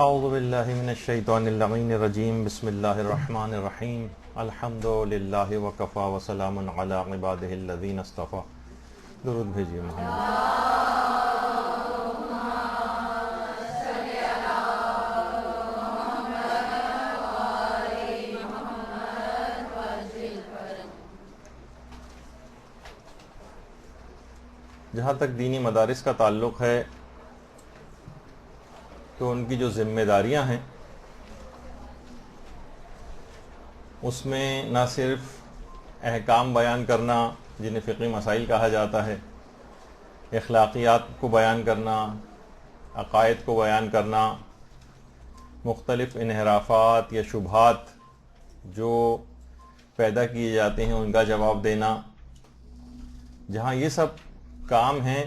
اعوذ باللہ من الشیطان اللعین الرجیم بسم اللہ الرحمن الرحیم الحمد للہ وکفی وسلام علی عبادہ الذین اصطفی. درود بھیجیے محمد. جہاں تک دینی مدارس کا تعلق ہے تو ان کی جو ذمہ داریاں ہیں اس میں نہ صرف احکام بیان کرنا جنہیں فقہی مسائل کہا جاتا ہے، اخلاقیات کو بیان کرنا، عقائد کو بیان کرنا، مختلف انحرافات یا شبہات جو پیدا کیے جاتے ہیں ان کا جواب دینا. جہاں یہ سب کام ہیں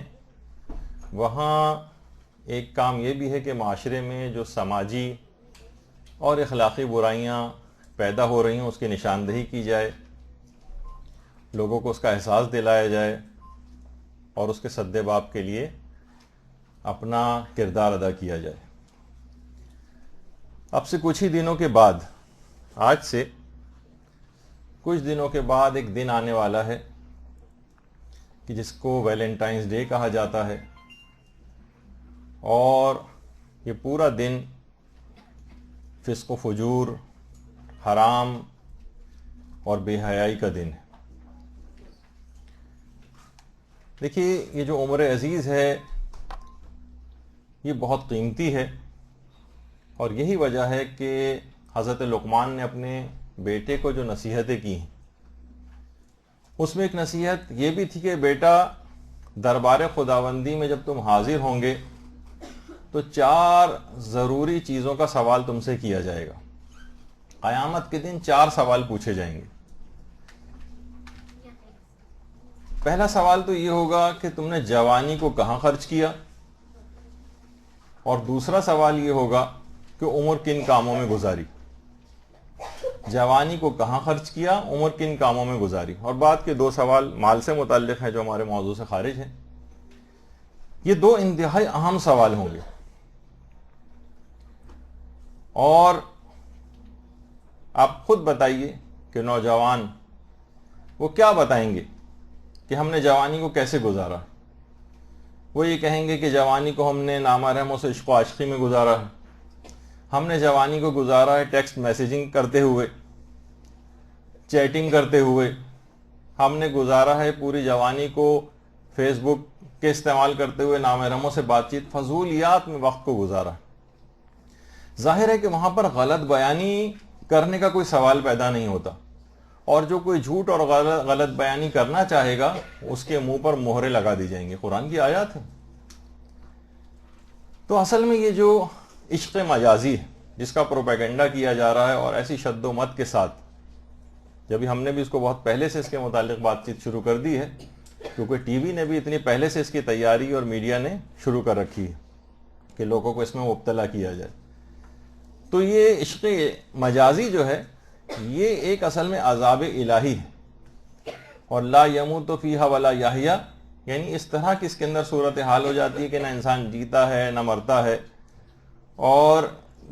وہاں ایک کام یہ بھی ہے کہ معاشرے میں جو سماجی اور اخلاقی برائیاں پیدا ہو رہی ہیں اس کی نشاندہی کی جائے، لوگوں کو اس کا احساس دلایا جائے اور اس کے سد باب کے لیے اپنا کردار ادا کیا جائے. اب سے کچھ ہی دنوں کے بعد، آج سے کچھ دنوں کے بعد ایک دن آنے والا ہے کہ جس کو ویلنٹائنس ڈے کہا جاتا ہے، اور یہ پورا دن فسق و فجور، حرام اور بے حیائی کا دن ہے. دیکھیے، یہ جو عمر عزیز ہے یہ بہت قیمتی ہے، اور یہی وجہ ہے کہ حضرت لقمان نے اپنے بیٹے کو جو نصیحتیں کی ہیں اس میں ایک نصیحت یہ بھی تھی کہ بیٹا، دربار خداوندی میں جب تم حاضر ہوں گے تو 4 ضروری چیزوں کا سوال تم سے کیا جائے گا. قیامت کے دن 4 سوال پوچھے جائیں گے. پہلا سوال تو یہ ہوگا کہ تم نے جوانی کو کہاں خرچ کیا، اور دوسرا سوال یہ ہوگا کہ عمر کن کاموں میں گزاری. جوانی کو کہاں خرچ کیا، عمر کن کاموں میں گزاری. اور بعد کے 2 سوال مال سے متعلق ہیں جو ہمارے موضوع سے خارج ہیں. یہ 2 انتہائی اہم سوال ہوں گے، اور آپ خود بتائیے کہ نوجوان وہ کیا بتائیں گے کہ ہم نے جوانی کو کیسے گزارا. وہ یہ کہیں گے کہ جوانی کو ہم نے نامحرموں سے عشق و عاشقی میں گزارا ہے، ہم نے جوانی کو گزارا ہے ٹیکسٹ میسیجنگ کرتے ہوئے، چیٹنگ کرتے ہوئے، ہم نے گزارا ہے پوری جوانی کو فیس بک کے استعمال کرتے ہوئے، نامحرموں سے بات چیت، فضولیات میں وقت کو گزارا. ظاہر ہے کہ وہاں پر غلط بیانی کرنے کا کوئی سوال پیدا نہیں ہوتا، اور جو کوئی جھوٹ اور غلط بیانی کرنا چاہے گا اس کے منہ پر مہرے لگا دی جائیں گے. قرآن کی آیات ہے. تو اصل میں یہ جو عشق مجازی ہے جس کا پروپیگنڈا کیا جا رہا ہے، اور ایسی شد و مت کے ساتھ، جبھی ہم نے بھی اس کو بہت پہلے سے اس کے متعلق بات چیت شروع کر دی ہے، کیونکہ ٹی وی نے بھی اتنی پہلے سے اس کی تیاری اور میڈیا نے شروع کر رکھی ہے کہ لوگوں کو اس میں مبتلا کیا جائے. تو یہ عشق مجازی جو ہے یہ ایک اصل میں عذاب الہی ہے، اور لا یموت فیہا ولا یحیا، یعنی اس طرح کی اس کے اندر صورتحال ہو جاتی ہے کہ نہ انسان جیتا ہے نہ مرتا ہے، اور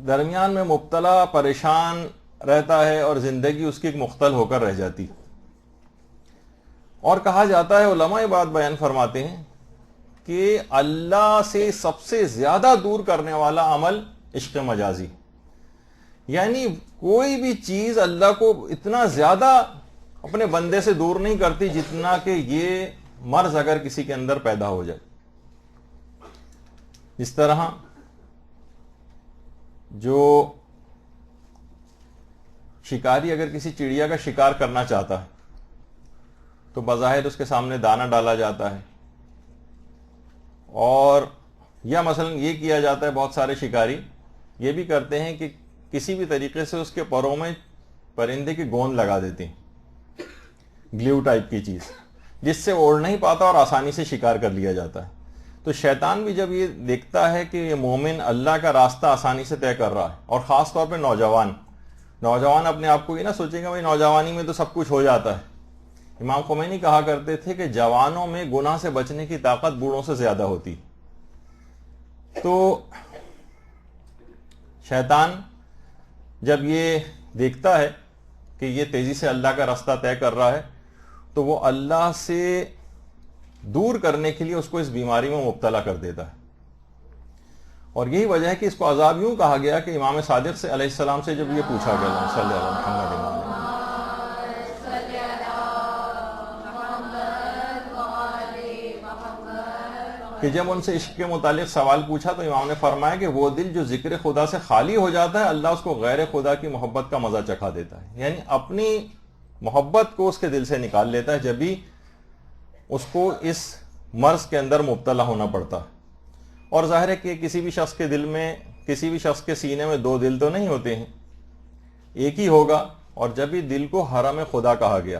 درمیان میں مبتلا پریشان رہتا ہے، اور زندگی اس کی ایک مختل ہو کر رہ جاتی. اور کہا جاتا ہے، علماء یہ بات بیان فرماتے ہیں کہ اللہ سے سب سے زیادہ دور کرنے والا عمل عشق مجازی، یعنی کوئی بھی چیز اللہ کو اتنا زیادہ اپنے بندے سے دور نہیں کرتی جتنا کہ یہ مرض اگر کسی کے اندر پیدا ہو جائے. اس طرح جو شکاری اگر کسی چڑیا کا شکار کرنا چاہتا ہے تو بظاہر اس کے سامنے دانہ ڈالا جاتا ہے، اور یا مثلا یہ کیا جاتا ہے، بہت سارے شکاری یہ بھی کرتے ہیں کہ کسی بھی طریقے سے اس کے پروں میں پرندے کی گوند لگا دیتے ہیں، گلیو ٹائپ کی چیز، جس سے اڑ نہیں پاتا اور آسانی سے شکار کر لیا جاتا ہے. تو شیطان بھی جب یہ دیکھتا ہے کہ یہ مومن اللہ کا راستہ آسانی سے طے کر رہا ہے، اور خاص طور پہ نوجوان اپنے آپ کو یہ نہ سوچیں گے بھائی نوجوانی میں تو سب کچھ ہو جاتا ہے. امام خمینی کہا کرتے تھے کہ جوانوں میں گناہ سے بچنے کی طاقت بوڑھوں سے زیادہ ہوتی. تو شیطان جب یہ دیکھتا ہے کہ یہ تیزی سے اللہ کا راستہ طے کر رہا ہے تو وہ اللہ سے دور کرنے کے لیے اس کو اس بیماری میں مبتلا کر دیتا ہے. اور یہی وجہ ہے کہ اس کو عذاب یوں کہا گیا کہ امام صادق سے علیہ السلام سے جب یہ پوچھا گیا صلی اللہ علیہ محمد کہ جب ان سے عشق کے متعلق سوال پوچھا تو امام نے فرمایا کہ وہ دل جو ذکر خدا سے خالی ہو جاتا ہے اللہ اس کو غیر خدا کی محبت کا مزہ چکھا دیتا ہے. یعنی اپنی محبت کو اس کے دل سے نکال لیتا ہے جب بھی اس کو اس مرض کے اندر مبتلا ہونا پڑتا ہے. اور ظاہر ہے کہ کسی بھی شخص کے دل میں، کسی بھی شخص کے سینے میں دو دل تو نہیں ہوتے ہیں، ایک ہی ہوگا. اور جب بھی دل کو حرم خدا کہا گیا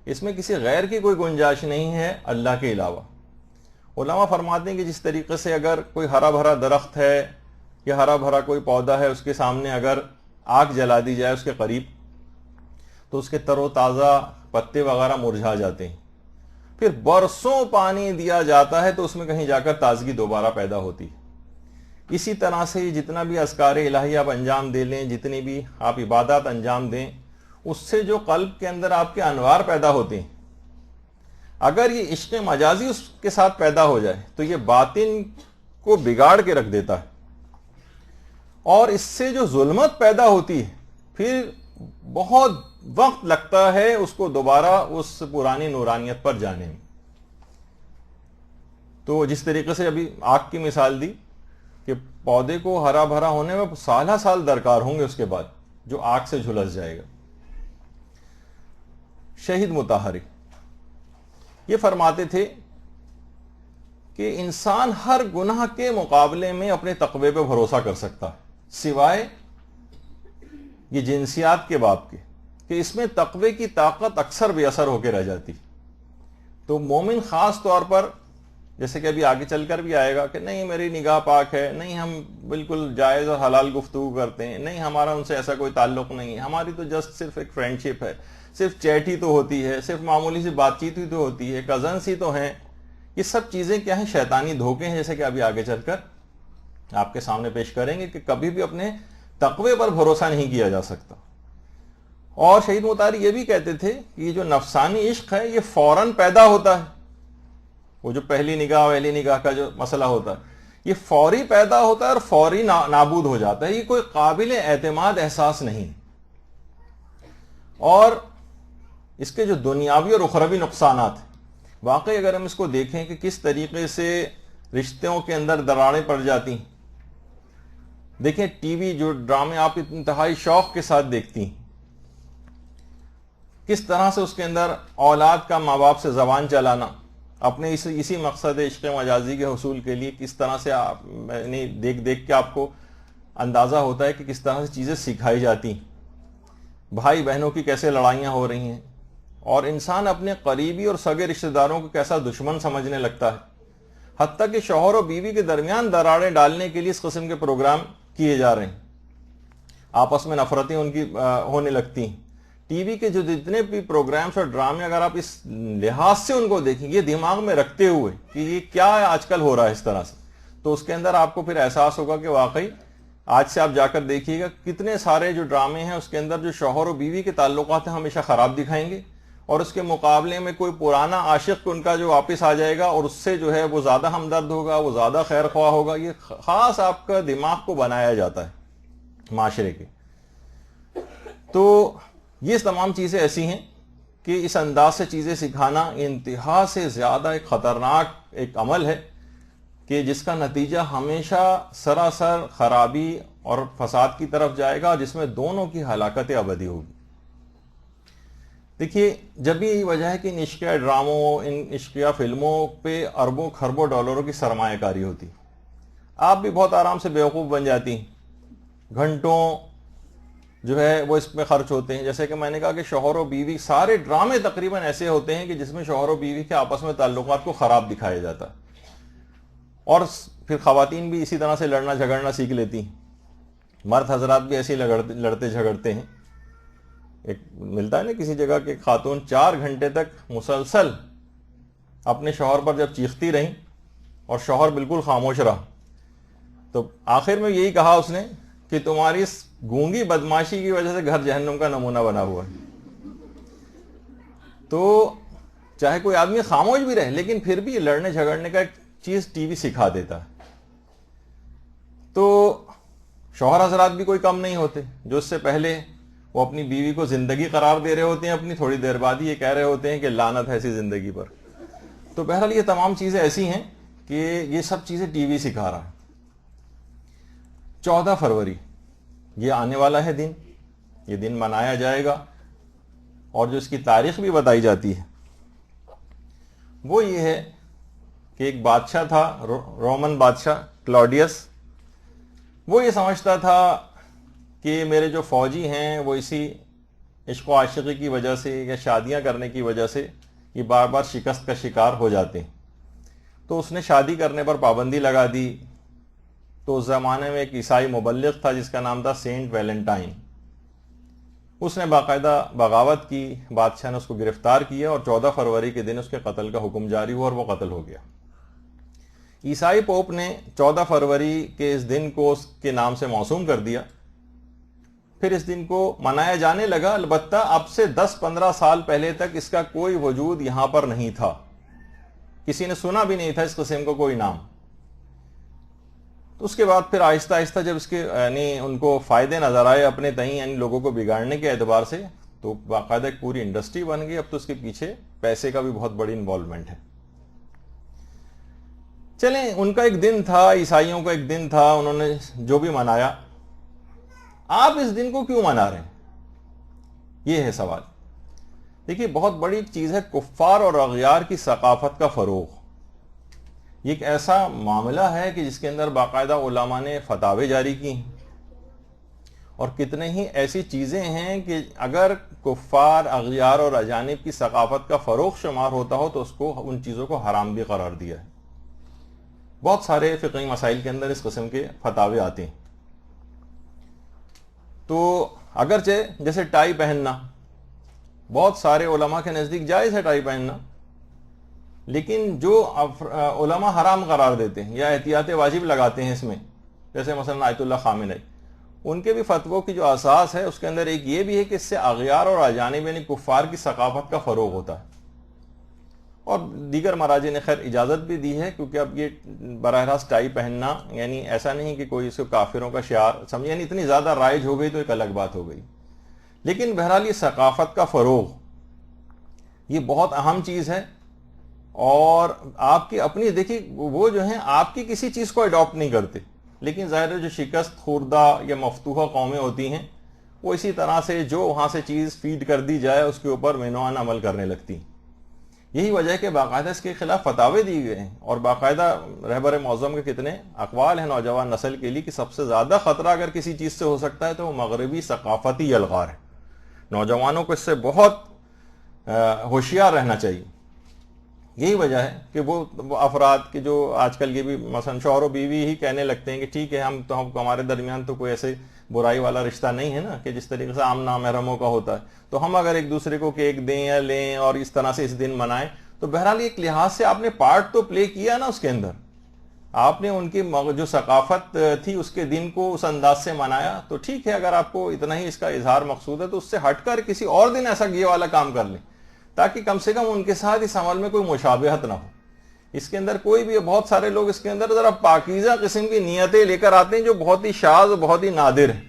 اس میں کسی غیر کی کوئی گنجائش نہیں ہے اللہ کے علاوہ. علماء فرماتے ہیں کہ جس طریقے سے اگر کوئی ہرا بھرا درخت ہے یا ہرا بھرا کوئی پودا ہے اس کے سامنے اگر آگ جلا دی جائے اس کے قریب تو اس کے تر و تازہ پتے وغیرہ مرجھا جاتے ہیں، پھر برسوں پانی دیا جاتا ہے تو اس میں کہیں جا کر تازگی دوبارہ پیدا ہوتی ہے. اسی طرح سے جتنا بھی اذکار الہی آپ انجام دے لیں، جتنی بھی آپ عبادات انجام دیں، اس سے جو قلب کے اندر آپ کے انوار پیدا ہوتے ہیں، اگر یہ عشق مجازی اس کے ساتھ پیدا ہو جائے تو یہ باطن کو بگاڑ کے رکھ دیتا ہے. اور اس سے جو ظلمت پیدا ہوتی ہے پھر بہت وقت لگتا ہے اس کو دوبارہ اس پرانی نورانیت پر جانے میں. تو جس طریقے سے ابھی آگ کی مثال دی کہ پودے کو ہرا بھرا ہونے میں سالہ سال درکار ہوں گے اس کے بعد جو آگ سے جھلس جائے گا. شہید مطہری یہ فرماتے تھے کہ انسان ہر گناہ کے مقابلے میں اپنے تقوی پہ بھروسہ کر سکتا ہے سوائے یہ جنسیات کے باب کے کہ اس میں تقوی کی طاقت اکثر بے اثر ہو کے رہ جاتی. تو مومن خاص طور پر جیسے کہ ابھی آگے چل کر بھی آئے گا کہ نہیں میری نگاہ پاک ہے، نہیں ہم بالکل جائز اور حلال گفتگو کرتے ہیں، نہیں ہمارا ان سے ایسا کوئی تعلق نہیں ہے، ہماری تو جسٹ صرف ایک فرینڈ شپ ہے، صرف چیٹ ہی تو ہوتی ہے، صرف معمولی سی بات چیت ہی تو ہوتی ہے، کزنس ہی تو ہیں. یہ سب چیزیں کیا ہیں؟ شیطانی دھوکے ہیں، جیسے کہ ابھی آگے چل کر آپ کے سامنے پیش کریں گے کہ کبھی بھی اپنے تقوی پر بھروسہ نہیں کیا جا سکتا. اور شہید مطہری یہ بھی کہتے تھے کہ یہ جو نفسانی عشق ہے یہ فوراً پیدا ہوتا ہے. وہ جو پہلی نگاہ کا جو مسئلہ ہوتا ہے یہ فوری پیدا ہوتا ہے اور فوری نابود ہو جاتا ہے. یہ کوئی قابل اعتماد احساس نہیں. اور اس کے جو دنیاوی اور اخروی نقصانات واقعی اگر ہم اس کو دیکھیں کہ کس طریقے سے رشتوں کے اندر دراڑیں پڑ جاتی ہیں. دیکھیں ٹی وی جو ڈرامے آپ انتہائی شوق کے ساتھ دیکھتی ہیں، کس طرح سے اس کے اندر اولاد کا ماں باپ سے زبان چلانا اپنے اسی مقصد عشق مجازی کے حصول کے لیے کس طرح سے دیکھ کے آپ کو اندازہ ہوتا ہے کہ کس طرح سے چیزیں سکھائی جاتی ہیں. بھائی بہنوں کی کیسے لڑائیاں ہو رہی ہیں اور انسان اپنے قریبی اور سگے رشتہ داروں کو کیسا دشمن سمجھنے لگتا ہے. حتیٰ کہ شوہر و بیوی کے درمیان دراڑیں ڈالنے کے لیے اس قسم کے پروگرام کیے جا رہے ہیں. آپس میں نفرتیں ان کی ہونے لگتی ہیں. ٹی وی کے جو جتنے بھی پروگرامز اور ڈرامے اگر آپ اس لحاظ سے ان کو دیکھیں یہ دماغ میں رکھتے ہوئے کہ یہ کیا آج کل ہو رہا ہے اس طرح سے، تو اس کے اندر آپ کو پھر احساس ہوگا کہ واقعی آج سے آپ جا کر دیکھیے گا کتنے سارے جو ڈرامے ہیں اس کے اندر جو شوہر و بیوی کے تعلقات ہیں ہمیشہ خراب دکھائیں گے، اور اس کے مقابلے میں کوئی پرانا عاشق ان کا جو واپس آ جائے گا اور اس سے جو ہے وہ زیادہ ہمدرد ہوگا، وہ زیادہ خیر خواہ ہوگا. یہ خاص آپ کا دماغ کو بنایا جاتا ہے معاشرے کے. تو یہ تمام چیزیں ایسی ہیں کہ اس انداز سے چیزیں سکھانا انتہا سے زیادہ ایک خطرناک ایک عمل ہے کہ جس کا نتیجہ ہمیشہ سراسر خرابی اور فساد کی طرف جائے گا، جس میں دونوں کی ہلاکت ابدی ہوگی. دیکھیے جب یہی وجہ ہے کہ ان عشقیہ ڈراموں، ان عشقیہ فلموں پہ اربوں خربوں ڈالروں کی سرمایہ کاری ہوتی. آپ بھی بہت آرام سے بیوقوف بن جاتی ہیں، گھنٹوں جو ہے وہ اس میں خرچ ہوتے ہیں. جیسے کہ میں نے کہا کہ شوہر و بیوی سارے ڈرامے تقریباً ایسے ہوتے ہیں کہ جس میں شوہر و بیوی کے آپس میں تعلقات کو خراب دکھایا جاتا ہے. اور پھر خواتین بھی اسی طرح سے لڑنا جھگڑنا سیکھ لیتی ہیں. مرد حضرات بھی ایسے لڑتے جھگڑتے ہیں. ایک ملتا ہے نا کسی جگہ کہ خاتون 4 گھنٹے تک مسلسل اپنے شوہر پر جب چیختی رہیں اور شوہر بالکل خاموش رہا تو آخر میں یہی کہا اس نے کہ تمہاری اس گونگی بدماشی کی وجہ سے گھر جہنم کا نمونہ بنا ہوا ہے. تو چاہے کوئی آدمی خاموش بھی رہے لیکن پھر بھی لڑنے جھگڑنے کا ایک چیز ٹی وی سکھا دیتا ہے. تو شوہر حضرات بھی کوئی کم نہیں ہوتے جو اس سے پہلے وہ اپنی بیوی کو زندگی قرار دے رہے ہوتے ہیں, اپنی تھوڑی دیر بعد ہی یہ کہہ رہے ہوتے ہیں کہ لعنت ہے ایسی زندگی پر. تو بہرحال یہ تمام چیزیں ایسی ہیں کہ یہ سب چیزیں ٹی وی سکھا رہا ہے. 14 فروری یہ آنے والا ہے دن, یہ دن منایا جائے گا, اور جو اس کی تاریخ بھی بتائی جاتی ہے وہ یہ ہے کہ ایک بادشاہ تھا, رومن بادشاہ کلاڈیس. وہ یہ سمجھتا تھا کہ میرے جو فوجی ہیں وہ اسی عشق و عاشقی کی وجہ سے یا شادیاں کرنے کی وجہ سے یہ بار بار شکست کا شکار ہو جاتے ہیں. تو اس نے شادی کرنے پر پابندی لگا دی. تو اس زمانے میں ایک عیسائی مبلغ تھا جس کا نام تھا سینٹ ویلنٹائن. اس نے باقاعدہ بغاوت کی, بادشاہ نے اس کو گرفتار کیا اور 14 فروری کے دن اس کے قتل کا حکم جاری ہوا اور وہ قتل ہو گیا. عیسائی پوپ نے 14 فروری کے اس دن کو اس کے نام سے موسوم کر دیا. پھر اس دن کو منایا جانے لگا, البتہ اب سے 10-15 سال پہلے تک اس کا کوئی وجود یہاں پر نہیں تھا, کسی نے سنا بھی نہیں تھا اس قسم کو کوئی نام. تو اس کے بعد پھر آہستہ آہستہ جب اس کے یعنی ان کو فائدے نظر آئے اپنے تئیں, یعنی لوگوں کو بگاڑنے کے اعتبار سے, تو باقاعدہ ایک پوری انڈسٹری بن گئی. اب تو اس کے پیچھے پیسے کا بھی بہت بڑی انوالومنٹ ہے. چلیں, ان کا ایک دن تھا, عیسائیوں کا ایک دن تھا, انہوں نے جو بھی منایا. آپ اس دن کو کیوں منا رہے ہیں, یہ ہے سوال. دیکھیے بہت بڑی چیز ہے کفار اور اغیار کی ثقافت کا فروغ. یہ ایک ایسا معاملہ ہے کہ جس کے اندر باقاعدہ علماء نے فتاوے جاری کی ہیں, اور کتنے ہی ایسی چیزیں ہیں کہ اگر کفار, اغیار اور اجانب کی ثقافت کا فروغ شمار ہوتا ہو تو اس کو, ان چیزوں کو حرام بھی قرار دیا ہے. بہت سارے فقہی مسائل کے اندر اس قسم کے فتاوے آتے ہیں. تو اگرچہ جیسے ٹائی پہننا, بہت سارے علماء کے نزدیک جائز ہے ٹائی پہننا, لیکن جو علماء حرام قرار دیتے ہیں یا احتیاط واجب لگاتے ہیں اس میں, جیسے مثلا آیت اللہ خامنئی, ان کے بھی فتووں کی جو اساس ہے اس کے اندر ایک یہ بھی ہے کہ اس سے اغیار اور اجانب یعنی کفار کی ثقافت کا فروغ ہوتا ہے. اور دیگر مراجع نے خیر اجازت بھی دی ہے, کیونکہ اب یہ براہ راست ٹائی پہننا یعنی ایسا نہیں کہ کوئی اس کو کافروں کا شعار سمجھے, یعنی اتنی زیادہ رائج ہو گئی تو ایک الگ بات ہو گئی. لیکن بہرحال یہ ثقافت کا فروغ یہ بہت اہم چیز ہے. اور آپ کی اپنی دیکھیے وہ جو ہیں آپ کی کسی چیز کو اڈاپٹ نہیں کرتے, لیکن ظاہر ہے جو شکست خوردہ یا مفتوحہ قومیں ہوتی ہیں وہ اسی طرح سے جو وہاں سے چیز فیڈ کر دی جائے اس کے اوپر مینوان عمل کرنے لگتی ہیں. یہی وجہ ہے کہ باقاعدہ اس کے خلاف فتاوے دیے گئے ہیں, اور باقاعدہ رہبر معظم کے کتنے اقوال ہیں نوجوان نسل کے لیے کہ سب سے زیادہ خطرہ اگر کسی چیز سے ہو سکتا ہے تو وہ مغربی ثقافتی الغار ہے. نوجوانوں کو اس سے بہت ہوشیار رہنا چاہیے. یہی وجہ ہے کہ وہ افراد کے جو آج کل یہ بھی مثلا شوہر و بیوی ہی کہنے لگتے ہیں کہ ٹھیک ہے ہم ہمارے درمیان تو کوئی ایسے برائی والا رشتہ نہیں ہے نا کہ جس طریقے سے عام نامحرموں کا ہوتا ہے, تو ہم اگر ایک دوسرے کو کیک دیں یا لیں اور اس طرح سے اس دن منائیں تو بہرحال ایک لحاظ سے آپ نے پارٹ تو پلے کیا نا اس کے اندر, آپ نے ان کی جو ثقافت تھی اس کے دن کو اس انداز سے منایا. تو ٹھیک ہے اگر آپ کو اتنا ہی اس کا اظہار مقصود ہے تو اس سے ہٹ کر کسی اور دن ایسا یہ والا کام کر لیں, تاکہ کم سے کم ان کے ساتھ اس عمل میں کوئی مشابہت نہ ہو. اس کے اندر کوئی بھی, بہت سارے لوگ اس کے اندر ذرا پاکیزہ قسم کی نیتیں لے کر آتے ہیں جو بہت ہی شاذ اور بہت ہی نادر ہیں,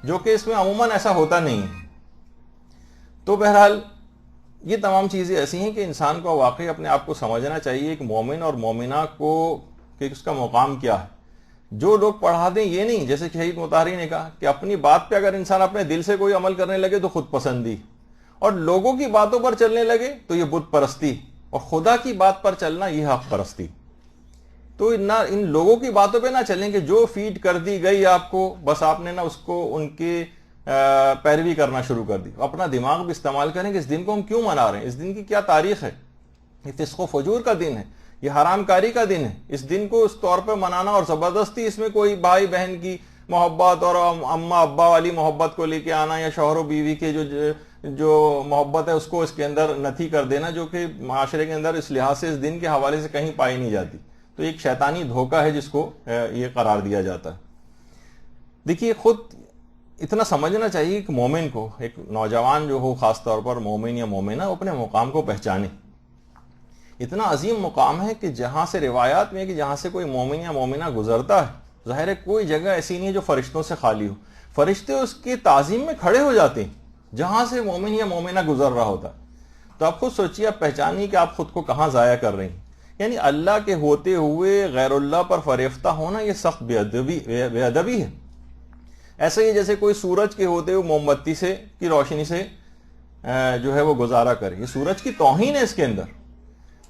جو کہ اس میں عموماً ایسا ہوتا نہیں ہے. تو بہرحال یہ تمام چیزیں ایسی ہیں کہ انسان کو واقعی اپنے آپ کو سمجھنا چاہیے ایک مومن اور مومنہ کو کہ اس کا مقام کیا ہے. جو لوگ پڑھا دیں یہ نہیں, جیسے شہید مطہری نے کہا کہ اپنی بات پہ اگر انسان اپنے دل سے کوئی عمل کرنے لگے تو خود پسندی, اور لوگوں کی باتوں پر چلنے لگے تو یہ بت پرستی, اور خدا کی بات پر چلنا یہ حق پرستی. تو ان لوگوں کی باتوں پہ نہ چلیں کہ جو فیڈ کر دی گئی آپ کو بس آپ نے نہ اس کو ان کی پیروی کرنا شروع کر دی. اپنا دماغ بھی استعمال کریں کہ اس دن کو ہم کیوں منا رہے ہیں, اس دن کی کیا تاریخ ہے. یہ فسق و فجور کا دن ہے, یہ حرام کاری کا دن ہے. اس دن کو اس طور پہ منانا اور زبردستی اس میں کوئی بھائی بہن کی محبت اور اماں ابا والی محبت کو لے کے آنا, یا شوہر و بیوی کے جو محبت ہے اس کو اس کے اندر نتھی کر دینا, جو کہ معاشرے کے اندر اس لحاظ سے اس دن کے حوالے سے کہیں پائی نہیں جاتی. تو ایک شیطانی دھوکہ ہے جس کو یہ قرار دیا جاتا ہے. دیکھیے خود اتنا سمجھنا چاہیے کہ مومن کو، ایک نوجوان جو ہو خاص طور پر مومن یا مومنہ، اپنے مقام کو پہچانے. اتنا عظیم مقام ہے کہ جہاں سے روایات میں ہے کہ جہاں سے کوئی مومن یا مومنہ گزرتا ہے، ظاہر ہے کوئی جگہ ایسی نہیں ہے جو فرشتوں سے خالی ہو. فرشتے اس کی تعظیم میں کھڑے ہو جاتے ہیں جہاں سے مومن یا مومنہ گزر رہا ہوتا. تو آپ خود سوچیے، آپ پہچانیے کہ آپ خود کو کہاں ضائع کر رہے ہیں. یعنی اللہ کے ہوتے ہوئے غیر اللہ پر فریفتہ ہونا یہ سخت بے ادبی ہے. ایسا ہی جیسے کوئی سورج کے ہوتے ہوئے موم بتی سے کی روشنی سے جو ہے وہ گزارا کرے، یہ سورج کی توہین ہے اس کے اندر.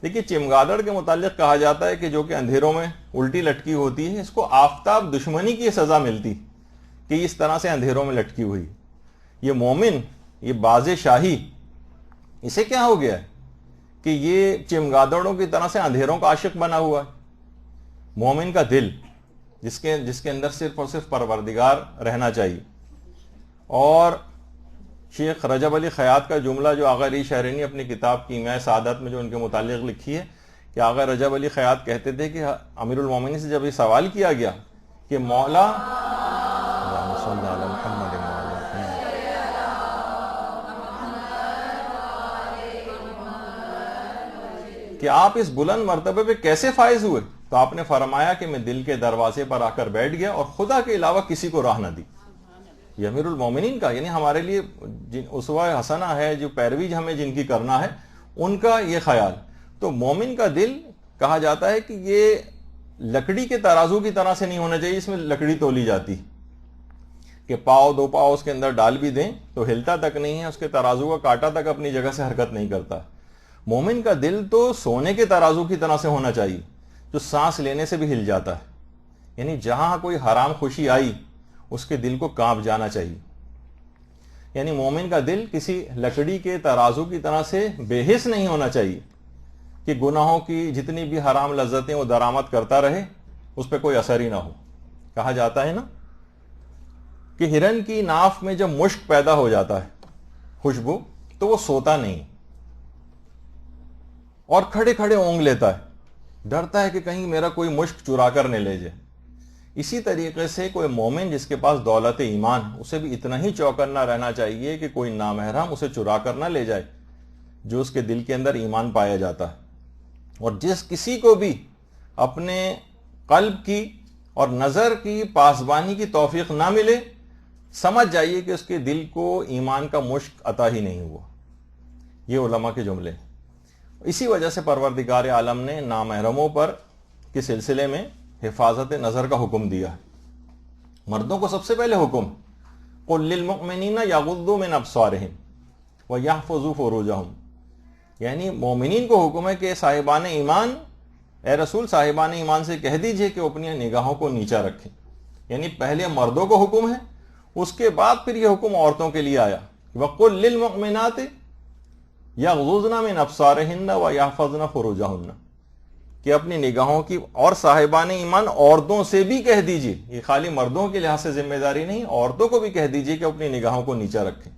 دیکھیے چمگادڑ کے متعلق کہا جاتا ہے کہ جو کہ اندھیروں میں الٹی لٹکی ہوتی ہے، اس کو آفتاب دشمنی کی سزا ملتی کہ اس طرح سے اندھیروں میں لٹکی ہوئی. یہ مومن، یہ باز شاہی، اسے کیا ہو گیا ہے کہ یہ چمگادڑوں کی طرح سے اندھیروں کا عاشق بنا ہوا ہے. مومن کا دل جس کے اندر صرف اور صرف پروردگار رہنا چاہیے. اور شیخ رجب علی خیاط کا جملہ جو آغا علی شہرینی اپنی کتاب کیمیائے سعادت میں جو ان کے متعلق لکھی ہے کہ آغا رجب علی خیاط کہتے تھے کہ امیر المومنین سے جب یہ سوال کیا گیا کہ مولا کہ آپ اس بلند مرتبے پہ کیسے فائز ہوئے، تو آپ نے فرمایا کہ میں دل کے دروازے پر آ کر بیٹھ گیا اور خدا کے علاوہ کسی کو راہ نہ دی. یہ امیر المومنین کا، یعنی ہمارے لیے اسوہ حسنہ ہے، جو پیروی ہمیں جن کی کرنا ہے، ان کا یہ خیال. تو مومن کا دل کہا جاتا ہے کہ یہ لکڑی کے ترازو کی طرح سے نہیں ہونا چاہیے، اس میں لکڑی تولی جاتی کہ پاؤ دو پاؤ اس کے اندر ڈال بھی دیں تو ہلتا تک نہیں ہے، اس کے ترازو کا کانٹا تک اپنی جگہ سے حرکت نہیں کرتا. مومن کا دل تو سونے کے ترازو کی طرح سے ہونا چاہیے جو سانس لینے سے بھی ہل جاتا ہے. یعنی جہاں کوئی حرام خوشی آئی اس کے دل کو کانپ جانا چاہیے. یعنی مومن کا دل کسی لکڑی کے ترازو کی طرح سے بے حس نہیں ہونا چاہیے کہ گناہوں کی جتنی بھی حرام لذتیں وہ درآمد کرتا رہے، اس پہ کوئی اثر ہی نہ ہو. کہا جاتا ہے نا کہ ہرن کی ناف میں جب مشک پیدا ہو جاتا ہے، خوشبو، تو وہ سوتا نہیں اور کھڑے کھڑے اونگ لیتا ہے، ڈرتا ہے کہ کہیں میرا کوئی مشک چرا کر نہ لے جائے. اسی طریقے سے کوئی مومن جس کے پاس دولت ایمان، اسے بھی اتنا ہی چوکنا رہنا چاہیے کہ کوئی نامحرم اسے چرا کر نہ لے جائے جو اس کے دل کے اندر ایمان پایا جاتا ہے. اور جس کسی کو بھی اپنے قلب کی اور نظر کی پاسبانی کی توفیق نہ ملے، سمجھ جائیے کہ اس کے دل کو ایمان کا مشک عطا ہی نہیں ہوا. یہ علماء کے جملے. اسی وجہ سے پروردگار عالم نے نامحرموں پر کے سلسلے میں حفاظت نظر کا حکم دیا. مردوں کو سب سے پہلے حکم قل للمؤمنین یغضوا من ابصارہم ویحفظوا فروجہم، یعنی مومنین کو حکم ہے کہ صاحبان ایمان، اے رسول صاحبان ایمان سے کہہ دیجئے کہ اپنی نگاہوں کو نیچا رکھیں. یعنی پہلے مردوں کو حکم ہے، اس کے بعد پھر یہ حکم عورتوں کے لیے آیا وقل للمؤمنات یغضضن من ابصارہن ویحفظن فروجہن، کہ اپنی نگاہوں کی، اور صاحبان ایمان عورتوں سے بھی کہہ دیجئے، یہ خالی مردوں کے لحاظ سے ذمہ داری نہیں، عورتوں کو بھی کہہ دیجئے کہ اپنی نگاہوں کو نیچا رکھیں.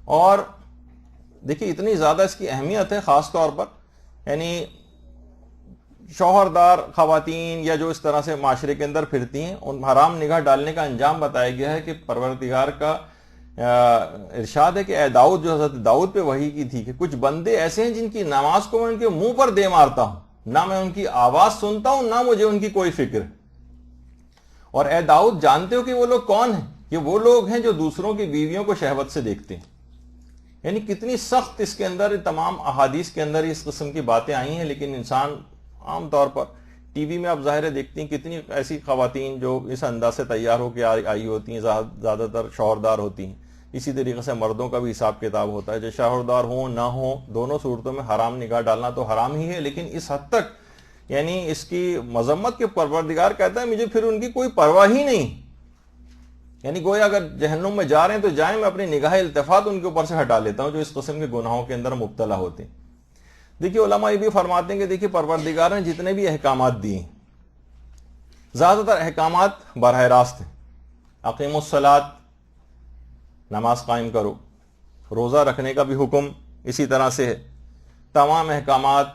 اور دیکھیے اتنی زیادہ اس کی اہمیت ہے، خاص طور پر یعنی شوہردار خواتین یا جو اس طرح سے معاشرے کے اندر پھرتی ہیں، ان حرام نگاہ ڈالنے کا انجام بتایا گیا ہے کہ پروردگار کا ارشاد ہے کہ اے داؤد، جو حضرت داؤد پہ وحی کی تھی کہ کچھ بندے ایسے ہیں جن کی نماز کو میں ان کے منہ پر دے مارتا ہوں، نہ میں ان کی آواز سنتا ہوں، نہ مجھے ان کی کوئی فکر. اور اے داؤد جانتے ہو کہ وہ لوگ کون ہیں؟ یہ وہ لوگ ہیں جو دوسروں کی بیویوں کو شہوت سے دیکھتے ہیں. یعنی کتنی سخت اس کے اندر تمام احادیث کے اندر اس قسم کی باتیں آئی ہیں، لیکن انسان عام طور پر ٹی وی میں آپ ظاہر دیکھتی ہیں کتنی ایسی خواتین جو اس انداز سے تیار ہو کے آئی ہوتی ہیں، زیادہ تر شوہردار ہوتی ہیں. اسی طریقے سے مردوں کا بھی حساب کتاب ہوتا ہے، جو شوہردار ہوں نہ ہوں، دونوں صورتوں میں حرام نگاہ ڈالنا تو حرام ہی ہے، لیکن اس حد تک یعنی اس کی مذمت کے پروردگار کہتا ہے مجھے پھر ان کی کوئی پرواہ ہی نہیں. یعنی گویا اگر جہنم میں جا رہے ہیں تو جائیں، میں اپنی نگاہ التفات ان کے اوپر سے ہٹا لیتا ہوں جو اس قسم کے گناہوں کے اندر مبتلا ہوتے ہیں. دیکھیے علماء یہ بھی فرماتے ہیں کہ دیکھیے پروردگار نے جتنے بھی احکامات دیے، زیادہ تر احکامات براہ راست ہیں. اقیموا الصلاۃ، نماز قائم کرو. روزہ رکھنے کا بھی حکم اسی طرح سے ہے. تمام احکامات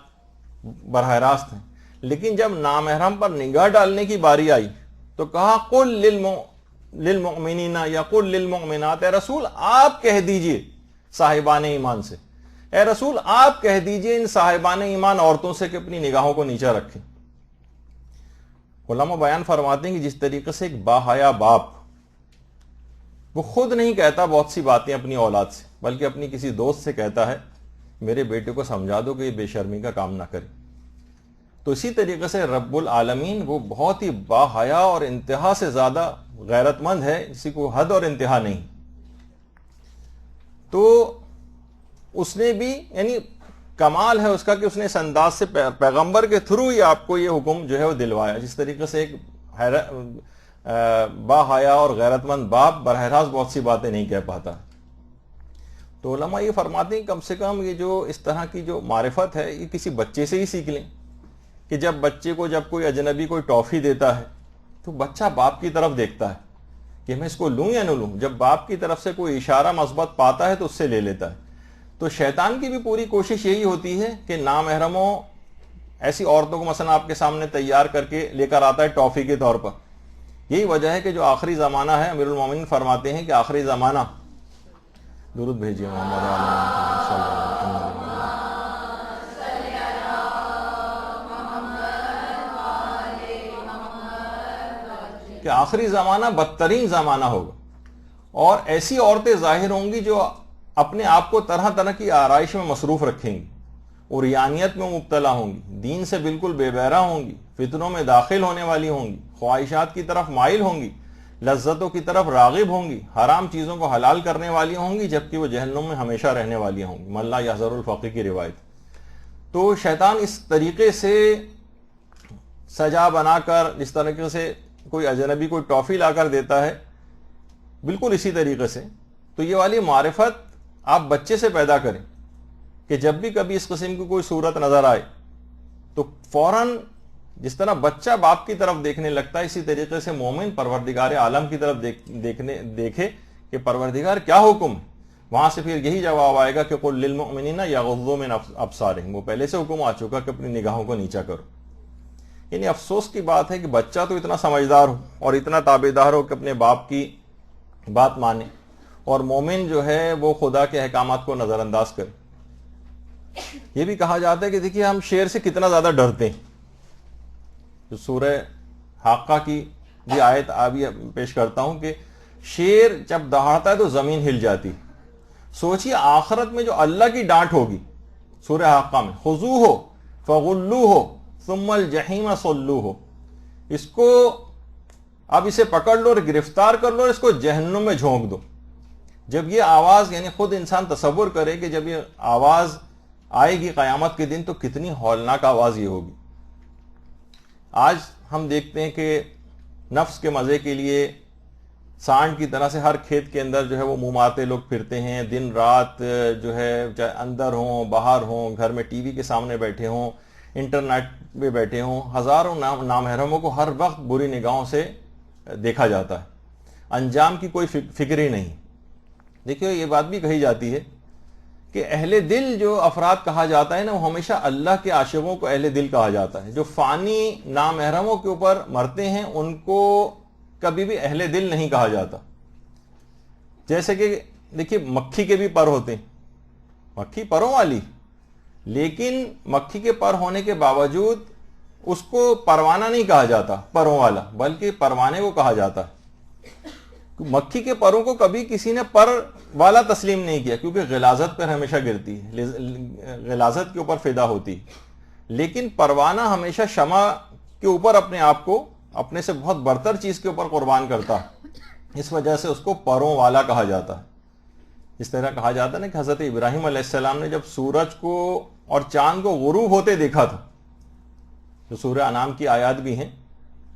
براہ راست ہیں. لیکن جب نامحرم پر نگاہ ڈالنے کی باری آئی تو کہا قل للمؤمنین یا قل للمؤمنات، اے رسول آپ کہہ دیجئے صاحبان ایمان سے، اے رسول آپ کہہ دیجئے ان صاحبان ایمان عورتوں سے کہ اپنی نگاہوں کو نیچا رکھیں۔ علماء بیان فرماتے ہیں کہ جس طریقے سے ایک باحیا باپ وہ خود نہیں کہتا بہت سی باتیں اپنی اولاد سے، بلکہ اپنی کسی دوست سے کہتا ہے میرے بیٹے کو سمجھا دو کہ یہ بے شرمی کا کام نہ کرے، تو اسی طریقے سے رب العالمین وہ بہت ہی باحیا اور انتہا سے زیادہ غیرت مند ہے، کسی کو حد اور انتہا نہیں۔ تو اس نے بھی یعنی کمال ہے اس کا کہ اس نے اس انداز سے پیغمبر کے تھرو ہی آپ کو یہ حکم جو ہے وہ دلوایا، جس طریقے سے ایک باحیا اور غیرت مند باپ براہ راست بہت سی باتیں نہیں کہہ پاتا۔ تو علماء یہ فرماتے ہیں کم سے کم یہ جو اس طرح کی جو معرفت ہے یہ کسی بچے سے ہی سیکھ لیں، کہ جب بچے کو جب کوئی اجنبی کوئی ٹافی دیتا ہے تو بچہ باپ کی طرف دیکھتا ہے کہ میں اس کو لوں یا نہ لوں، جب باپ کی طرف سے کوئی اشارہ مثبت پاتا ہے تو اس سے لے لیتا ہے۔ تو شیطان کی بھی پوری کوشش یہی ہوتی ہے کہ نامحرموں ایسی عورتوں کو مثلا آپ کے سامنے تیار کر کے لے کر آتا ہے ٹافی کے طور پر۔ یہی وجہ ہے کہ جو آخری زمانہ ہے، امیر المومنین فرماتے ہیں کہ آخری زمانہ، درود بھیجیے محمد صلی اللہ علیہ وسلم، کہ آخری زمانہ بدترین زمانہ ہوگا، اور ایسی عورتیں ظاہر ہوں گی جو اپنے آپ کو طرح طرح کی آرائش میں مصروف رکھیں گی، عریانیت میں مبتلا ہوں گی، دین سے بالکل بے بہرہ ہوں گی، فتنوں میں داخل ہونے والی ہوں گی، خواہشات کی طرف مائل ہوں گی، لذتوں کی طرف راغب ہوں گی، حرام چیزوں کو حلال کرنے والی ہوں گی، جبکہ وہ جہنم میں ہمیشہ رہنے والی ہوں گی، من لا یحذر الفقی کی روایت۔ تو شیطان اس طریقے سے سجا بنا کر، جس طریقے سے کوئی اجنبی کوئی ٹافی لا کر دیتا ہے، بالکل اسی طریقے سے تو یہ والی معرفت آپ بچے سے پیدا کریں کہ جب بھی کبھی اس قسم کی کوئی صورت نظر آئے تو فوراً جس طرح بچہ باپ کی طرف دیکھنے لگتا ہے، اسی طریقے سے مومن پروردگار عالم کی طرف دیکھے کہ پروردگار کیا حکم ہے، وہاں سے پھر یہی جواب آئے گا کہ قل للمؤمنین یغضوا من ابصارہم، وہ پہلے سے حکم آ چکا کہ اپنی نگاہوں کو نیچا کرو۔ یعنی افسوس کی بات ہے کہ بچہ تو اتنا سمجھدار ہو اور اتنا تابعدار ہو کہ اپنے باپ کی بات مانے، اور مومن جو ہے وہ خدا کے احکامات کو نظر انداز کرے۔ یہ بھی کہا جاتا ہے کہ دیکھیے ہم شیر سے کتنا زیادہ ڈرتے ہیں۔ جو سورہ حاقہ کی یہ آیت ابھی پیش کرتا ہوں کہ شیر جب دہاڑتا ہے تو زمین ہل جاتی، سوچیے آخرت میں جو اللہ کی ڈانٹ ہوگی سورہ حاقہ میں، خذوہ فغلوہ ثم الجحیم صلوہ، اس کو اب اسے پکڑ لو اور گرفتار کر لو اور اس کو جہنم میں جھونک دو۔ جب یہ آواز یعنی خود انسان تصور کرے کہ جب یہ آواز آئے گی قیامت کے دن تو کتنی ہولناک آواز یہ ہوگی۔ آج ہم دیکھتے ہیں کہ نفس کے مزے کے لیے سانڈ کی طرح سے ہر کھیت کے اندر جو ہے وہ منہ مارتے لوگ پھرتے ہیں، دن رات جو ہے چاہے اندر ہوں باہر ہوں، گھر میں ٹی وی کے سامنے بیٹھے ہوں، انٹرنیٹ پہ بیٹھے ہوں، ہزاروں نامحرموں کو ہر وقت بری نگاہوں سے دیکھا جاتا ہے، انجام کی کوئی فکر ہی نہیں۔ دیکھیے یہ بات بھی کہی جاتی ہے کہ اہل دل جو افراد کہا جاتا ہے نا، وہ ہمیشہ اللہ کے عاشقوں کو اہل دل کہا جاتا ہے۔ جو فانی نامحرموں کے اوپر مرتے ہیں ان کو کبھی بھی اہل دل نہیں کہا جاتا۔ جیسے کہ دیکھیے مکھی کے بھی پر ہوتے ہیں، مکھی پروں والی، لیکن مکھی کے پر ہونے کے باوجود اس کو پروانہ نہیں کہا جاتا پروں والا، بلکہ پروانے کو کہا جاتا ہے۔ مکھی کے پروں کو کبھی کسی نے پر والا تسلیم نہیں کیا کیونکہ غلاظت پر ہمیشہ گرتی ہے، غلاظت کے اوپر فدا ہوتی، لیکن پروانہ ہمیشہ شمع کے اوپر اپنے آپ کو اپنے سے بہت برتر چیز کے اوپر قربان کرتا، اس وجہ سے اس کو پروں والا کہا جاتا ہے۔ اس طرح کہا جاتا ہے نا کہ حضرت ابراہیم علیہ السلام نے جب سورج کو اور چاند کو غروب ہوتے دیکھا تھا، جو سورہ انعام کی آیات بھی ہیں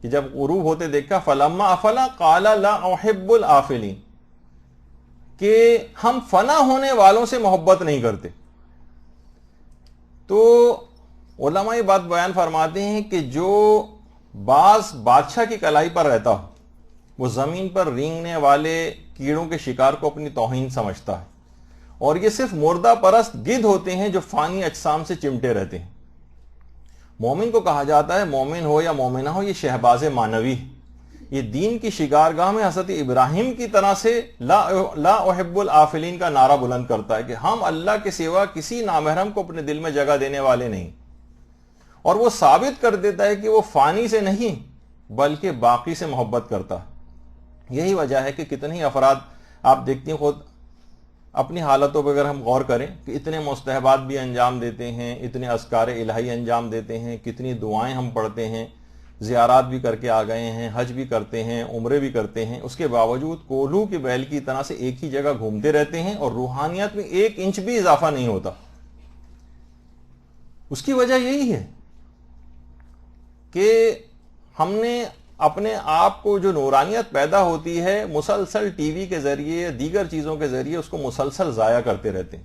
کہ جب غروب ہوتے دیکھا فلما افلا قال لا احب الافلین، کہ ہم فنا ہونے والوں سے محبت نہیں کرتے۔ تو علماء یہ بات بیان فرماتے ہیں کہ جو باز بادشاہ کی کلائی پر رہتا ہو وہ زمین پر رینگنے والے کیڑوں کے شکار کو اپنی توہین سمجھتا ہے، اور یہ صرف مردہ پرست گدھ ہوتے ہیں جو فانی اجسام سے چمٹے رہتے ہیں۔ مومن کو کہا جاتا ہے، مومن ہو یا مومنہ ہو، یہ شہباز معنوی، یہ دین کی شکارگاہ میں حضرت ابراہیم کی طرح سے لا احب العافلین کا نعرہ بلند کرتا ہے کہ ہم اللہ کے سوا کسی نامحرم کو اپنے دل میں جگہ دینے والے نہیں، اور وہ ثابت کر دیتا ہے کہ وہ فانی سے نہیں بلکہ باقی سے محبت کرتا ہے۔ یہی وجہ ہے کہ کتنے ہی افراد آپ دیکھتے ہیں، خود اپنی حالتوں پر اگر ہم غور کریں کہ اتنے مستحبات بھی انجام دیتے ہیں، اتنے اذکار الہی انجام دیتے ہیں، کتنی دعائیں ہم پڑھتے ہیں، زیارات بھی کر کے آ گئے ہیں، حج بھی کرتے ہیں، عمرے بھی کرتے ہیں، اس کے باوجود کولو کے بیل کی طرح سے ایک ہی جگہ گھومتے رہتے ہیں اور روحانیت میں 1 انچ بھی اضافہ نہیں ہوتا۔ اس کی وجہ یہی ہے کہ ہم نے اپنے آپ کو جو نورانیت پیدا ہوتی ہے مسلسل ٹی وی کے ذریعے، دیگر چیزوں کے ذریعے اس کو مسلسل ضائع کرتے رہتے ہیں۔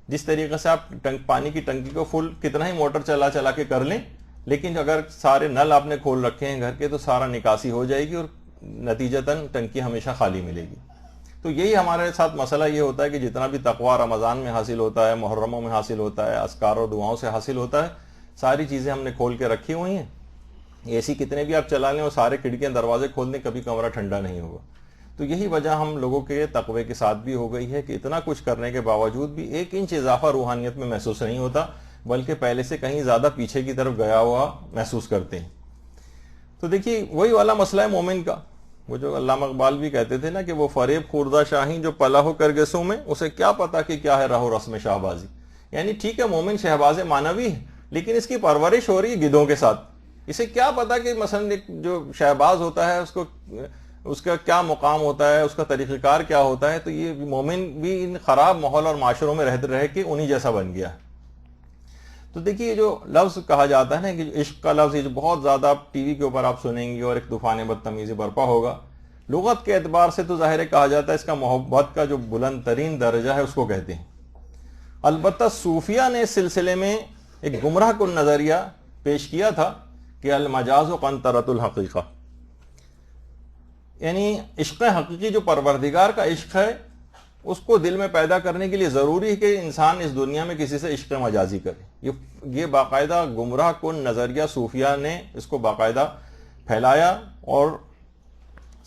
جس طریقے سے آپ پانی کی ٹنکی کو فل کتنا ہی موٹر چلا چلا کے کر لیں، لیکن اگر سارے نل آپ نے کھول رکھے ہیں گھر کے تو سارا نکاسی ہو جائے گی اور نتیجتاً ٹنکی ہمیشہ خالی ملے گی۔ تو یہی ہمارے ساتھ مسئلہ یہ ہوتا ہے کہ جتنا بھی تقویٰ رمضان میں حاصل ہوتا ہے، محرموں میں حاصل ہوتا ہے، اذکار و دعاؤں سے حاصل ہوتا ہے، ساری چیزیں ہم نے کھول کے رکھی ہوئی ہیں۔ اے سی کتنے بھی آپ چلا لیں اور سارے کھڑکیاں دروازے کھول دیں، کبھی کمرہ ٹھنڈا نہیں ہوگا۔ تو یہی وجہ ہم لوگوں کے تقوی کے ساتھ بھی ہو گئی ہے کہ اتنا کچھ کرنے کے باوجود بھی 1 انچ اضافہ روحانیت میں محسوس نہیں ہوتا، بلکہ پہلے سے کہیں زیادہ پیچھے کی طرف گیا ہوا محسوس کرتے ہیں۔ تو دیکھیے وہی والا مسئلہ ہے مومن کا، وہ جو علامہ اقبال بھی کہتے تھے نا کہ وہ فریب خوردہ شاہین جو پلا ہو کرگسوں میں، اسے کیا پتا کہ کیا ہے رہ و رسم شہبازی۔ یعنی ٹھیک ہے مومن شہباز معنوی ہے، لیکن اس کی پرورش ہو رہی ہے گدھوں کے ساتھ۔ اسے کیا پتا کہ مثلا جو شہباز ہوتا ہے اس کا کیا مقام ہوتا ہے، اس کا طریقہ کار کیا ہوتا ہے۔ تو یہ مومن بھی ان خراب ماحول اور معاشروں میں رہ کے انہی جیسا بن گیا۔ تو دیکھیے جو لفظ کہا جاتا ہے نا کہ عشق کا لفظ، یہ جو بہت زیادہ آپ ٹی وی کے اوپر آپ سنیں گے اور ایک طوفان بدتمیزی برپا ہوگا، لغت کے اعتبار سے تو ظاہر کہا جاتا ہے اس کا محبت کا جو بلند ترین درجہ ہے اس کو کہتے ہیں۔ البتہ صوفیہ نے اس سلسلے میں ایک گمراہ کن نظریہ پیش کیا تھا کہ المجاز و قنطرۃ الحقیقہ، یعنی عشق حقیقی جو پروردگار کا عشق ہے اس کو دل میں پیدا کرنے کے لیے ضروری ہے کہ انسان اس دنیا میں کسی سے عشق مجازی کرے۔ یہ باقاعدہ گمراہ کن نظریہ صوفیہ نے اس کو باقاعدہ پھیلایا اور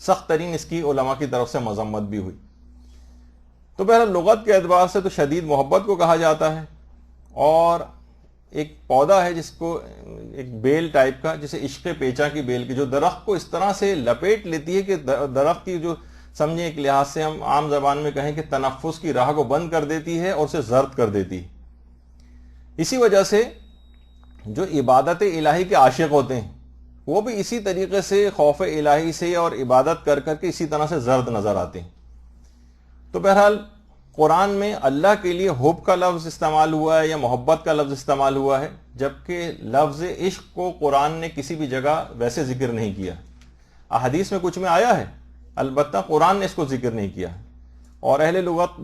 سخت ترین اس کی علماء کی طرف سے مذمت بھی ہوئی۔ تو بہرحال لغت کے اعتبار سے تو شدید محبت کو کہا جاتا ہے، اور ایک پودا ہے جس کو ایک بیل ٹائپ کا جسے عشق پیچا کی بیل کی، جو درخت کو اس طرح سے لپیٹ لیتی ہے کہ درخت کی جو سمجھیں ایک لحاظ سے ہم عام زبان میں کہیں کہ تنفس کی راہ کو بند کر دیتی ہے اور اسے زرد کر دیتی ہے۔ اسی وجہ سے جو عبادت الہی کے عاشق ہوتے ہیں وہ بھی اسی طریقے سے خوف الہی سے اور عبادت کر کر کے اسی طرح سے زرد نظر آتے ہیں۔ تو بہرحال قرآن میں اللہ کے لیے حب کا لفظ استعمال ہوا ہے یا محبت کا لفظ استعمال ہوا ہے، جبکہ لفظ عشق کو قرآن نے کسی بھی جگہ ویسے ذکر نہیں کیا۔ احادیث میں کچھ میں آیا ہے، البتہ قرآن نے اس کو ذکر نہیں کیا۔ اور اہل لغت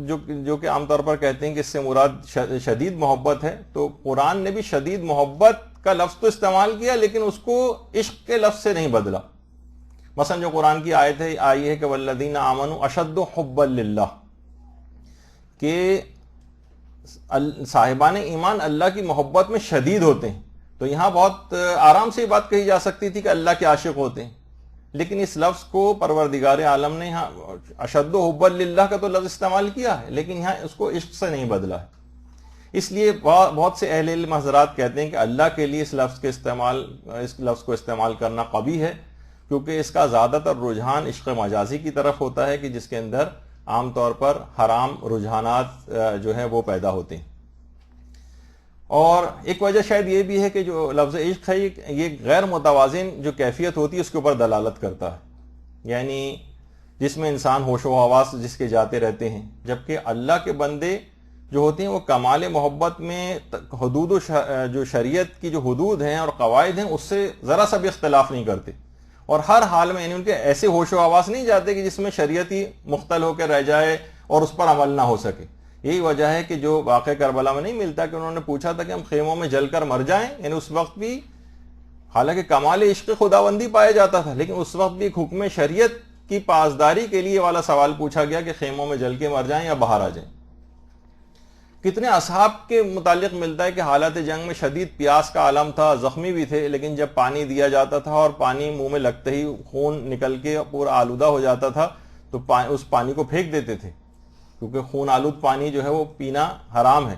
جو کہ عام طور پر کہتے ہیں کہ اس سے مراد شدید محبت ہے، تو قرآن نے بھی شدید محبت کا لفظ تو استعمال کیا لیکن اس کو عشق کے لفظ سے نہیں بدلا۔ مثلا جو قرآن کی آیت آئی ہے کہ والذین آمنوا اشد حبا للہ، کہ صاحبان ایمان اللہ کی محبت میں شدید ہوتے ہیں۔ تو یہاں بہت آرام سے یہ بات کہی جا سکتی تھی کہ اللہ کے عاشق ہوتے ہیں، لیکن اس لفظ کو پروردگار عالم نے یہاں اشد حبا للہ کا تو لفظ استعمال کیا ہے، لیکن یہاں اس کو عشق سے نہیں بدلا ہے۔ اس لیے بہت سے اہل علم حضرات کہتے ہیں کہ اللہ کے لیے اس لفظ کو استعمال کرنا قبیح ہے، کیونکہ اس کا زیادہ تر رجحان عشق مجازی کی طرف ہوتا ہے کہ جس کے اندر عام طور پر حرام رجحانات جو ہیں وہ پیدا ہوتے ہیں۔ اور ایک وجہ شاید یہ بھی ہے کہ جو لفظ عشق ہے یہ غیر متوازن جو کیفیت ہوتی ہے اس کے اوپر دلالت کرتا ہے، یعنی جس میں انسان ہوش و حواس جس کے جاتے رہتے ہیں، جبکہ اللہ کے بندے جو ہوتے ہیں وہ کمال محبت میں حدود جو شریعت کی جو حدود ہیں اور قواعد ہیں اس سے ذرا سا بھی اختلاف نہیں کرتے، اور ہر حال میں یعنی ان کے ایسے ہوش و حواس نہیں جاتے کہ جس میں شریعت ہی مختل ہو کے رہ جائے اور اس پر عمل نہ ہو سکے۔ یہی وجہ ہے کہ جو واقعہ کربلا میں نہیں ملتا کہ انہوں نے پوچھا تھا کہ ہم خیموں میں جل کر مر جائیں، یعنی اس وقت بھی حالانکہ کمال عشق خداوندی پایا جاتا تھا، لیکن اس وقت بھی ایک حکم شریعت کی پاسداری کے لیے والا سوال پوچھا گیا کہ خیموں میں جل کے مر جائیں یا باہر آ جائیں۔ کتنے اصحاب کے متعلق ملتا ہے کہ حالت جنگ میں شدید پیاس کا عالم تھا، زخمی بھی تھے، لیکن جب پانی دیا جاتا تھا اور پانی منہ میں لگتے ہی خون نکل کے پورا آلودہ ہو جاتا تھا تو اس پانی کو پھینک دیتے تھے، کیونکہ خون آلود پانی جو ہے وہ پینا حرام ہے.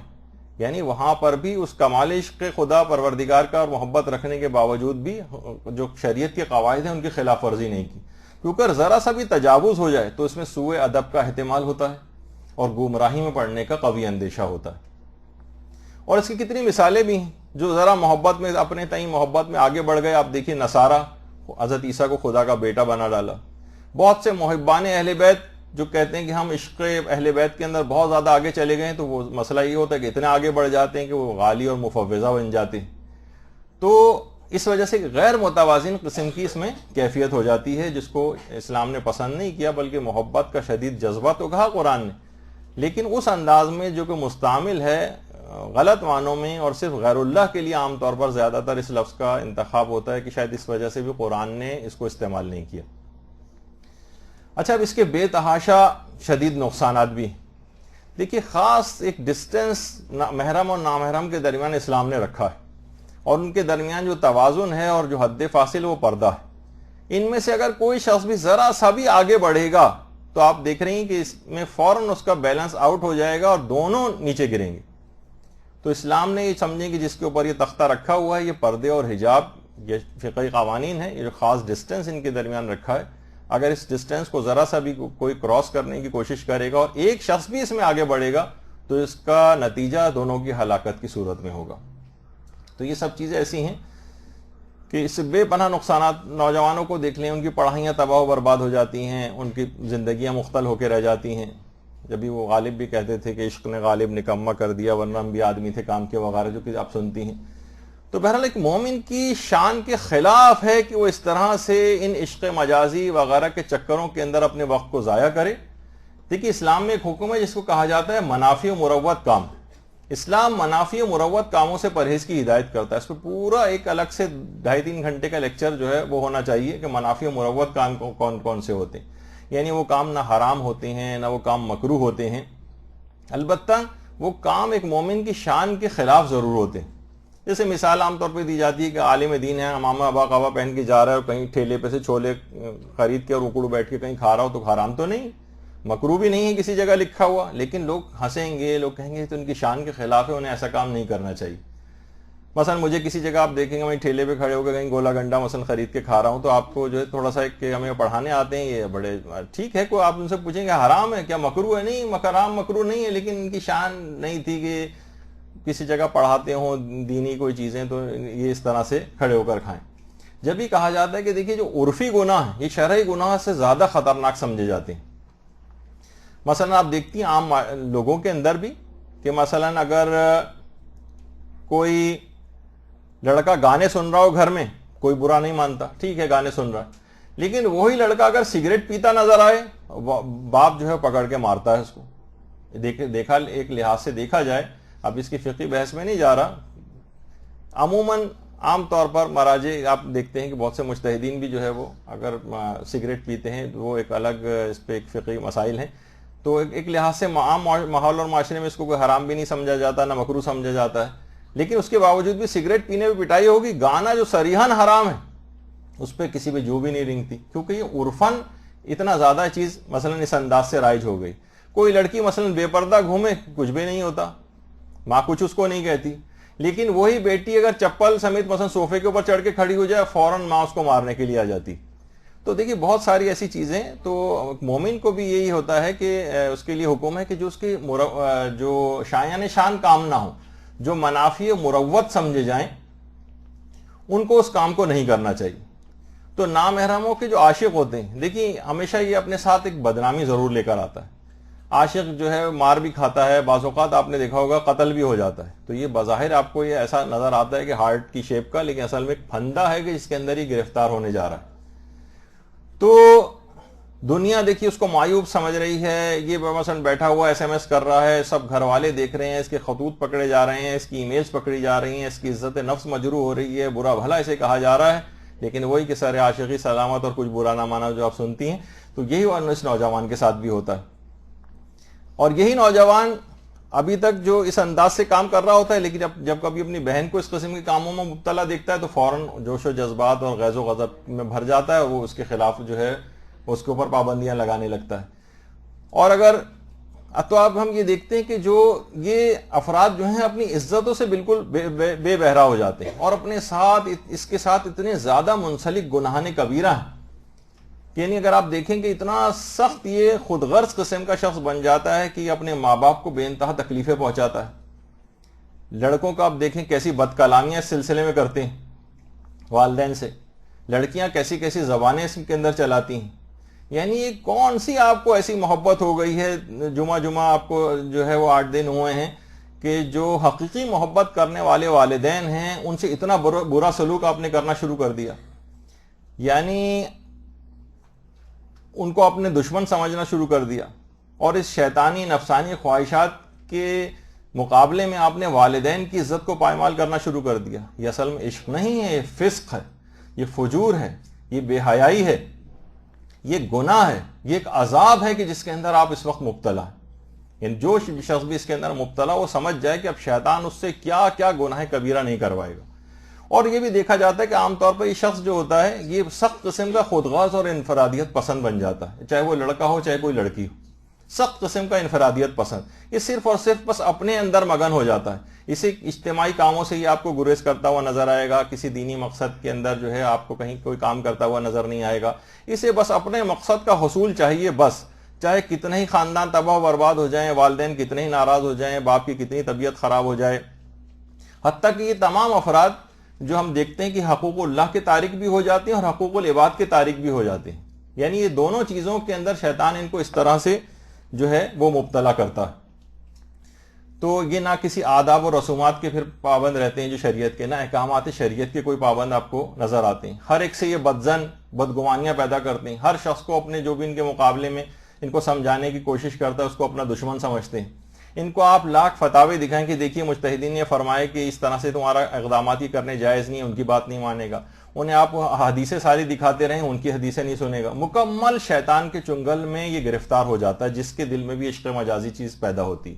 یعنی وہاں پر بھی اس کمال عشق خدا پروردگار کا اور محبت رکھنے کے باوجود بھی جو شریعت کے قواعد ہیں ان کی خلاف ورزی نہیں کی، کیونکہ ذرا سا بھی تجاوز ہو جائے تو اس میں سوء ادب کا احتمال ہوتا ہے اور گمراہی میں پڑنے کا قوی اندیشہ ہوتا ہے. اور اس کی کتنی مثالیں بھی ہیں جو ذرا محبت میں اپنے تئیں محبت میں آگے بڑھ گئے. آپ دیکھیے نصارہ حضرت عیسیٰ کو خدا کا بیٹا بنا ڈالا. بہت سے محبان اہل بیت جو کہتے ہیں کہ ہم عشق اہل بیت کے اندر بہت زیادہ آگے چلے گئے ہیں، تو وہ مسئلہ یہ ہوتا ہے کہ اتنے آگے بڑھ جاتے ہیں کہ وہ غالی اور مفوضہ بن جاتے ہیں. تو اس وجہ سے غیر متوازن قسم کی اس میں کیفیت ہو جاتی ہے، جس کو اسلام نے پسند نہیں کیا، بلکہ محبت کا شدید جذبہ تو کہا قرآن نے، لیکن اس انداز میں جو کہ مستعمل ہے غلط معنوں میں اور صرف غیر اللہ کے لیے عام طور پر زیادہ تر اس لفظ کا انتخاب ہوتا ہے کہ شاید اس وجہ سے بھی قرآن نے اس کو استعمال نہیں کیا. اچھا، اب اس کے بے تحاشا شدید نقصانات بھی. دیکھیے، خاص ایک ڈسٹنس محرم اور نامحرم کے درمیان اسلام نے رکھا ہے، اور ان کے درمیان جو توازن ہے اور جو حد فاصل وہ پردہ ہے. ان میں سے اگر کوئی شخص بھی ذرا سا بھی آگے بڑھے گا تو آپ دیکھ رہے ہیں کہ اس میں فوراً اس کا بیلنس آؤٹ ہو جائے گا اور دونوں نیچے گریں گے. تو اسلام نے یہ سمجھیں کہ جس کے اوپر یہ تختہ رکھا ہوا ہے، یہ پردے اور حجاب، یہ فقہی قوانین ہیں، یہ جو خاص ڈسٹنس ان کے درمیان رکھا ہے، اگر اس ڈسٹنس کو ذرا سا بھی کوئی کراس کرنے کی کوشش کرے گا اور ایک شخص بھی اس میں آگے بڑھے گا تو اس کا نتیجہ دونوں کی ہلاکت کی صورت میں ہوگا. تو یہ سب چیزیں ایسی ہیں کہ اس سے بے پناہ نقصانات. نوجوانوں کو دیکھ لیں، ان کی پڑھائیاں تباہ و برباد ہو جاتی ہیں، ان کی زندگیاں مختل ہو کے رہ جاتی ہیں. جبھی وہ غالب بھی کہتے تھے کہ عشق نے غالب نکمہ کر دیا، ورنہ ہم بھی آدمی تھے کام کے وغیرہ، جو کہ آپ سنتی ہیں. تو بہرحال ایک مومن کی شان کے خلاف ہے کہ وہ اس طرح سے ان عشق مجازی وغیرہ کے چکروں کے اندر اپنے وقت کو ضائع کرے. دیکھیے، اسلام میں ایک حکم ہے جس کو کہا جاتا ہے منافی و مروت کام. اسلام منافی و مروت کاموں سے پرہیز کی ہدایت کرتا ہے. اس پہ پورا ایک الگ سے 2.5-3 گھنٹے کا لیکچر جو ہے وہ ہونا چاہیے کہ منافی و مروت کام کون کون سے ہوتے ہیں. یعنی وہ کام نہ حرام ہوتے ہیں، نہ وہ کام مکروہ ہوتے ہیں، البتہ وہ کام ایک مومن کی شان کے خلاف ضرور ہوتے ہیں. جیسے مثال عام طور پہ دی جاتی ہے کہ عالم دین ہے، امامہ ابا قبا پہن کے جا رہا ہے اور کہیں ٹھیلے پہ سے چھولے خرید کے اور اکڑ بیٹھ کے کہیں کھا رہا ہو تو حرام تو نہیں، مکروہ بھی نہیں ہے کسی جگہ لکھا ہوا، لیکن لوگ ہنسیں گے، لوگ کہیں گے تو ان کی شان کے خلاف ہے، انہیں ایسا کام نہیں کرنا چاہیے. مثلا مجھے کسی جگہ آپ دیکھیں گے میں ٹھیلے پہ کھڑے ہو کے کہیں گولا گنڈا مثلا خرید کے کھا رہا ہوں، تو آپ کو جو ہے تھوڑا سا کہ ہمیں پڑھانے آتے ہیں یہ بڑے ٹھیک ہے، کوئی آپ ان سے پوچھیں گے حرام ہے کیا، مکروہ ہے؟ نہیں، حرام مکروہ نہیں ہے، لیکن ان کی شان نہیں تھی کہ کسی جگہ پڑھاتے ہوں دینی کوئی چیزیں تو یہ اس طرح سے کھڑے ہو کر کھائیں. جب بھی کہا جاتا ہے کہ دیکھیے جو عرفی گناہ ہیں یہ شرعی گناہ سے زیادہ خطرناک سمجھے جاتے ہیں. مثلا آپ دیکھتی ہیں عام لوگوں کے اندر بھی کہ مثلا اگر کوئی لڑکا گانے سن رہا ہو گھر میں، کوئی برا نہیں مانتا، ٹھیک ہے گانے سن رہا ہے، لیکن وہی لڑکا اگر سگریٹ پیتا نظر آئے باپ جو ہے پکڑ کے مارتا ہے اس کو. دیکھا ایک لحاظ سے دیکھا جائے، اب اس کی فقہی بحث میں نہیں جا رہا، عموماً عام طور پر مراجع آپ دیکھتے ہیں کہ بہت سے مجتہدین بھی جو ہے وہ اگر سگریٹ پیتے ہیں وہ ایک الگ اس پہ ایک فقہی مسائل ہیں، تو ایک لحاظ سے عام ماحول اور معاشرے میں اس کو کوئی حرام بھی نہیں سمجھا جاتا، نہ مکروہ سمجھا جاتا ہے، لیکن اس کے باوجود بھی سگریٹ پینے پہ پٹائی ہوگی. گانا جو صریحاً حرام ہے اس پہ کسی پہ جو بھی نہیں رنگتی، کیونکہ یہ عرفاً اتنا زیادہ چیز مثلا اس انداز سے رائج ہو گئی. کوئی لڑکی مثلا بے پردہ گھومے کچھ بھی نہیں ہوتا، ماں کچھ اس کو نہیں کہتی، لیکن وہی بیٹی اگر چپل سمیت مثلا صوفے کے اوپر چڑھ کے کھڑی ہو جائے فوراً ماں اس کو مارنے کے لیے آ جاتی. تو دیکھیے بہت ساری ایسی چیزیں. تو مومن کو بھی یہی ہوتا ہے کہ اس کے لیے حکم ہے کہ جو اس کی جو شایان شان کام نہ ہو، جو منافی و مروت سمجھے جائیں، ان کو اس کام کو نہیں کرنا چاہیے. تو نامحرموں کے جو عاشق ہوتے ہیں، دیکھیے ہمیشہ یہ اپنے ساتھ ایک بدنامی ضرور لے کر آتا ہے. عاشق جو ہے مار بھی کھاتا ہے، بعض اوقات آپ نے دیکھا ہوگا قتل بھی ہو جاتا ہے. تو یہ بظاہر آپ کو یہ ایسا نظر آتا ہے کہ ہارٹ کی شیپ کا، لیکن اصل میں ایک پھندا ہے کہ جس کے اندر ہی گرفتار ہونے جا رہا ہے. تو دنیا دیکھیے اس کو معیوب سمجھ رہی ہے، یہ مثلا بیٹھا ہوا ایس ایم ایس کر رہا ہے، سب گھر والے دیکھ رہے ہیں، اس کے خطوط پکڑے جا رہے ہیں، اس کی ای میلز پکڑی جا رہی ہیں، اس کی عزت نفس مجروح ہو رہی ہے، برا بھلا اسے کہا جا رہا ہے، لیکن وہی کہ سر عاشقی سلامت اور کچھ برا نہ مانا جو آپ سنتی ہیں. تو یہی اس نوجوان کے ساتھ بھی ہوتا ہے. اور یہی نوجوان ابھی تک جو اس انداز سے کام کر رہا ہوتا ہے، لیکن جب کبھی اپنی بہن کو اس قسم کے کاموں میں مبتلا دیکھتا ہے تو فوراً جوش و جذبات اور غیظ و غضب میں بھر جاتا ہے، وہ اس کے خلاف جو ہے اس کے اوپر پابندیاں لگانے لگتا ہے۔ اور تو اب ہم یہ دیکھتے ہیں کہ جو یہ افراد جو ہیں اپنی عزتوں سے بالکل بے بہرا ہو جاتے ہیں، اور اپنے ساتھ اس کے ساتھ اتنے زیادہ منسلک گناہان کبیرہ ہیں، یعنی اگر آپ دیکھیں کہ اتنا سخت یہ خود غرض قسم کا شخص بن جاتا ہے کہ یہ اپنے ماں باپ کو بے انتہا تکلیفیں پہنچاتا ہے۔ لڑکوں کا آپ دیکھیں کیسی بد کلامیاں اس سلسلے میں کرتے ہیں والدین سے، لڑکیاں کیسی کیسی زبانیں اس کے اندر چلاتی ہیں۔ یعنی یہ کون سی آپ کو ایسی محبت ہو گئی ہے، جمعہ آپ کو جو ہے وہ 8 دن ہوئے ہیں کہ جو حقیقی محبت کرنے والے والدین ہیں ان سے اتنا برا سلوک آپ نے کرنا شروع کر دیا، یعنی ان کو اپنے دشمن سمجھنا شروع کر دیا، اور اس شیطانی نفسانی خواہشات کے مقابلے میں آپ نے والدین کی عزت کو پائمال کرنا شروع کر دیا۔ یہ اصل میں عشق نہیں ہے، یہ فسق ہے، یہ فجور ہے، یہ بے حیائی ہے، یہ گناہ ہے، یہ ایک عذاب ہے کہ جس کے اندر آپ اس وقت مبتلا ہیں۔ یعنی جو شخص بھی اس کے اندر مبتلا وہ سمجھ جائے کہ اب شیطان اس سے کیا کیا گناہ کبیرہ نہیں کروائے گا۔ اور یہ بھی دیکھا جاتا ہے کہ عام طور پر یہ شخص جو ہوتا ہے یہ سخت قسم کا خودغرض اور انفرادیت پسند بن جاتا ہے، چاہے وہ لڑکا ہو چاہے کوئی لڑکی ہو، سخت قسم کا انفرادیت پسند، یہ صرف اور صرف بس اپنے اندر مگن ہو جاتا ہے۔ اسے اجتماعی کاموں سے یہ آپ کو گریز کرتا ہوا نظر آئے گا، کسی دینی مقصد کے اندر جو ہے آپ کو کہیں کوئی کام کرتا ہوا نظر نہیں آئے گا۔ اسے بس اپنے مقصد کا حصول چاہیے، بس چاہے کتنے ہی خاندان تباہ و برباد ہو جائیں، والدین کتنے ہی ناراض ہو جائیں، باپ کی کتنی طبیعت خراب ہو جائے۔ حتیٰ کہ یہ تمام افراد جو ہم دیکھتے ہیں کہ حقوق اللہ کے تارک بھی ہو جاتے ہیں اور حقوق العباد کے تارک بھی ہو جاتے ہیں، یعنی یہ دونوں چیزوں کے اندر شیطان ان کو اس طرح سے جو ہے وہ مبتلا کرتا ہے۔ تو یہ نہ کسی آداب و رسومات کے پھر پابند رہتے ہیں جو شریعت کے، نہ احکامات شریعت کے کوئی پابند آپ کو نظر آتے ہیں، ہر ایک سے یہ بدظن بدگمانیاں پیدا کرتے ہیں، ہر شخص کو اپنے جو بھی ان کے مقابلے میں ان کو سمجھانے کی کوشش کرتا ہے اس کو اپنا دشمن سمجھتے ہیں۔ ان کو آپ لاکھ فتاوے دکھائیں کہ دیکھیے مجتہدین نے فرمائے کہ اس طرح سے تمہارا اقدامات ہی کرنے جائز نہیں ہے، ان کی بات نہیں مانے گا، انہیں آپ حدیثیں ساری دکھاتے رہیں ان کی حدیثیں نہیں سنے گا، مکمل شیطان کے چنگل میں یہ گرفتار ہو جاتا ہے، جس کے دل میں بھی عشق مجازی چیز پیدا ہوتی۔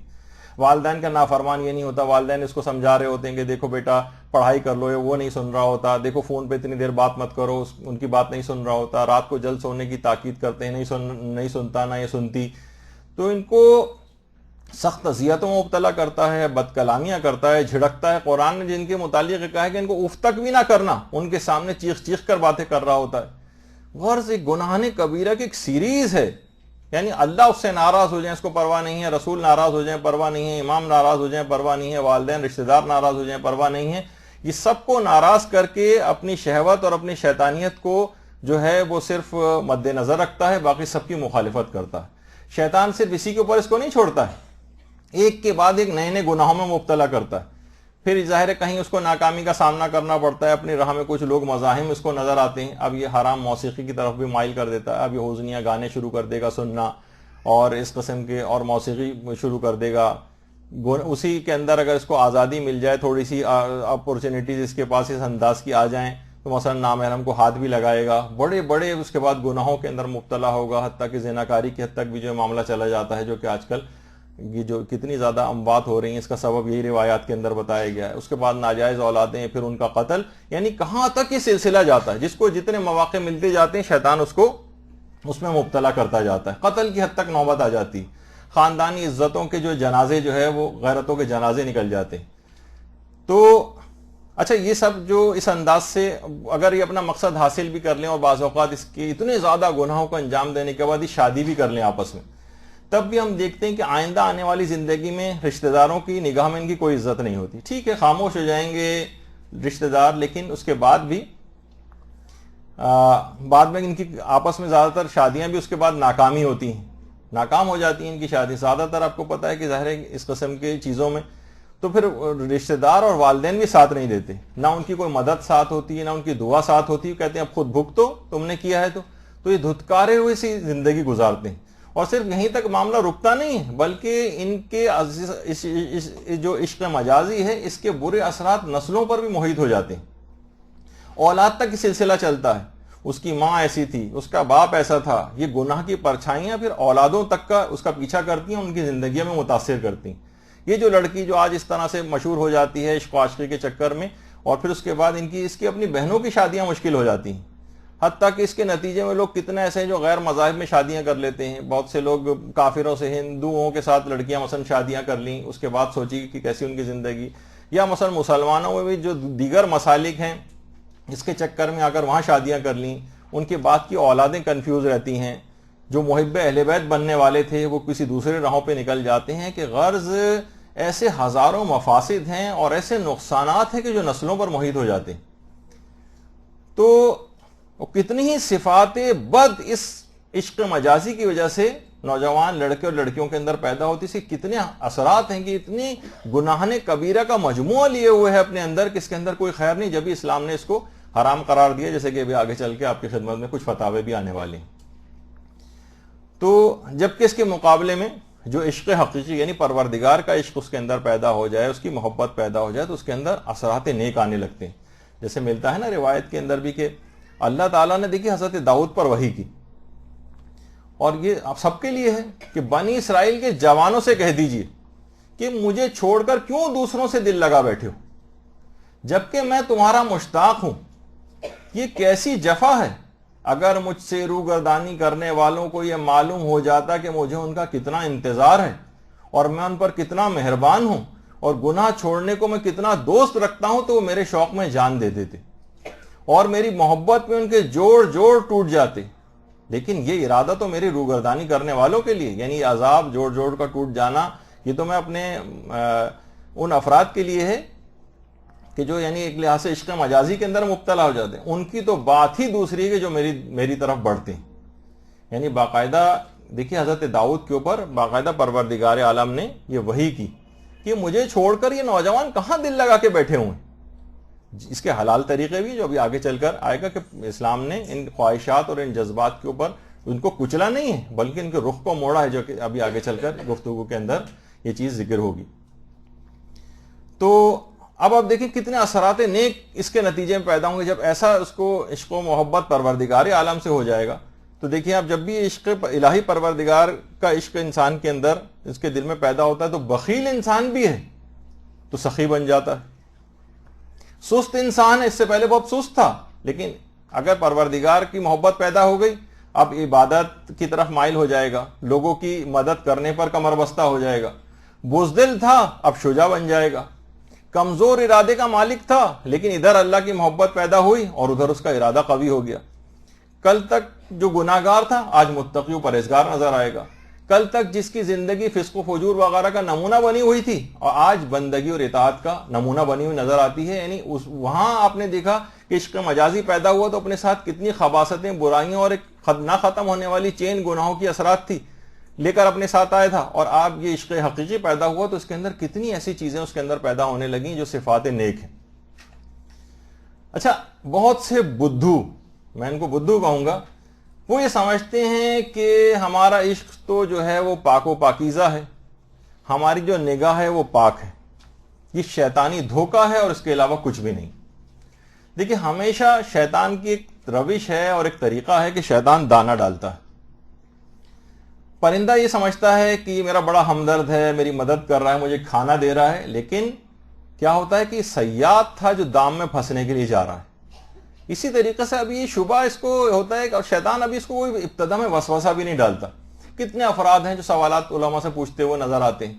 والدین کا نافرمان یہ نہیں ہوتا، والدین اس کو سمجھا رہے ہوتے ہیں کہ دیکھو بیٹا پڑھائی کر لو، وہ نہیں سن رہا ہوتا، دیکھو فون پہ اتنی دیر بات مت کرو، ان کی بات نہیں سن رہا ہوتا، رات کو جلد سونے کی تاکید کرتے ہیں، نہیں سنتا نہ یہ سنتی، تو ان کو سخت اذیتوں میں مبتلا کرتا ہے، بد کلامیاں کرتا ہے، جھڑکتا ہے۔ قرآن نے جن کے متعلق کہا ہے کہ ان کو اف تک بھی نہ کرنا، ان کے سامنے چیخ چیخ کر باتیں کر رہا ہوتا ہے۔ غرض ایک گناہان کبیرہ کی ایک سیریز ہے، یعنی اللہ اس سے ناراض ہو جائیں اس کو پرواہ نہیں ہے، رسول ناراض ہو جائیں پرواہ نہیں ہے، امام ناراض ہو جائیں پرواہ نہیں ہے، والدین رشتہ دار ناراض ہو جائیں پرواہ نہیں ہے، یہ سب کو ناراض کر کے اپنی شہوت اور اپنی شیطانیت کو جو ہے وہ صرف مد نظر رکھتا ہے، باقی سب کی مخالفت کرتا ہے۔ شیطان صرف اسی کے اوپر اس کو نہیں چھوڑتا ہے، ایک کے بعد ایک نئے نئے گناہوں میں مبتلا کرتا ہے، پھر ظاہر ہے کہیں اس کو ناکامی کا سامنا کرنا پڑتا ہے، اپنی راہ میں کچھ لوگ مزاحم اس کو نظر آتے ہیں، اب یہ حرام موسیقی کی طرف بھی مائل کر دیتا ہے، اب یہ حزنیاں گانے شروع کر دے گا سننا اور اس قسم کے اور موسیقی شروع کر دے گا۔ اسی کے اندر اگر اس کو آزادی مل جائے، تھوڑی سی اپورچونیٹیز اس کے پاس اس انداز کی آ جائیں تو مثلا نامحرم کو ہاتھ بھی لگائے گا، بڑے بڑے اس کے بعد گناہوں کے اندر مبتلا ہوگا، حتیٰ کہ زناکاری کی حد تک بھی جو معاملہ چلا جاتا ہے، جو کہ آج کل یہ جو کتنی زیادہ اموات ہو رہی ہیں اس کا سبب یہی روایات کے اندر بتایا گیا ہے۔ اس کے بعد ناجائز اولادیں، پھر ان کا قتل، یعنی کہاں تک یہ سلسلہ جاتا ہے، جس کو جتنے مواقع ملتے جاتے ہیں شیطان اس میں مبتلا کرتا جاتا ہے، قتل کی حد تک نوبت آ جاتی، خاندانی عزتوں کے جو جنازے جو ہے وہ غیرتوں کے جنازے نکل جاتے ہیں۔ تو اچھا یہ سب جو اس انداز سے اگر یہ اپنا مقصد حاصل بھی کر لیں اور بعض اوقات اس کے اتنے زیادہ گناہوں کو انجام دینے کے بعد یہ شادی بھی کر لیں آپس میں، تب بھی ہم دیکھتے ہیں کہ آئندہ آنے والی زندگی میں رشتہ داروں کی نگاہ میں ان کی کوئی عزت نہیں ہوتی۔ ٹھیک ہے خاموش ہو جائیں گے رشتہ دار، لیکن اس کے بعد بھی بعد میں ان کی آپس میں زیادہ تر شادیاں بھی اس کے بعد ناکامی ہوتی ہیں، ناکام ہو جاتی ہیں ان کی شادی زیادہ تر۔ آپ کو پتا ہے کہ ظاہر ہے اس قسم کی چیزوں میں تو پھر رشتہ دار اور والدین بھی ساتھ نہیں دیتے، نہ ان کی کوئی مدد ساتھ ہوتی ہے، نہ ان کی دعا ساتھ ہوتی ہے، کہتے ہیں اب خود بھگتو، تم نے کیا ہے تو یہ دھتکارے ہوئے سی زندگی گزارتے ہیں۔ اور صرف یہیں تک معاملہ رکتا نہیں ہے، بلکہ ان کے جو عشق مجازی ہے اس کے برے اثرات نسلوں پر بھی محیط ہو جاتے ہیں، اولاد تک یہ سلسلہ چلتا ہے، اس کی ماں ایسی تھی، اس کا باپ ایسا تھا، یہ گناہ کی پرچھائیاں پھر اولادوں تک کا اس کا پیچھا کرتی ہیں، ان کی زندگیوں میں متاثر کرتی ہیں۔ یہ جو لڑکی جو آج اس طرح سے مشہور ہو جاتی ہے عشق و عاشقی کے چکر میں، اور پھر اس کے بعد اس کی اپنی بہنوں کی شادیاں مشکل ہو جاتی ہیں، حتیٰ کہ اس کے نتیجے میں لوگ کتنے ایسے ہیں جو غیر مذاہب میں شادیاں کر لیتے ہیں. بہت سے لوگ کافروں سے، ہندوؤں کے ساتھ لڑکیاں مثلا شادیاں کر لیں، اس کے بعد سوچی کہ کیسی ان کی زندگی. یا مثلا مسلمانوں میں بھی جو دیگر مسالک ہیں اس کے چکر میں آ کر وہاں شادیاں کر لیں، ان کے بعد کی اولادیں کنفیوز رہتی ہیں. جو محب اہل بیت بننے والے تھے وہ کسی دوسرے راہوں پہ نکل جاتے ہیں، کہ غرض ایسے ہزاروں مفاسد ہیں اور ایسے نقصانات ہیں کہ جو نسلوں پر محیط ہو جاتے ہیں. تو کتنی ہی صفات بد اس عشق مجازی کی وجہ سے نوجوان لڑکے اور لڑکیوں کے اندر پیدا ہوتی، سے کتنے اثرات ہیں کہ اتنی گناہان کبیرہ کا مجموعہ لیے ہوئے ہے اپنے اندر کہ اس کے اندر کوئی خیر نہیں. جبھی اسلام نے اس کو حرام قرار دیا، جیسے کہ ابھی آگے چل کے آپ کی خدمت میں کچھ فتاوے بھی آنے والے ہیں. تو جبکہ اس کے مقابلے میں جو عشق حقیقی یعنی پروردگار کا عشق اس کے اندر پیدا ہو جائے، اس کی محبت پیدا ہو جائے، تو اس کے اندر اثرات نیک آنے لگتے ہیں. جیسے ملتا ہے نا روایت کے اندر بھی کہ اللہ تعالیٰ نے دیکھی حضرت داؤد پر وحی کی، اور یہ آپ سب کے لیے ہے کہ بنی اسرائیل کے جوانوں سے کہہ دیجئے کہ مجھے چھوڑ کر کیوں دوسروں سے دل لگا بیٹھے ہو، جبکہ میں تمہارا مشتاق ہوں. یہ کیسی جفا ہے. اگر مجھ سے روگردانی کرنے والوں کو یہ معلوم ہو جاتا کہ مجھے ان کا کتنا انتظار ہے اور میں ان پر کتنا مہربان ہوں اور گناہ چھوڑنے کو میں کتنا دوست رکھتا ہوں، تو وہ میرے شوق میں جان دے دیتے اور میری محبت میں ان کے جوڑ جوڑ ٹوٹ جاتے. لیکن یہ ارادہ تو میری روگردانی کرنے والوں کے لیے، یعنی عذاب جوڑ جوڑ کا ٹوٹ جانا، یہ تو میں اپنے ان افراد کے لیے ہے کہ جو یعنی ایک لحاظ سے عشق مجازی کے اندر مبتلا ہو جاتے ہیں. ان کی تو بات ہی دوسری ہے کہ جو میری طرف بڑھتے ہیں. یعنی باقاعدہ دیکھیے حضرت داؤد کے اوپر باقاعدہ پروردگار عالم نے یہ وحی کی کہ مجھے چھوڑ کر یہ نوجوان کہاں دل لگا کے بیٹھے ہوئے ہیں. اس کے حلال طریقے بھی جو ابھی آگے چل کر آئے گا کہ اسلام نے ان خواہشات اور ان جذبات کے اوپر ان کو کچلا نہیں ہے، بلکہ ان کے رخ کو موڑا ہے، جو کہ ابھی آگے چل کر گفتگو کے اندر یہ چیز ذکر ہوگی. تو اب آپ دیکھیں کتنے اثرات نیک اس کے نتیجے میں پیدا ہوں گے جب ایسا اس کو عشق و محبت پروردگار عالم سے ہو جائے گا. تو دیکھیں آپ جب بھی عشق الہی پروردگار کا عشق انسان کے اندر اس کے دل میں پیدا ہوتا ہے تو بخیل انسان بھی ہے تو سخی بن جاتا ہے. سست انسان ہے، اس سے پہلے بہت سست تھا، لیکن اگر پروردگار کی محبت پیدا ہو گئی اب عبادت کی طرف مائل ہو جائے گا، لوگوں کی مدد کرنے پر کمر بستہ ہو جائے گا. بزدل تھا اب شجاع بن جائے گا. کمزور ارادے کا مالک تھا، لیکن ادھر اللہ کی محبت پیدا ہوئی اور ادھر اس کا ارادہ قوی ہو گیا. کل تک جو گناہگار تھا آج متقی و پرہیزگار نظر آئے گا. کل تک جس کی زندگی فسق و فجور وغیرہ کا نمونہ بنی ہوئی تھی اور آج بندگی اور اطاعت کا نمونہ بنی ہوئی نظر آتی ہے. یعنی وہاں آپ نے دیکھا کہ عشق مجازی پیدا ہوا تو اپنے ساتھ کتنی خباثتیں، برائیاں اور ایک نہ ختم ہونے والی چین گناہوں کی اثرات تھی لے کر اپنے ساتھ آیا تھا. اور آپ یہ عشق حقیقی پیدا ہوا تو اس کے اندر کتنی ایسی چیزیں اس کے اندر پیدا ہونے لگیں جو صفات نیک ہیں. اچھا، بہت سے بدھو، میں ان کو بدھو کہوں گا، وہ یہ سمجھتے ہیں کہ ہمارا عشق تو جو ہے وہ پاک و پاکیزہ ہے، ہماری جو نگاہ ہے وہ پاک ہے. یہ شیطانی دھوکہ ہے اور اس کے علاوہ کچھ بھی نہیں. دیکھیں ہمیشہ شیطان کی ایک روش ہے اور ایک طریقہ ہے کہ شیطان دانہ ڈالتا ہے. پرندہ یہ سمجھتا ہے کہ یہ میرا بڑا ہمدرد ہے، میری مدد کر رہا ہے، مجھے کھانا دے رہا ہے، لیکن کیا ہوتا ہے کہ صیاد تھا جو دام میں پھنسنے کے لیے جا رہا ہے. اسی طریقے سے ابھی یہ شبہ اس کو ہوتا ہے اور شیطان ابھی اس کو کوئی ابتدا میں وسوسہ بھی نہیں ڈالتا. کتنے افراد ہیں جو سوالات علماء سے پوچھتے ہوئے نظر آتے ہیں.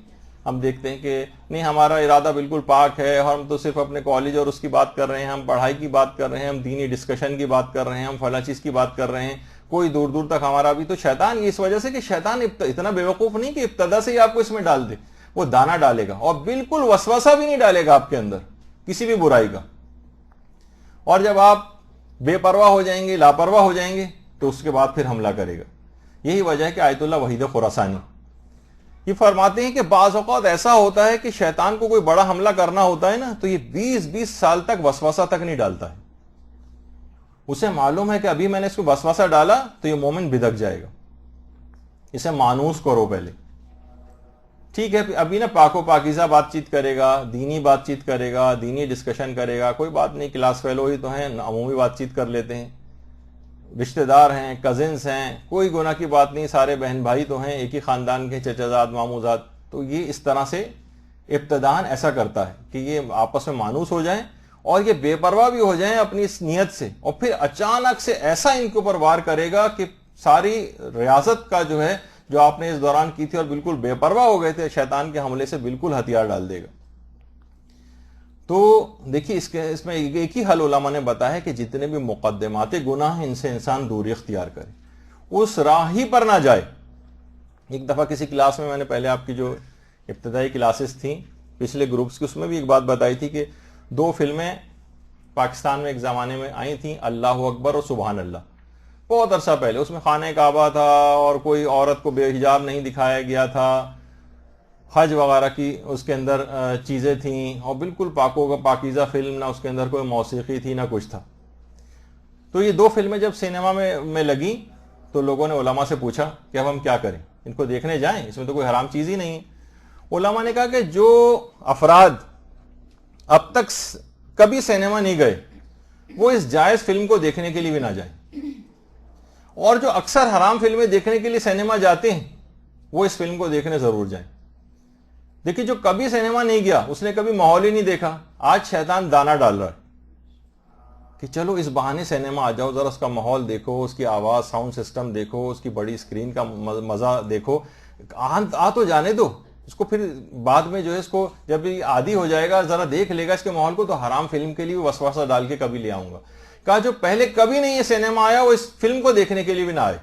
ہم دیکھتے ہیں کہ نہیں ہمارا ارادہ بالکل پاک ہے، ہم تو صرف اپنے کالج اور اس کی بات کر رہے ہیں، ہم پڑھائی کی بات کر رہے ہیں، ہم دینی ڈسکشن کی بات کر رہے ہیں، ہم فلاں چیز کی بات کر رہے ہیں، کوئی دور دور تک ہمارا بھی. تو شیطان اس وجہ سے کہ شیطان اتنا بیوقوف نہیں کہ ابتدا سے ہی آپ کو اس میں ڈال دے، وہ دانہ ڈالے گا اور بالکل وسوسہ بھی نہیں ڈالے گا آپ کے اندر کسی بھی برائی کا. اور جب آپ بے پرواہ ہو جائیں گے، لاپرواہ ہو جائیں گے تو اس کے بعد پھر حملہ کرے گا. یہی وجہ ہے کہ آیت اللہ وحید خراسانی یہ فرماتے ہیں کہ بعض اوقات ایسا ہوتا ہے کہ شیطان کو کوئی بڑا حملہ کرنا ہوتا ہے نا تو یہ 20 سال تک وسوسہ تک نہیں ڈالتا ہے. اسے معلوم ہے کہ ابھی میں نے اس کو وسوسہ ڈالا تو یہ مومن بدک جائے گا، اسے مانوس کرو پہلے. ٹھیک ہے ابھی نا پاک و پاکیزہ بات چیت کرے گا، دینی بات چیت کرے گا، دینی ڈسکشن کرے گا، کوئی بات نہیں، کلاس فیلو ہی تو ہیں، عمومی بات چیت کر لیتے ہیں، رشتہ دار ہیں، کزنس ہیں، کوئی گناہ کی بات نہیں، سارے بہن بھائی تو ہیں، ایک ہی خاندان کے چچا زاد ماموں زاد. تو یہ اس طرح سے ابتداً ایسا کرتا ہے کہ یہ آپس میں مانوس ہو جائیں اور یہ بے پرواہ بھی ہو جائیں اپنی اس نیت سے، اور پھر اچانک سے ایسا ان کے اوپر وار کرے گا کہ ساری ریاست کا جو ہے جو آپ نے اس دوران کی تھی اور بالکل بے پرواہ ہو گئے تھے شیطان کے حملے سے، بالکل ہتھیار ڈال دے گا۔ تو دیکھیے اس میں ایک ہی حل علماء نے بتایا ہے کہ جتنے بھی مقدمات گناہ ہیں ان سے انسان دوری اختیار کرے، اس راہ ہی پر نہ جائے۔ ایک دفعہ کسی کلاس میں نے پہلے آپ کی جو ابتدائی کلاسز تھیں پچھلے گروپس کی، اس میں بھی ایک بات بتائی تھی کہ 2 فلمیں پاکستان میں ایک زمانے میں آئی تھیں، اللہ اکبر اور سبحان اللہ، بہت عرصہ پہلے۔ اس میں خانہ کعبہ تھا اور کوئی عورت کو بے حجاب نہیں دکھایا گیا تھا، حج وغیرہ کی اس کے اندر چیزیں تھیں، اور بالکل پاکیزہ فلم، نہ اس کے اندر کوئی موسیقی تھی نہ کچھ تھا۔ تو یہ 2 فلمیں جب سینما میں لگیں تو لوگوں نے علماء سے پوچھا کہ اب ہم کیا کریں، ان کو دیکھنے جائیں، اس میں تو کوئی حرام چیز ہی نہیں ہے۔ علماء نے کہا کہ جو افراد اب تک کبھی سینما نہیں گئے وہ اس جائز فلم کو دیکھنے کے لیے بھی نہ جائیں، اور جو اکثر حرام فلمیں دیکھنے کے لیے سینما جاتے ہیں وہ اس فلم کو دیکھنے ضرور جائیں۔ دیکھیے جو کبھی سینما نہیں گیا، اس نے کبھی ماحول ہی نہیں دیکھا، آج شیطان دانہ ڈال رہا ہے کہ چلو اس بہانے سینما آ جاؤ، ذرا اس کا ماحول دیکھو، اس کی آواز، ساؤنڈ سسٹم دیکھو، اس کی بڑی اسکرین کا مزہ دیکھو، آ تو جانے دو اس کو، پھر بعد میں جو ہے اس کو جب یہ عادی ہو جائے گا، ذرا دیکھ لے گا اس کے ماحول کو، تو حرام فلم کے لیے وسوسہ ڈال کے کبھی لے آؤں گا۔ کہا جو پہلے کبھی نہیں یہ سینما آیا وہ اس فلم کو دیکھنے کے لیے بھی نہ آئے،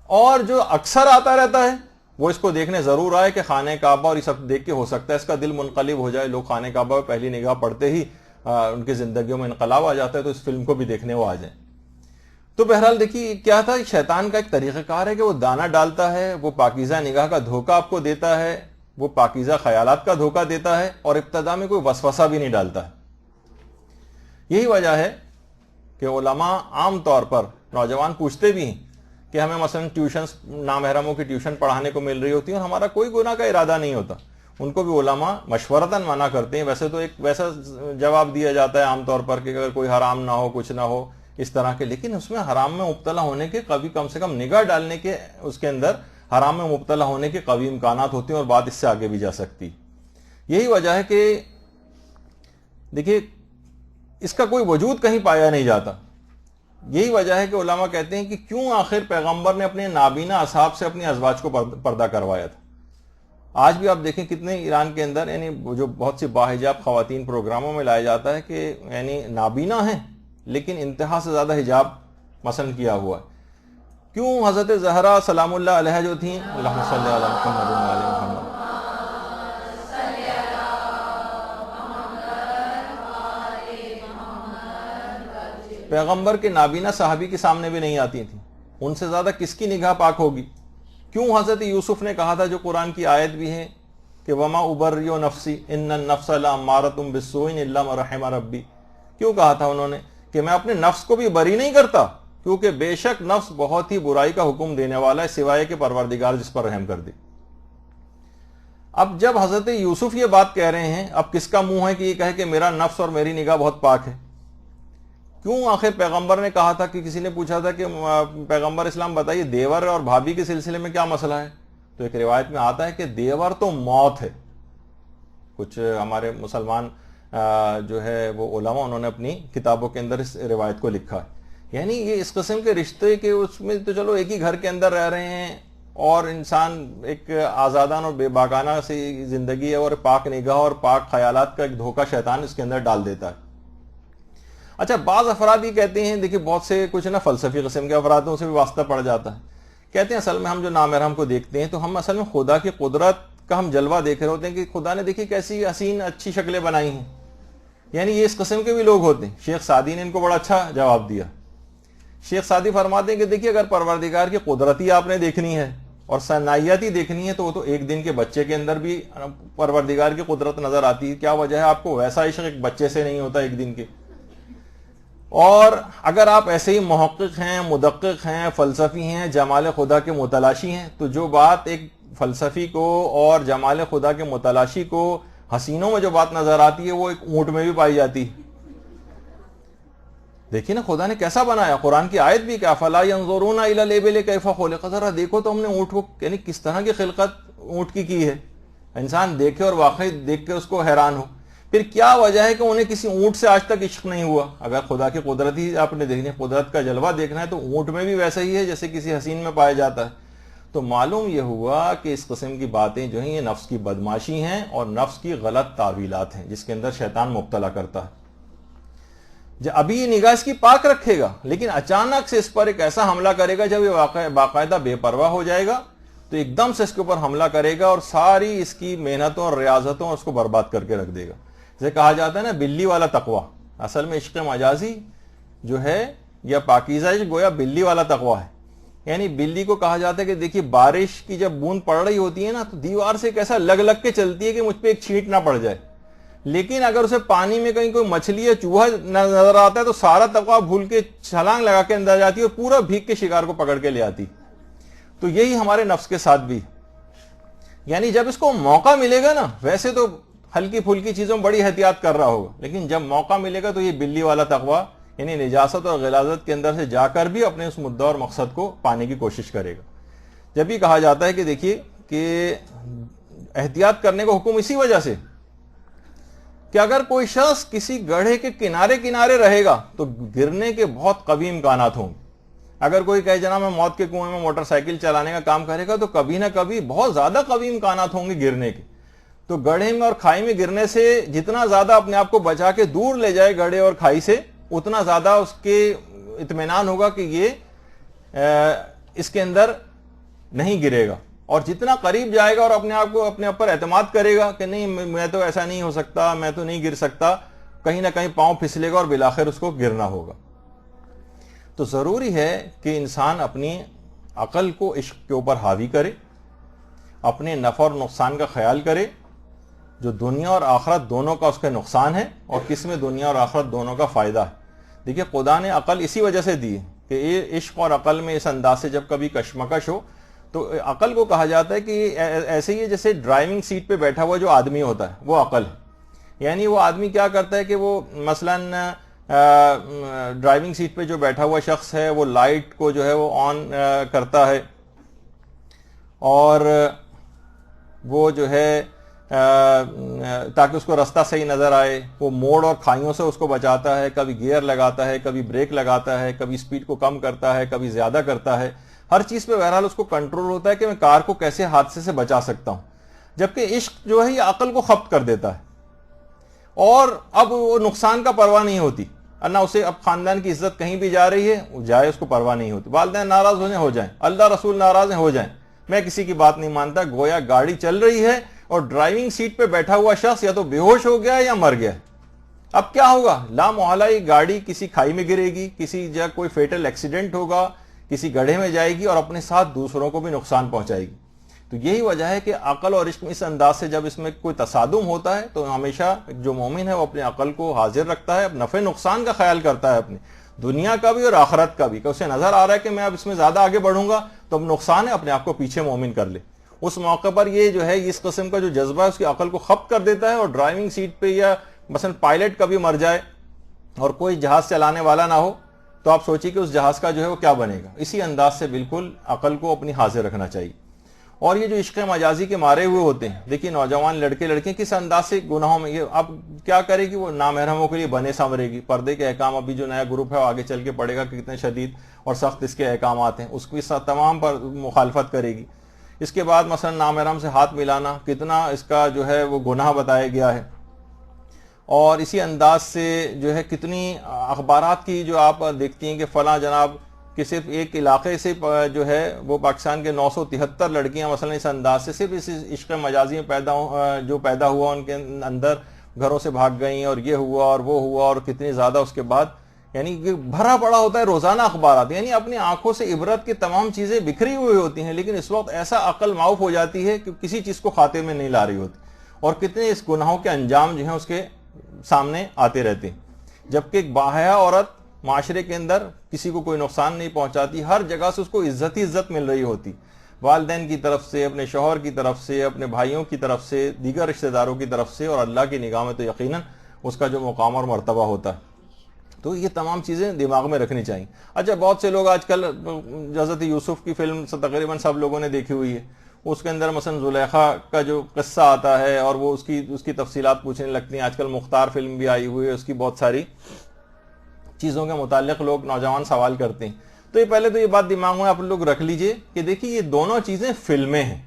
اور جو اکثر آتا رہتا ہے وہ اس کو دیکھنے ضرور آئے کہ خانہ کعبہ اور یہ سب دیکھ کے ہو سکتا ہے اس کا دل منقلب ہو جائے، لوگ خانہ کعبہ میں پہلی نگاہ پڑتے ہی ان کی زندگیوں میں انقلاب آ جاتا ہے، تو اس فلم کو بھی دیکھنے وہ آ جائیں۔ تو بہرحال دیکھیے کیا تھا، شیطان کا ایک طریقہ کار ہے کہ وہ دانہ ڈالتا ہے، وہ پاکیزہ نگاہ کا دھوکہ آپ کو دیتا ہے، وہ پاکیزہ خیالات کا دھوکہ دیتا ہے، اور ابتدا میں کوئی وسوسہ بھی نہیں ڈالتا ہے۔ یہی وجہ ہے کہ علماء عام طور پر نوجوان پوچھتے بھی ہیں کہ ہمیں مثلا ٹیوشنز، نامحرموں کی ٹیوشن پڑھانے کو مل رہی ہوتی ہے اور ہمارا کوئی گناہ کا ارادہ نہیں ہوتا، ان کو بھی علماء مشورتاً منع کرتے ہیں۔ ویسے تو ایک ویسا جواب دیا جاتا ہے عام طور پر کہ اگر کوئی حرام نہ ہو، کچھ نہ ہو اس طرح کے، لیکن اس میں حرام میں مبتلا ہونے کے کبھی کم سے کم نگاہ ڈالنے کے، اس کے اندر حرام میں مبتلا ہونے کے قوی امکانات ہوتے ہیں اور بات اس سے آگے بھی جا سکتی۔ یہی وجہ ہے کہ دیکھیے اس کا کوئی وجود کہیں پایا نہیں جاتا۔ یہی وجہ ہے کہ علماء کہتے ہیں کہ کیوں آخر پیغمبر نے اپنے نابینا اصحاب سے اپنے ازواج کو پردہ کروایا تھا۔ آج بھی آپ دیکھیں کتنے ایران کے اندر یعنی جو بہت سی باحجاب خواتین پروگراموں میں لایا جاتا ہے کہ یعنی نابینا ہیں لیکن انتہا سے زیادہ حجاب مثلا کیا ہوا ہے۔ کیوں حضرت زہرا سلام اللہ علیہ جو تھیں، اللہم صلی علی محمد و علی محمد، پیغمبر کے نابینا صحابی کے سامنے بھی نہیں آتی تھیں، ان سے زیادہ کس کی نگاہ پاک ہوگی؟ کیوں حضرت یوسف نے کہا تھا، جو قرآن کی آیت بھی ہے کہ وما ابرئ نفسی ان النفس لامارۃ بالسوء الا ما رحم ربی، کیوں کہا تھا انہوں نے کہ میں اپنے نفس کو بھی بری نہیں کرتا، کیونکہ بے شک نفس بہت ہی برائی کا حکم دینے والا ہے سوائے کہ پروردگار جس پر رحم کر دے۔ اب جب حضرت یوسف یہ بات کہہ رہے ہیں، اب کس کا منہ ہے کہ یہ کہے کہ میرا نفس اور میری نگاہ بہت پاک ہے؟ کیوں آخر پیغمبر نے کہا تھا کہ کسی نے پوچھا تھا کہ پیغمبر اسلام بتائیے دیور اور بھابھی کے سلسلے میں کیا مسئلہ ہے؟ تو ایک روایت میں آتا ہے کہ دیور تو موت ہے۔ کچھ ہمارے مسلمان جو ہے وہ علماء انہوں نے اپنی کتابوں کے اندر اس روایت کو لکھا ہے، یعنی یہ اس قسم کے رشتے کے اس میں تو چلو ایک ہی گھر کے اندر رہ رہے ہیں اور انسان ایک آزادانہ اور بے باکانہ سی زندگی ہے، اور پاک نگاہ اور پاک خیالات کا ایک دھوکہ شیطان اس کے اندر ڈال دیتا ہے۔ اچھا بعض افراد یہ کہتے ہیں، دیکھیں بہت سے کچھ نا فلسفی قسم کے افراد ہیں، اسے بھی واسطہ پڑ جاتا ہے، کہتے ہیں اصل میں ہم جو نامحرم کو دیکھتے ہیں تو ہم اصل میں خدا کی قدرت کا ہم جلوہ دیکھ رہے ہوتے ہیں کہ خدا نے دیکھی کیسی حسین اچھی شکلیں بنائی ہیں، یعنی یہ اس قسم کے بھی لوگ ہوتے ہیں۔ شیخ سعدی نے ان کو بڑا اچھا جواب دیا۔ شیخ سعدی فرماتے ہیں کہ دیکھیے اگر پروردگار کی قدرت ہی آپ نے دیکھنی ہے اور صنعیت ہی دیکھنی ہے تو وہ تو ایک دن کے بچے کے اندر بھی پروردگار کی قدرت نظر آتی ہے، کیا وجہ ہے آپ کو ویسا عشق ایک بچے سے نہیں ہوتا ایک دن کے؟ اور اگر آپ ایسے ہی محقق ہیں، مدقق ہیں، فلسفی ہیں، جمال خدا کے متلاشی ہیں، تو جو بات ایک فلسفی کو اور جمال خدا کے متلاشی کو حسینوں میں جو بات نظر آتی ہے وہ ایک اونٹ میں بھی پائی جاتی ہے۔ دیکھیے نا خدا نے کیسا بنایا، قرآن کی آیت بھی کیا فلا ينظرون الى الابل كيف خلقت، ذرا دیکھو تو ہم نے اونٹ کو یعنی کس طرح کی خلقت اونٹ کی ہے، انسان دیکھے اور واقعی دیکھ کے اس کو حیران ہو. پھر کیا وجہ ہے کہ انہیں کسی اونٹ سے آج تک عشق نہیں ہوا؟ اگر خدا کی قدرت ہی آپ نے دیکھنی، قدرت کا جلوہ دیکھنا ہے تو اونٹ میں بھی ویسا ہی ہے جیسے کسی حسین میں پایا جاتا ہے. تو معلوم یہ ہوا کہ اس قسم کی باتیں جو ہیں یہ نفس کی بدماشی ہیں اور نفس کی غلط تعویلات ہیں جس کے اندر شیطان مبتلا کرتا ہے. ابھی یہ نگاہ اس کی پاک رکھے گا، لیکن اچانک سے اس پر ایک ایسا حملہ کرے گا جب یہ باقاعدہ بے پرواہ ہو جائے گا تو ایک دم سے اس کے اوپر حملہ کرے گا اور ساری اس کی محنتوں اور ریاضتوں اور اس کو برباد کر کے رکھ دے گا. جیسے کہا جاتا ہے نا بلی والا تقویٰ، اصل میں عشق مجازی جو ہے یا پاکیزہ عشق گویا بلی والا تقویٰ ہے. یعنی بلی کو کہا جاتا ہے کہ دیکھیے بارش کی جب بوند پڑ رہی ہوتی ہے نا تو دیوار سے ایک ایسا لگ کے چلتی ہے کہ مجھ پہ ایک چھینٹ نہ پڑ جائے، لیکن اگر اسے پانی میں کہیں کوئی مچھلی یا چوہا نظر آتا ہے تو سارا تقویٰ بھول کے چھلانگ لگا کے اندر جاتی ہے اور پورا بھیگ کے شکار کو پکڑ کے لے آتی. تو یہی ہمارے نفس کے ساتھ بھی، یعنی جب اس کو موقع ملے گا نا، ویسے تو ہلکی پھلکی چیزوں میں بڑی احتیاط کر رہا ہوگا، لیکن جب موقع ملے گا تو یہ بلی والا تقویٰ یعنی نجاست اور غلاظت کے اندر سے جا کر بھی اپنے اس مدعا اور مقصد کو پانے کی کوشش کرے گا. جب بھی کہا جاتا ہے کہ دیکھیے کہ احتیاط کرنے کا حکم اسی وجہ سے کہ اگر کوئی شخص کسی گڑھے کے کنارے رہے گا تو گرنے کے بہت قوی امکانات ہوں گے. اگر کوئی کہے جناب میں موت کے کنویں میں موٹر سائیکل چلانے کا کام کرے گا تو کبھی نہ کبھی بہت زیادہ قوی امکانات ہوں گے گرنے کے. تو گڑھے میں اور کھائی میں گرنے سے جتنا زیادہ اپنے آپ کو بچا کے دور لے جائے گڑھے اور کھائی سے، اتنا زیادہ اس کے اطمینان ہوگا کہ یہ اس کے اندر نہیں گرے گا. اور جتنا قریب جائے گا اور اپنے آپ کو اپنے اوپر اعتماد کرے گا کہ نہیں میں تو ایسا نہیں ہو سکتا، میں تو نہیں گر سکتا، کہیں نہ کہیں پاؤں پھسلے گا اور بالآخر اس کو گرنا ہوگا. تو ضروری ہے کہ انسان اپنی عقل کو عشق کے اوپر حاوی کرے، اپنے نفع اور نقصان کا خیال کرے، جو دنیا اور آخرت دونوں کا اس کا نقصان ہے اور کس میں دنیا اور آخرت دونوں کا فائدہ ہے. دیکھیے خدا نے عقل اسی وجہ سے دی ہے کہ عشق اور عقل میں اس انداز سے جب کبھی کشمکش ہو تو عقل کو کہا جاتا ہے کہ ایسے ہی جیسے ڈرائیونگ سیٹ پہ بیٹھا ہوا جو آدمی ہوتا ہے وہ عقل ہے. یعنی وہ آدمی کیا کرتا ہے کہ وہ مثلاً ڈرائیونگ سیٹ پہ جو بیٹھا ہوا شخص ہے وہ لائٹ کو جو ہے وہ آن کرتا ہے اور وہ جو ہے تاکہ اس کو رستہ صحیح نظر آئے، وہ موڑ اور کھائیوں سے اس کو بچاتا ہے، کبھی گیئر لگاتا ہے، کبھی بریک لگاتا ہے، کبھی سپیڈ کو کم کرتا ہے، کبھی زیادہ کرتا ہے. ہر چیز پہ بہرحال اس کو کنٹرول ہوتا ہے کہ میں کار کو کیسے حادثے سے بچا سکتا ہوں. جبکہ عشق جو ہے یہ عقل کو خپت کر دیتا ہے اور اب وہ نقصان کا پرواہ نہیں ہوتی. نہ اسے اب خاندان کی عزت کہیں بھی جا رہی ہے وہ جائے، اس کو پرواہ نہیں ہوتی. والدین ناراض ہو جائیں، اللہ رسول ناراض ہو جائیں، میں کسی کی بات نہیں مانتا. گویا گاڑی چل رہی ہے اور ڈرائیونگ سیٹ پہ بیٹھا ہوا شخص یا تو بے ہوش ہو گیا یا مر گیا. اب کیا ہوگا؟ لا محالہ یہ گاڑی کسی کھائی میں گرے گی، کسی جگہ کوئی فیٹل ایکسیڈنٹ ہوگا، کسی گڑھے میں جائے گی اور اپنے ساتھ دوسروں کو بھی نقصان پہنچائے گی. تو یہی وجہ ہے کہ عقل اور عشق اس انداز سے جب اس میں کوئی تصادم ہوتا ہے تو ہمیشہ جو مومن ہے وہ اپنے عقل کو حاضر رکھتا ہے، نفع نقصان کا خیال کرتا ہے، اپنی دنیا کا بھی اور آخرت کا بھی، کہ اسے نظر آ رہا ہے کہ میں اب اس میں زیادہ آگے بڑھوں گا تو اب نقصان ہے، اپنے آپ کو پیچھے مومن کر لے. اس موقع پر یہ جو ہے اس قسم کا جو جذبہ ہے اس کی عقل کو خپت کر دیتا ہے. اور ڈرائیونگ سیٹ پہ یا مثلا پائلٹ کبھی مر جائے اور کوئی جہاز چلانے والا نہ ہو تو آپ سوچیے کہ اس جہاز کا جو ہے وہ کیا بنے گا. اسی انداز سے بالکل عقل کو اپنی حاضر رکھنا چاہیے. اور یہ جو عشق مجازی کے مارے ہوئے ہوتے ہیں، دیکھیے نوجوان لڑکے لڑکیاں کس انداز سے گناہوں میں، یہ اب کیا کرے گی، وہ نامحرموں کے لیے بنے سنورے گی. پردے کے احکام ابھی جو نیا گروپ ہے وہ آگے چل کے پڑے گا کہ کتنے شدید اور سخت اس کے احکامات ہیں، اس کی تمام پر مخالفت کرے گی. اس کے بعد مثلا نامحرم سے ہاتھ ملانا کتنا اس کا جو ہے وہ گناہ بتایا گیا ہے. اور اسی انداز سے جو ہے کتنی اخبارات کی جو آپ دیکھتی ہیں کہ فلاں جناب کہ صرف ایک علاقے سے جو ہے وہ پاکستان کے 973 لڑکیاں مثلا اس انداز سے صرف اس عشق مجازی میں پیدا ہوا ان کے اندر گھروں سے بھاگ گئیں اور یہ ہوا اور وہ ہوا اور کتنی زیادہ اس کے بعد، یعنی کہ بھرا پڑا ہوتا ہے روزانہ اخبارات. یعنی اپنی آنکھوں سے عبرت کی تمام چیزیں بکھری ہوئی ہوتی ہیں لیکن اس وقت ایسا عقل معاف ہو جاتی ہے کہ کسی چیز کو خاتے میں نہیں لا رہی ہوتی اور کتنے اس گناہوں کے انجام جو ہیں اس کے سامنے آتے رہتے ہیں. جبکہ ایک باحیا عورت معاشرے کے اندر کسی کو کوئی نقصان نہیں پہنچاتی، ہر جگہ سے اس کو عزت ہی عزت مل رہی ہوتی، والدین کی طرف سے، اپنے شوہر کی طرف سے، اپنے بھائیوں کی طرف سے، دیگر رشتہ داروں کی طرف سے، اور اللہ کی نگاہ میں تو یقیناً اس کا جو مقام اور مرتبہ ہوتا ہے. تو یہ تمام چیزیں دماغ میں رکھنی چاہیے. اچھا بہت سے لوگ آج کل حضرت یوسف کی فلم تقریباً سب لوگوں نے دیکھی ہوئی ہے، اس کے اندر مثلا زلیخا کا جو قصہ آتا ہے اور وہ اس کی تفصیلات پوچھنے لگتی ہیں. آج کل مختار فلم بھی آئی ہوئی ہے, اس کی بہت ساری چیزوں کے متعلق لوگ نوجوان سوال کرتے ہیں. تو یہ پہلے تو یہ بات دماغ میں آپ لوگ رکھ لیجئے کہ دیکھیے یہ دونوں چیزیں فلمیں ہیں.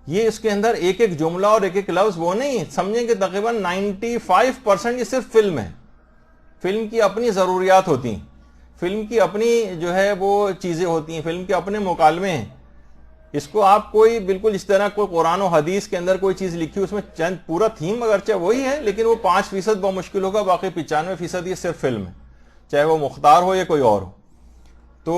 یہ اس کے اندر ایک ایک جملہ اور ایک ایک لفظ وہ نہیں ہے. سمجھیں کہ تقریباً 95% یہ صرف فلم ہے. فلم کی اپنی ضروریات ہوتی ہیں, فلم کی اپنی جو ہے وہ چیزیں ہوتی ہیں, فلم کے اپنے مکالمے ہیں. اس کو آپ کوئی بالکل اس طرح کوئی قرآن و حدیث کے اندر کوئی چیز لکھی اس میں چند پورا تھیم اگرچہ وہی ہے لیکن وہ 5% بہت مشکل ہوگا, باقی 95% یہ صرف فلم ہے, چاہے وہ مختار ہو یا کوئی اور ہو. تو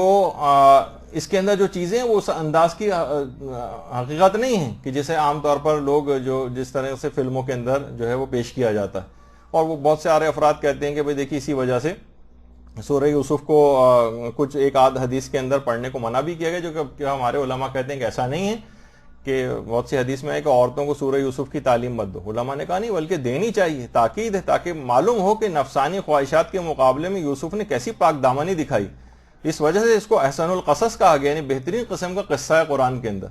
اس کے اندر جو چیزیں ہیں وہ اس انداز کی حقیقت نہیں ہے کہ جسے عام طور پر لوگ جو جس طرح سے فلموں کے اندر جو ہے وہ پیش کیا جاتا ہے. اور وہ بہت سارے افراد کہتے ہیں کہ بھئی دیکھیے اسی وجہ سے سورہ یوسف کو کچھ ایک آدھ حدیث کے اندر پڑھنے کو منع بھی کیا گیا, جو کہ ہمارے علماء کہتے ہیں کہ ایسا نہیں ہے کہ بہت سی حدیث میں ہے کہ عورتوں کو سورہ یوسف کی تعلیم مت دو. علماء نے کہا نہیں بلکہ دینی چاہیے, تاکید ہے تاکہ معلوم ہو کہ نفسانی خواہشات کے مقابلے میں یوسف نے کیسی پاک دامنی دکھائی. اس وجہ سے اس کو احسن القصص کہا گیا, یعنی بہترین قسم کا قصہ ہے قرآن کے اندر.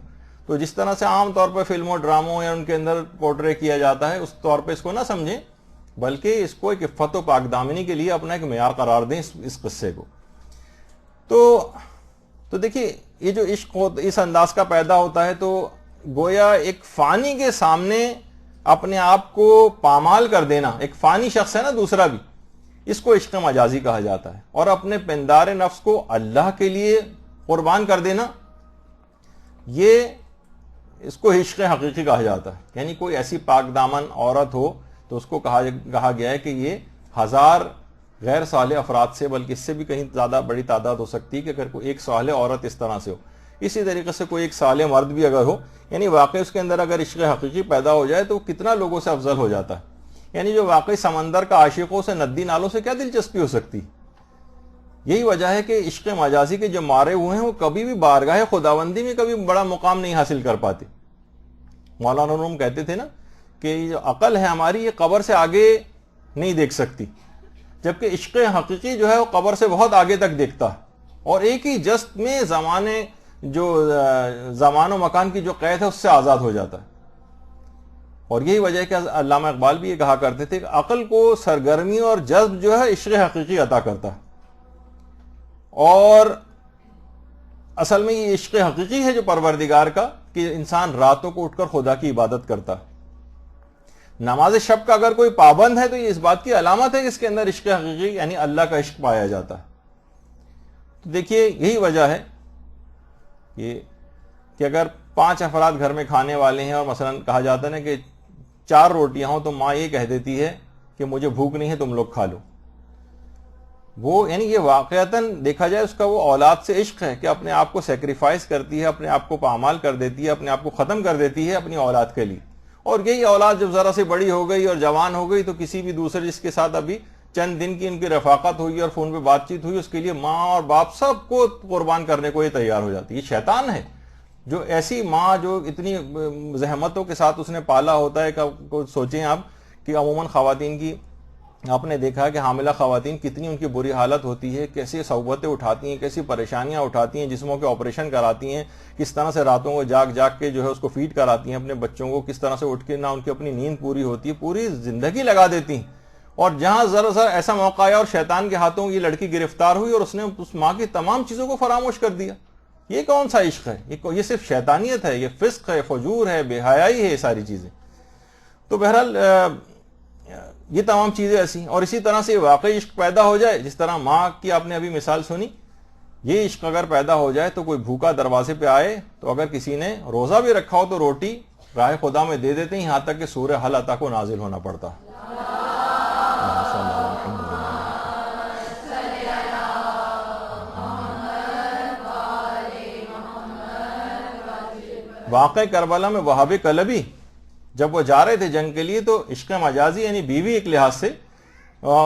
تو جس طرح سے عام طور پر فلموں ڈراموں یا ان کے اندر پورٹرے کیا جاتا ہے اس طور پہ اس کو نہ سمجھیں, بلکہ اس کو ایک عفت و پاک دامنی کے لیے اپنا ایک معیار قرار دیں اس قصے کو. تو دیکھیے یہ جو عشق اس انداز کا پیدا ہوتا ہے تو گویا ایک فانی کے سامنے اپنے آپ کو پامال کر دینا, ایک فانی شخص ہے نا دوسرا بھی, اس کو عشق مجازی کہا جاتا ہے. اور اپنے پندار نفس کو اللہ کے لیے قربان کر دینا, یہ اس کو عشق حقیقی کہا جاتا ہے. یعنی کوئی ایسی پاک دامن عورت ہو تو اس کو کہا گیا ہے کہ یہ 1000 غیر صالح افراد سے, بلکہ اس سے بھی کہیں زیادہ بڑی تعداد ہو سکتی ہے کہ اگر کوئی ایک صالح عورت اس طرح سے ہو, اسی طریقے سے کوئی ایک صالح مرد بھی اگر ہو, یعنی واقعی اس کے اندر اگر عشق حقیقی پیدا ہو جائے تو کتنا لوگوں سے افضل ہو جاتا ہے. یعنی جو واقعی سمندر کا عاشقوں سے ندی نالوں سے کیا دلچسپی ہو سکتی. یہی وجہ ہے کہ عشق مجازی کے جو مارے ہوئے ہیں وہ کبھی بھی بارگاہ خداوندی میں کبھی بڑا مقام نہیں حاصل کر پاتے. مولانا روم کہتے تھے نا کہ جو عقل ہے ہماری یہ قبر سے آگے نہیں دیکھ سکتی, جبکہ عشق حقیقی جو ہے وہ قبر سے بہت آگے تک دیکھتا ہے, اور ایک ہی جست میں زمان و مکان کی جو قید ہے اس سے آزاد ہو جاتا ہے. اور یہی وجہ ہے کہ علامہ اقبال بھی یہ کہا کرتے تھے کہ عقل کو سرگرمی اور جذب جو ہے عشق حقیقی عطا کرتا ہے. اور اصل میں یہ عشق حقیقی ہے جو پروردگار کا کہ انسان راتوں کو اٹھ کر خدا کی عبادت کرتا ہے. نماز شب کا اگر کوئی پابند ہے تو یہ اس بات کی علامت ہے کہ اس کے اندر عشق حقیقی یعنی اللہ کا عشق پایا جاتا ہے. تو دیکھیے یہی وجہ ہے یہ کہ اگر 5 افراد گھر میں کھانے والے ہیں اور مثلا کہا جاتا ہے نا کہ 4 روٹیاں ہوں تو ماں یہ کہہ دیتی ہے کہ مجھے بھوک نہیں ہے تم لوگ کھا لو. وہ یعنی یہ واقعتاً دیکھا جائے اس کا وہ اولاد سے عشق ہے کہ اپنے آپ کو سیکریفائز کرتی ہے, اپنے آپ کو پامال کر دیتی ہے, اپنے آپ کو ختم کر دیتی ہے اپنی اولاد کے لیے. اور یہی اولاد جب ذرا سی بڑی ہو گئی اور جوان ہو گئی تو کسی بھی دوسرے جس کے ساتھ ابھی چند دن کی ان کی رفاقت ہوئی اور فون پہ بات چیت ہوئی, اس کے لیے ماں اور باپ سب کو قربان کرنے کو یہ تیار ہو جاتی ہے. یہ شیطان ہے جو ایسی ماں جو اتنی زحمتوں کے ساتھ اس نے پالا ہوتا ہے کہ سوچیں آپ کہ عموماً خواتین کی آپ نے دیکھا کہ حاملہ خواتین کتنی ان کی بری حالت ہوتی ہے, کیسی صعوبتیں اٹھاتی ہیں, کیسی پریشانیاں اٹھاتی ہیں, جسموں کے آپریشن کراتی ہیں, کس طرح سے راتوں کو جاگ جاگ کے جو ہے اس کو فیڈ کراتی ہیں اپنے بچوں کو, کس طرح سے اٹھ کے نہ ان کی اپنی نیند پوری ہوتی ہے, پوری زندگی لگا دیتی ہیں. اور جہاں ذرا ایسا موقع آیا اور شیطان کے ہاتھوں یہ لڑکی گرفتار ہوئی اور اس نے اس ماں کی تمام چیزوں کو فراموش کر دیا. یہ کون سا عشق ہے؟ یہ صرف شیطانیت ہے, یہ فسق ہے, فجور ہے, بے حیائی ہے, یہ ساری چیزیں. تو بہرحال یہ تمام چیزیں ایسی. اور اسی طرح سے واقعی عشق پیدا ہو جائے, جس طرح ماں کی آپ نے ابھی مثال سنی, یہ عشق اگر پیدا ہو جائے تو کوئی بھوکا دروازے پہ آئے تو اگر کسی نے روزہ بھی رکھا ہو تو روٹی راہ خدا میں دے دیتے ہیں, یہاں تک کہ سورہ حل عطا کو نازل ہونا پڑتا. واقع کربلا میں وہاب کلبی جب وہ جا رہے تھے جنگ کے لیے تو عشق مجازی یعنی بیوی ایک لحاظ سے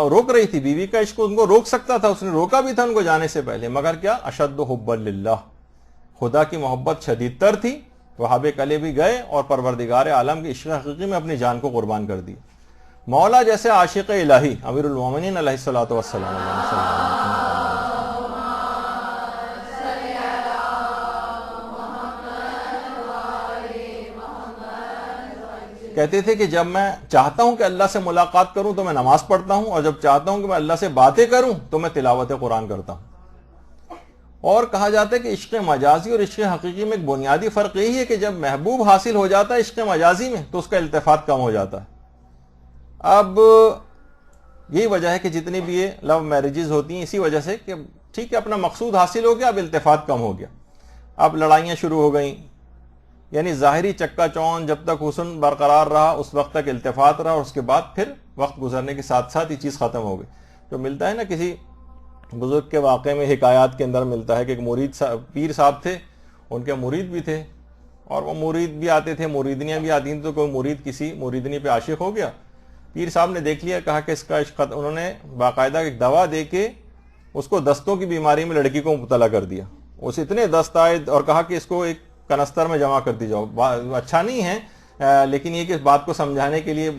روک رہی تھی, بیوی کا عشق ان کو روک سکتا تھا, اس نے روکا بھی تھا ان کو جانے سے پہلے, مگر کیا اشد حبا للہ, خدا کی محبت شدید تر تھی. وہاب کلبی گئے اور پروردگار عالم کے عشق حقیقی میں اپنی جان کو قربان کر دی. مولا جیسے عاشق الہی امیر المومنین علیہ الصلوۃ والسلام کہتے تھے کہ جب میں چاہتا ہوں کہ اللہ سے ملاقات کروں تو میں نماز پڑھتا ہوں، اور جب چاہتا ہوں کہ میں اللہ سے باتیں کروں تو میں تلاوت قرآن کرتا ہوں۔ اور کہا جاتا ہے کہ عشق مجازی اور عشق حقیقی میں ایک بنیادی فرق یہی ہے کہ جب محبوب حاصل ہو جاتا ہے عشق مجازی میں تو اس کا التفات کم ہو جاتا ہے۔ اب یہی وجہ ہے کہ جتنی بھی یہ لو میرجز ہوتی ہیں اسی وجہ سے کہ ٹھیک ہے اپنا مقصود حاصل ہو گیا، اب التفات کم ہو گیا، اب لڑائیاں شروع ہو گئیں، یعنی ظاہری چکا چون جب تک حسن برقرار رہا اس وقت تک التفات رہا، اور اس کے بعد پھر وقت گزرنے کے ساتھ ساتھ یہ چیز ختم ہو گئی۔ جو ملتا ہے نا کسی بزرگ کے واقعے میں حکایات کے اندر ملتا ہے کہ ایک پیر صاحب تھے، ان کے مرید بھی تھے، اور وہ مرید بھی آتے تھے، مریدنیاں بھی آتی تھیں، تو کوئی مرید کسی مریدنی پہ عاشق ہو گیا، پیر صاحب نے دیکھ لیا، کہا کہ اس کا عشق، انہوں نے باقاعدہ ایک دوا دے کے اس کو دستوں کی بیماری میں لڑکی کو مبتلا کر دیا۔ اس اتنے دست آئے اور کہا کہ اس کو ایک کنستر میں جمع کر دی جاؤ، اچھا نہیں ہے لیکن یہ کہ اس بات کو سمجھانے کے لیے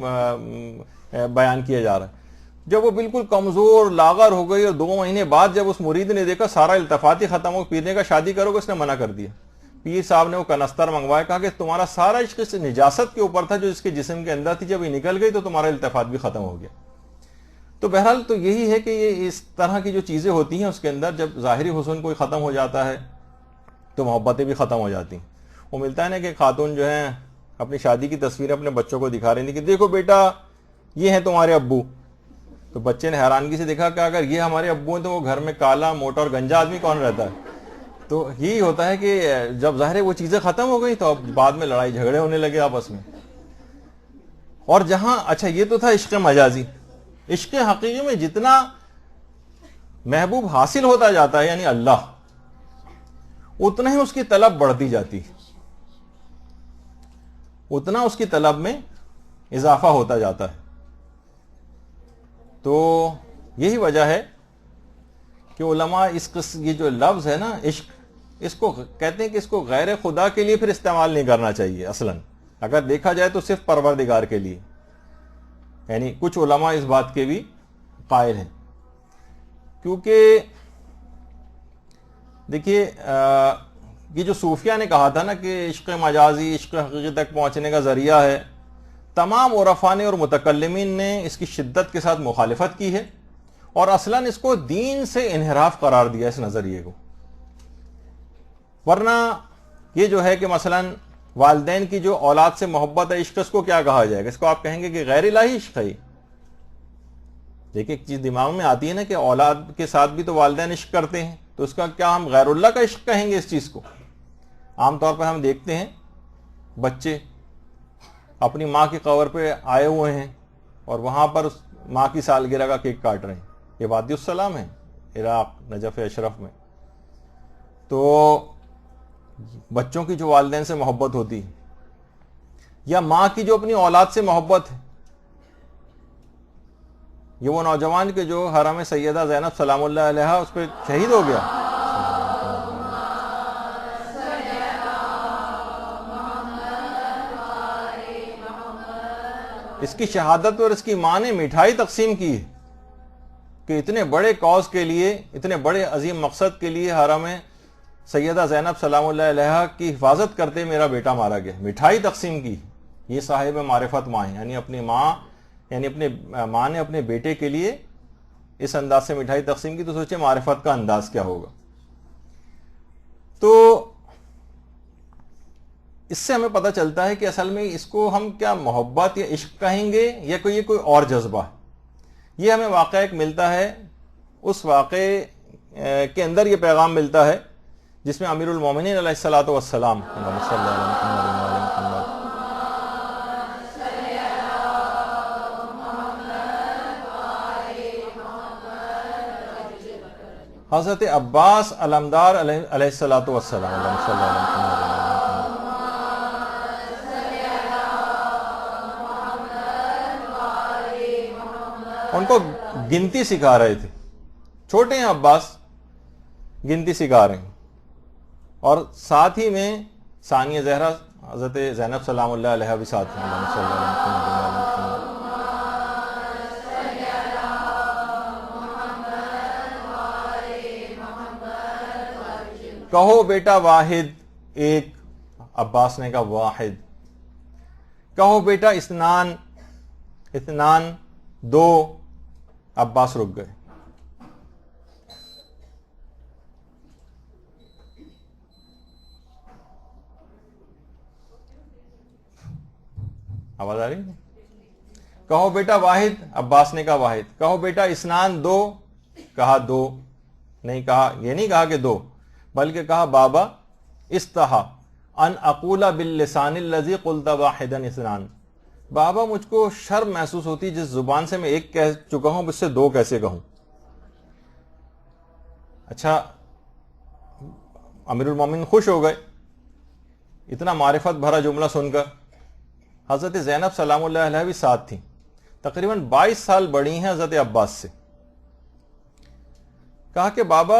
بیان کیا جا رہا ہے۔ جب وہ بالکل کمزور لاغر ہو گئی اور 2 مہینے بعد جب اس مرید نے دیکھا سارا التفات ہی ختم ہو، پیر نے کہا شادی کرو گے، اس نے منع کر دیا۔ پیر صاحب نے وہ کنستر منگوایا، کہا کہ تمہارا سارا عشق اس نجاست کے اوپر تھا جو اس کے جسم کے اندر تھی، جب یہ نکل گئی تو تمہارا التفات بھی ختم ہو گیا۔ تو بہرحال تو یہی ہے کہ یہ اس طرح کی جو چیزیں ہوتی ہیں اس کے اندر جب ظاہری حسن کوئی ختم ہو جاتا ہے تو محبتیں بھی ختم ہو جاتی ہیں۔ وہ ملتا ہے نا کہ خاتون جو ہیں اپنی شادی کی تصویریں اپنے بچوں کو دکھا رہی تھیں کہ دیکھو بیٹا یہ ہیں تمہارے ابو، تو بچے نے حیرانگی سے دیکھا کہ اگر یہ ہمارے ابو ہیں تو وہ گھر میں کالا موٹا اور گنجا آدمی کون رہتا ہے؟ تو یہی ہوتا ہے کہ جب ظاہر وہ چیزیں ختم ہو گئی تو اب بعد میں لڑائی جھگڑے ہونے لگے آپس میں۔ اور جہاں اچھا یہ تو تھا عشق مجازی، عشق حقیقی میں جتنا محبوب حاصل ہوتا جاتا ہے یعنی اللہ، اتنا ہی اس کی طلب بڑھتی جاتی ہے، اتنا اس کی طلب میں اضافہ ہوتا جاتا ہے۔ تو یہی وجہ ہے کہ علماء یہ جو لفظ ہے نا عشق، اس کو کہتے ہیں کہ اس کو غیر خدا کے لیے پھر استعمال نہیں کرنا چاہیے اصلاً، اگر دیکھا جائے تو صرف پروردگار کے لیے، یعنی کچھ علماء اس بات کے بھی قائل ہیں۔ کیونکہ دیکھیے یہ جو صوفیہ نے کہا تھا نا کہ عشق مجازی عشق حقیقی تک پہنچنے کا ذریعہ ہے، تمام عرفاء نے اور متکلمین نے اس کی شدت کے ساتھ مخالفت کی ہے، اور اصلاً اس کو دین سے انحراف قرار دیا اس نظریے کو۔ ورنہ یہ جو ہے کہ مثلاً والدین کی جو اولاد سے محبت ہے عشق، اس کو کیا کہا جائے گا؟ اس کو آپ کہیں گے کہ غیر الہی عشق ہے۔ دیکھیں ایک چیز دماغ میں آتی ہے نا کہ اولاد کے ساتھ بھی تو والدین عشق کرتے ہیں، تو اس کا کیا ہم غیر اللہ کا عشق کہیں گے اس چیز کو؟ عام طور پر ہم دیکھتے ہیں بچے اپنی ماں کی قبر پہ آئے ہوئے ہیں اور وہاں پر اس ماں کی سالگرہ کا کیک کاٹ رہے ہیں۔ یہ وادی السلام ہے عراق نجف اشرف میں۔ تو بچوں کی جو والدین سے محبت ہوتی ہے یا ماں کی جو اپنی اولاد سے محبت ہے، یہ وہ نوجوان کے جو حرم سیدہ زینب سلام اللہ علیہا اس پہ شہید ہو گیا، اس کی شہادت اور اس کی ماں نے مٹھائی تقسیم کی ہے کہ اتنے بڑے کاز کے لیے، اتنے بڑے عظیم مقصد کے لیے حرم سیدہ زینب سلام اللہ علیہا کی حفاظت کرتے میرا بیٹا مارا گیا، مٹھائی تقسیم کی۔ یہ صاحب معرفت ماں ہے، یعنی اپنی ماں نے اپنے بیٹے کے لیے اس انداز سے مٹھائی تقسیم کی، تو سوچے معرفت کا انداز کیا ہوگا۔ تو اس سے ہمیں پتہ چلتا ہے کہ اصل میں اس کو ہم کیا محبت یا عشق کہیں گے یا یہ کوئی اور جذبہ ہے۔ یہ ہمیں واقعہ ایک ملتا ہے، اس واقعے کے اندر یہ پیغام ملتا ہے جس میں امیر المومنین علیہ الصلوۃ والسلام حضرت عباس علمدار علیہ الصلوۃ والسلام ان کو گنتی سکھا رہے تھے، چھوٹے ہیں عباس، گنتی سکھا رہے ہیں، اور ساتھ ہی میں ثانیہ زہرا حضرت زینب سلام اللہ علیہا بھی ساتھ ہیں۔ کہو بیٹا واحد ایک، عباس نے کہا واحد، کہو بیٹا اسنان، اثنان دو، عباس رک گئے. آواز آ رہی ہے؟ کہو بیٹا واحد، عباس نے کہا واحد. کہو بیٹا اسنان دو، کہا دو. نہیں کہا، یہ نہیں کہا کہ دو، بلکہ کہا بابا استحا ان اقول باللسان الذی قلت واحدا اثنان. بابا مجھ کو شرم محسوس ہوتی جس زبان سے میں ایک کہہ چکا ہوں، اس سے دو کیسے کہوں. اچھا، امیر المومنین خوش ہو گئے اتنا معرفت بھرا جملہ سن کر. حضرت زینب سلام اللہ علیہ بھی ساتھ تھیں، تقریباً 22 سال بڑی ہیں حضرت عباس سے. کہا کہ بابا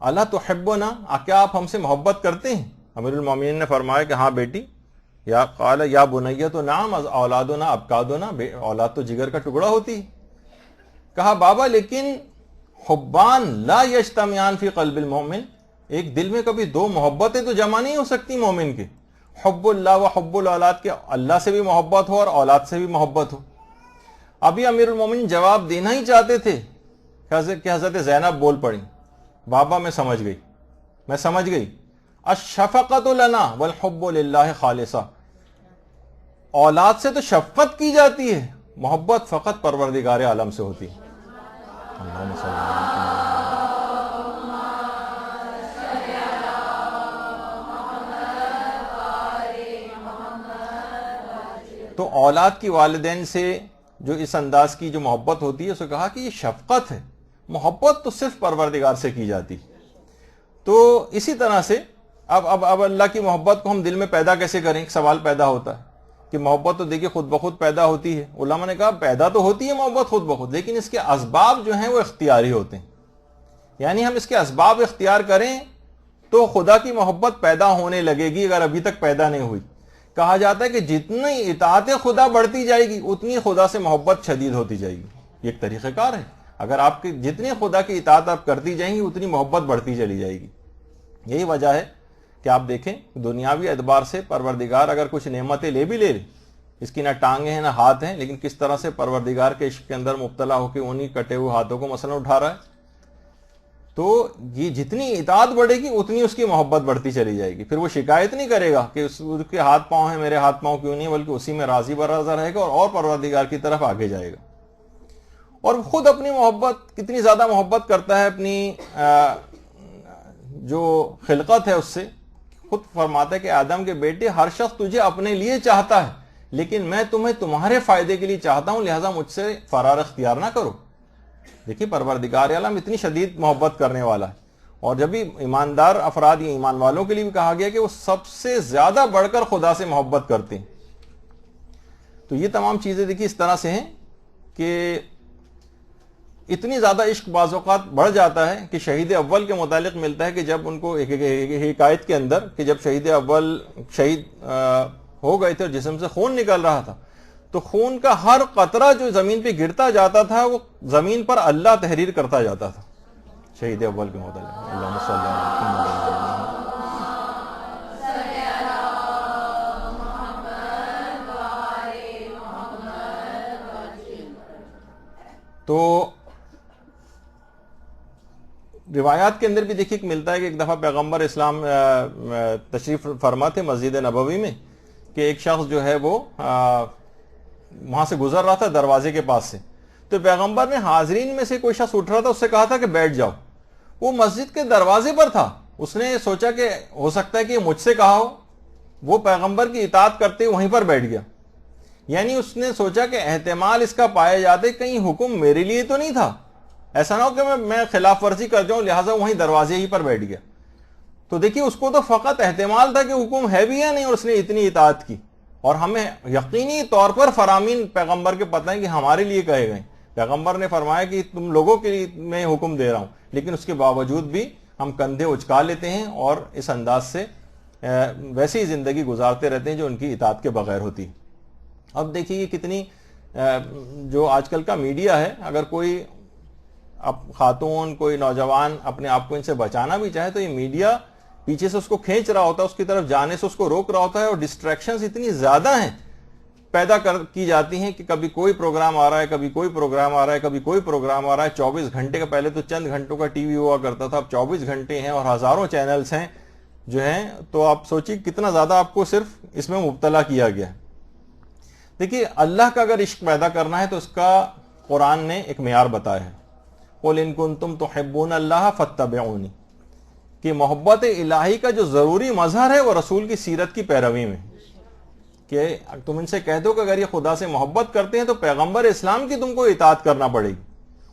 الا تحبنا، کیا آپ ہم سے محبت کرتے ہیں؟ امیر المومنین نے فرمایا کہ ہاں بیٹی. یا قال یا بنیہ تو نعم اولادنا ابکادنا، اولاد تو جگر کا ٹکڑا ہوتی ہے. کہا بابا لیکن حبان لا یجتمعان فی قلب المومن، ایک دل میں کبھی دو محبتیں تو جمع نہیں ہو سکتی مومن کے. حب اللہ و حب الاولاد، کے اللہ سے بھی محبت ہو اور اولاد سے بھی محبت ہو. ابھی امیر المومنین جواب دینا ہی چاہتے تھے کہ حضرت زینب بول پڑی، بابا میں سمجھ گئی. الشفقۃ لنا والحب للہ خالصہ، اولاد سے تو شفقت کی جاتی ہے، محبت فقط پروردگار عالم سے ہوتی ہے. اللہم صلی اللہ علیہ وسلم. تو اولاد کی والدین سے جو اس انداز کی جو محبت ہوتی ہے، اسے کہا کہ یہ شفقت ہے، محبت تو صرف پروردگار سے کی جاتی. تو اسی طرح سے اب اللہ کی محبت کو ہم دل میں پیدا کیسے کریں؟ ایک سوال پیدا ہوتا ہے کہ محبت تو دیکھیے خود بخود پیدا ہوتی ہے. علماء نے کہا پیدا تو ہوتی ہے محبت خود بخود، لیکن اس کے اسباب جو ہیں وہ اختیاری ہوتے ہیں. یعنی ہم اس کے اسباب اختیار کریں تو خدا کی محبت پیدا ہونے لگے گی، اگر ابھی تک پیدا نہیں ہوئی. کہا جاتا ہے کہ جتنی اطاعت خدا بڑھتی جائے گی اتنی خدا سے محبت شدید ہوتی جائے گی. یہ ایک طریقہ کار ہے، اگر آپ کی جتنی خدا کی اطاعت آپ کرتی جائیں گی اتنی محبت بڑھتی چلی جائے گی. یہی وجہ ہے کہ آپ دیکھیں دنیاوی اعتبار سے پروردگار اگر کچھ نعمتیں لے بھی لے، اس کی نہ ٹانگیں ہیں نہ ہاتھ ہیں، لیکن کس طرح سے پروردگار کے عشق کے اندر مبتلا ہو کے انہی کٹے ہوئے ہاتھوں کو مثلا اٹھا رہا ہے. تو یہ جتنی اطاعت بڑھے گی اتنی اس کی محبت بڑھتی چلی جائے گی. پھر وہ شکایت نہیں کرے گا کہ اس کے ہاتھ پاؤں ہیں میرے ہاتھ پاؤں کیوں نہیں، بلکہ اسی میں راضی برضا رہے گا اور پروردگار کی طرف آگے جائے گا. اور خود اپنی محبت کتنی زیادہ محبت کرتا ہے اپنی جو خلقت ہے اس سے. خود فرماتا ہے کہ آدم کے بیٹے ہر شخص تجھے اپنے لیے چاہتا ہے، لیکن میں تمہیں تمہارے فائدے کے لیے چاہتا ہوں، لہذا مجھ سے فرار اختیار نہ کرو. دیکھیے پروردگار عالم اتنی شدید محبت کرنے والا ہے. اور جب بھی ایماندار افراد یا ایمان والوں کے لیے بھی کہا گیا کہ وہ سب سے زیادہ بڑھ کر خدا سے محبت کرتے ہیں. تو یہ تمام چیزیں دیکھیے اس طرح سے ہیں کہ اتنی زیادہ عشق بعض اوقات بڑھ جاتا ہے کہ شہید اول کے متعلق ملتا ہے کہ جب ان کو ایک حکایت کے اندر کہ جب شہید اول شہید ہو گئے تھے اور جسم سے خون نکل رہا تھا، تو خون کا ہر قطرہ جو زمین پہ گرتا جاتا تھا وہ زمین پر اللہ تحریر کرتا جاتا تھا. شہید اول کے متعلق اللہم صلی اللہ علیہ وسلم. تو روایات کے اندر بھی دیکھیے ملتا ہے کہ ایک دفعہ پیغمبر اسلام تشریف فرما تھے مسجد نبوی میں کہ ایک شخص جو ہے وہ وہاں سے گزر رہا تھا دروازے کے پاس سے. تو پیغمبر نے حاضرین میں سے کوئی شخص اٹھ رہا تھا، اس سے کہا تھا کہ بیٹھ جاؤ. وہ مسجد کے دروازے پر تھا، اس نے سوچا کہ ہو سکتا ہے کہ مجھ سے کہا ہو. وہ پیغمبر کی اطاعت کرتے وہیں پر بیٹھ گیا. یعنی اس نے سوچا کہ احتمال اس کا پایا جاتے کہیں حکم میرے لیے تو نہیں تھا، ایسا نہ ہو کہ میں خلاف ورزی کر جاؤں، لہٰذا وہیں دروازے ہی پر بیٹھ گیا. تو دیکھیے اس کو تو فقط احتمال تھا کہ حکم ہے بھی یا نہیں، اور اس نے اتنی اطاعت کی. اور ہمیں یقینی طور پر فرامین پیغمبر کے پتہ ہیں کہ ہمارے لیے کہے گئے. پیغمبر نے فرمایا کہ تم لوگوں کے لیے میں حکم دے رہا ہوں، لیکن اس کے باوجود بھی ہم کندھے اچکا لیتے ہیں اور اس انداز سے ویسی زندگی گزارتے رہتے ہیں جو ان کی اطاعت کے بغیر ہوتی. اب دیکھیے یہ کتنی جو آج کل کا میڈیا ہے، اگر کوئی خاتون کوئی نوجوان اپنے آپ کو ان سے بچانا بھی چاہے تو یہ میڈیا پیچھے سے اس کو کھینچ رہا ہوتا ہے، اس کی طرف جانے سے اس کو روک رہا ہوتا ہے. اور ڈسٹریکشنز اتنی زیادہ ہیں پیدا کی جاتی ہیں کہ کبھی کوئی پروگرام آ رہا ہے، کبھی کوئی پروگرام آ رہا ہے، کبھی کوئی پروگرام آ رہا ہے. 24 گھنٹے کا پہلے تو چند گھنٹوں کا ٹی وی ہوا کرتا تھا، اب 24 گھنٹے ہیں اور ہزاروں چینلز ہیں جو ہیں. تو آپ سوچیے کتنا زیادہ آپ کو صرف اس میں مبتلا کیا گیا ہے. دیکھیے اللہ کا اگر عشق پیدا کرنا ہے تو اس کا قرآن نے ایک معیار بتایا ہے. قُلْ إِن كُنتُمْ تُحِبُّونَ اللَّهَ فَاتَّبِعُونِی، کہ محبت الہی کا جو ضروری مظہر ہے وہ رسول کی سیرت کی پیروی میں. کہ تم ان سے کہہ دو کہ اگر یہ خدا سے محبت کرتے ہیں تو پیغمبر اسلام کی تم کو اطاعت کرنا پڑے گی.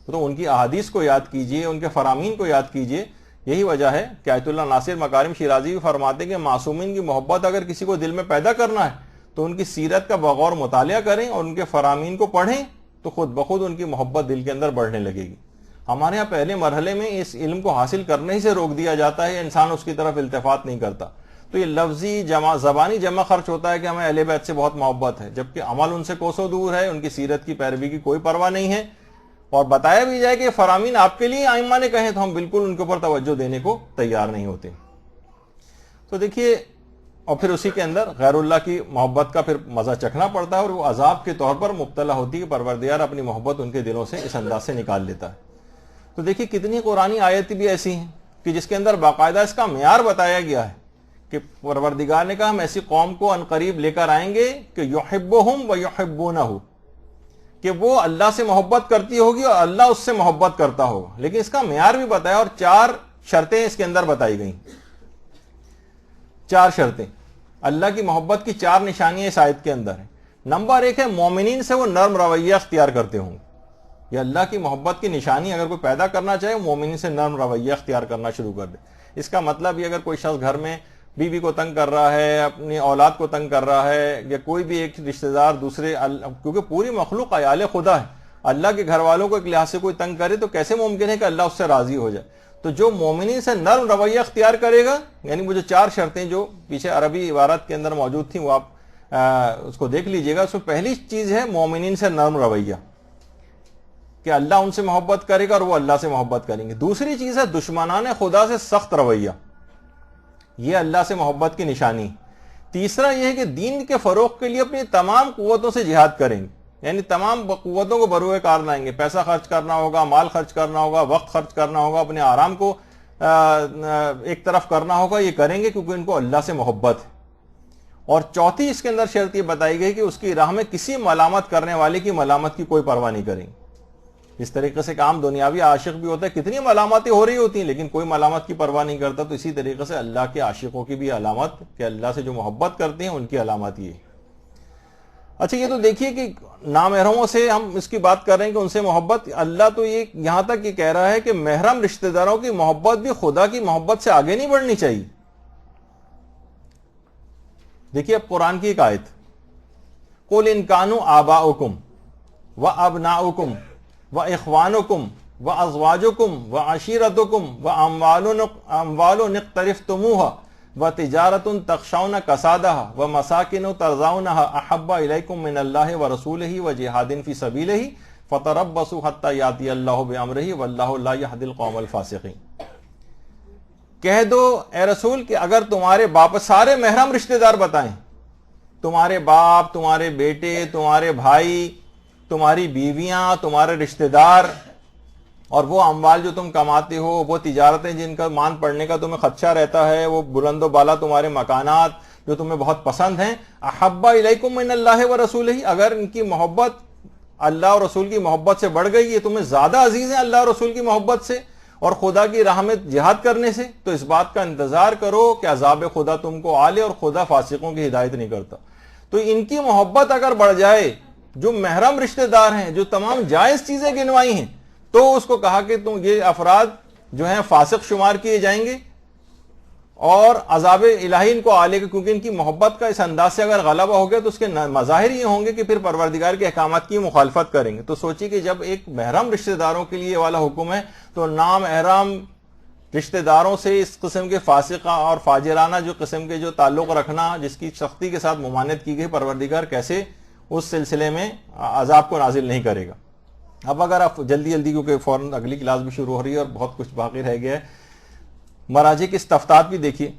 تو ان کی احادیث کو یاد کیجئے، ان کے فرامین کو یاد کیجئے. یہی وجہ ہے کہ آیت اللہ ناصر مکارم شیرازی بھی فرماتے ہیں کہ معصومین کی محبت اگر کسی کو دل میں پیدا کرنا ہے تو ان کی سیرت کا بغور مطالعہ کریں اور ان کے فرامین کو پڑھیں تو خود بخود ان کی محبت دل کے اندر بڑھنے لگے گی. ہمارے ہاں پہلے مرحلے میں اس علم کو حاصل کرنے ہی سے روک دیا جاتا ہے، انسان اس کی طرف التفات نہیں کرتا. تو یہ لفظی زبانی جمع خرچ ہوتا ہے کہ ہمیں اہل بیت سے بہت محبت ہے، جبکہ عمل ان سے کوسوں دور ہے، ان کی سیرت کی پیروی کی کوئی پرواہ نہیں ہے. اور بتایا بھی جائے کہ یہ فرامین آپ کے لیے ائمہ نے کہیں تو ہم بالکل ان کے اوپر توجہ دینے کو تیار نہیں ہوتے. تو دیکھیے، اور پھر اسی کے اندر غیر اللہ کی محبت کا پھر مزہ چکھنا پڑتا ہے اور وہ عذاب کے طور پر مبتلا ہوتی ہے کہ پروردگار اپنی محبت ان کے دلوں سے اس انداز سے نکال لیتا ہے. تو دیکھیے کتنی قرآنی آیتیں بھی ایسی ہیں کہ جس کے اندر باقاعدہ اس کا معیار بتایا گیا ہے کہ پروردگار نے کہا ہم ایسی قوم کو عنقریب لے کر آئیں گے کہ یحبہم و یحبونہ، کہ وہ اللہ سے محبت کرتی ہوگی اور اللہ اس سے محبت کرتا ہوگا. لیکن اس کا معیار بھی بتایا اور 4 شرطیں اس کے اندر بتائی گئیں. 4 شرطیں اللہ کی محبت کی 4 نشانیاں اس آیت کے اندر ہیں. نمبر 1 ہے مومنین سے وہ نرم رویہ اختیار کرتے ہوں. یہ اللہ کی محبت کی نشانی اگر کوئی پیدا کرنا چاہے مومنین سے نرم رویہ اختیار کرنا شروع کر دے. اس کا مطلب یہ اگر کوئی شخص گھر میں بیوی کو تنگ کر رہا ہے، اپنی اولاد کو تنگ کر رہا ہے، یا کوئی بھی ایک رشتہ دار دوسرے، کیونکہ پوری مخلوق عیال خدا ہے، اللہ کے گھر والوں کو ایک لحاظ سے کوئی تنگ کرے تو کیسے ممکن ہے کہ اللہ اس سے راضی ہو جائے. تو جو مومنین سے نرم رویہ اختیار کرے گا، یعنی وہ جو 4 شرطیں جو پیچھے عربی عبارت کے اندر موجود تھیں وہ آپ اس کو دیکھ لیجئے گا. اس میں پہلی چیز ہے مومنین سے نرم رویہ، کہ اللہ ان سے محبت کرے گا اور وہ اللہ سے محبت کریں گے. دوسری چیز ہے دشمنان خدا سے سخت رویہ، یہ اللہ سے محبت کی نشانی. تیسرا یہ ہے کہ دین کے فروغ کے لیے اپنی تمام قوتوں سے جہاد کریں گے، یعنی تمام قوتوں کو بروئے کار لائیں گے. پیسہ خرچ کرنا ہوگا، مال خرچ کرنا ہوگا، وقت خرچ کرنا ہوگا، اپنے آرام کو ایک طرف کرنا ہوگا، یہ کریں گے کیونکہ ان کو اللہ سے محبت ہے. اور چوتھی اس کے اندر شرط یہ بتائی گئی کہ اس کی راہ میں کسی ملامت کرنے والے کی ملامت کی کوئی پرواہ نہیں کریں گے. اس طریقے سے کام دنیاوی عاشق بھی ہوتا ہے، کتنی ملامتیں ہو رہی ہوتی ہیں لیکن کوئی ملامت کی پرواہ نہیں کرتا. تو اسی طریقے سے اللہ کے عاشقوں کی بھی علامت کہ اللہ سے جو محبت کرتے ہیں ان کی علامت یہ ہے. اچھا یہ تو دیکھیے کہ نامحرموں سے ہم اس کی بات کر رہے ہیں کہ ان سے محبت، اللہ تو یہ یہاں تک یہ کہہ رہا ہے کہ محرم رشتہ داروں کی محبت بھی خدا کی محبت سے آگے نہیں بڑھنی چاہیے. دیکھیے اب قرآن کی ایک آیت، قُلْ إِن كَانُوا آبَاؤُكُمْ وَأَبْنَاؤُكُمْ وَإِخْوَانُكُمْ وَأَزْوَاجُكُمْ وَعَشِيرَتُكُمْ وَأَمْوَالٌ اقْتَرِفْتُمُوهَا وَتِجَارَةٌ تَخْشَوْنَ كَسَادَهَا وَمَسَاكِنُ تَرْضَوْنَهَا أَحَبَّ إِلَيْكُم مِّنَ اللَّهِ وَرَسُولِهِ وَجِهَادٍ فِي سَبِيلِهِ فَتَرَبَّصُوا حَتَّى يَأْتِيَ اللَّهُ بِأَمْرِهِ وَاللَّهُ لَا يَهْدِي الْقَوْمَ الْفَاسِقِينَ. کہہ دو اے رسول کہ اگر تمہارے باپ، سارے محرم رشتہ دار بتائیں، تمہارے باپ، تمہارے بیٹے، تمہارے بھائی، تمہاری بیویاں، تمہارے رشتہ دار، اور وہ اموال جو تم کماتے ہو، وہ تجارتیں جن کا مان پڑنے کا تمہیں خدشہ رہتا ہے، وہ بلند و بالا تمہارے مکانات جو تمہیں بہت پسند ہیں، احب الیکم من اللہ ورسولہ، اگر ان کی محبت اللہ اور رسول کی محبت سے بڑھ گئی، یہ تمہیں زیادہ عزیز ہیں اللہ اور رسول کی محبت سے اور خدا کی راہ میں جہاد کرنے سے، تو اس بات کا انتظار کرو کہ عذاب خدا تم کو آلے، اور خدا فاسقوں کی ہدایت نہیں کرتا. تو ان کی محبت اگر بڑھ جائے، جو محرم رشتہ دار ہیں، جو تمام جائز چیزیں گنوائی ہیں، تو اس کو کہا کہ تم یہ افراد جو ہیں فاسق شمار کیے جائیں گے اور عذاب الہی ان کو آلے گا، کیونکہ ان کی محبت کا اس انداز سے اگر غلبہ ہو گیا تو اس کے مظاہر یہ ہوں گے کہ پھر پروردگار کے احکامات کی مخالفت کریں گے. تو سوچیے کہ جب ایک محرم رشتہ داروں کے لیے یہ والا حکم ہے تو نامحرم رشتہ داروں سے اس قسم کے فاسقہ اور فاجرانہ جو قسم کے جو تعلق رکھنا، جس کی سختی کے ساتھ ممانعت کی گئی، پروردگار کیسے اس سلسلے میں عذاب کو نازل نہیں کرے گا. اب اگر آپ جلدی کیونکہ فوراً اگلی کلاس بھی شروع ہو رہی ہے اور بہت کچھ باقی رہ گیا ہے، مراجع کی استفتات بھی دیکھیے.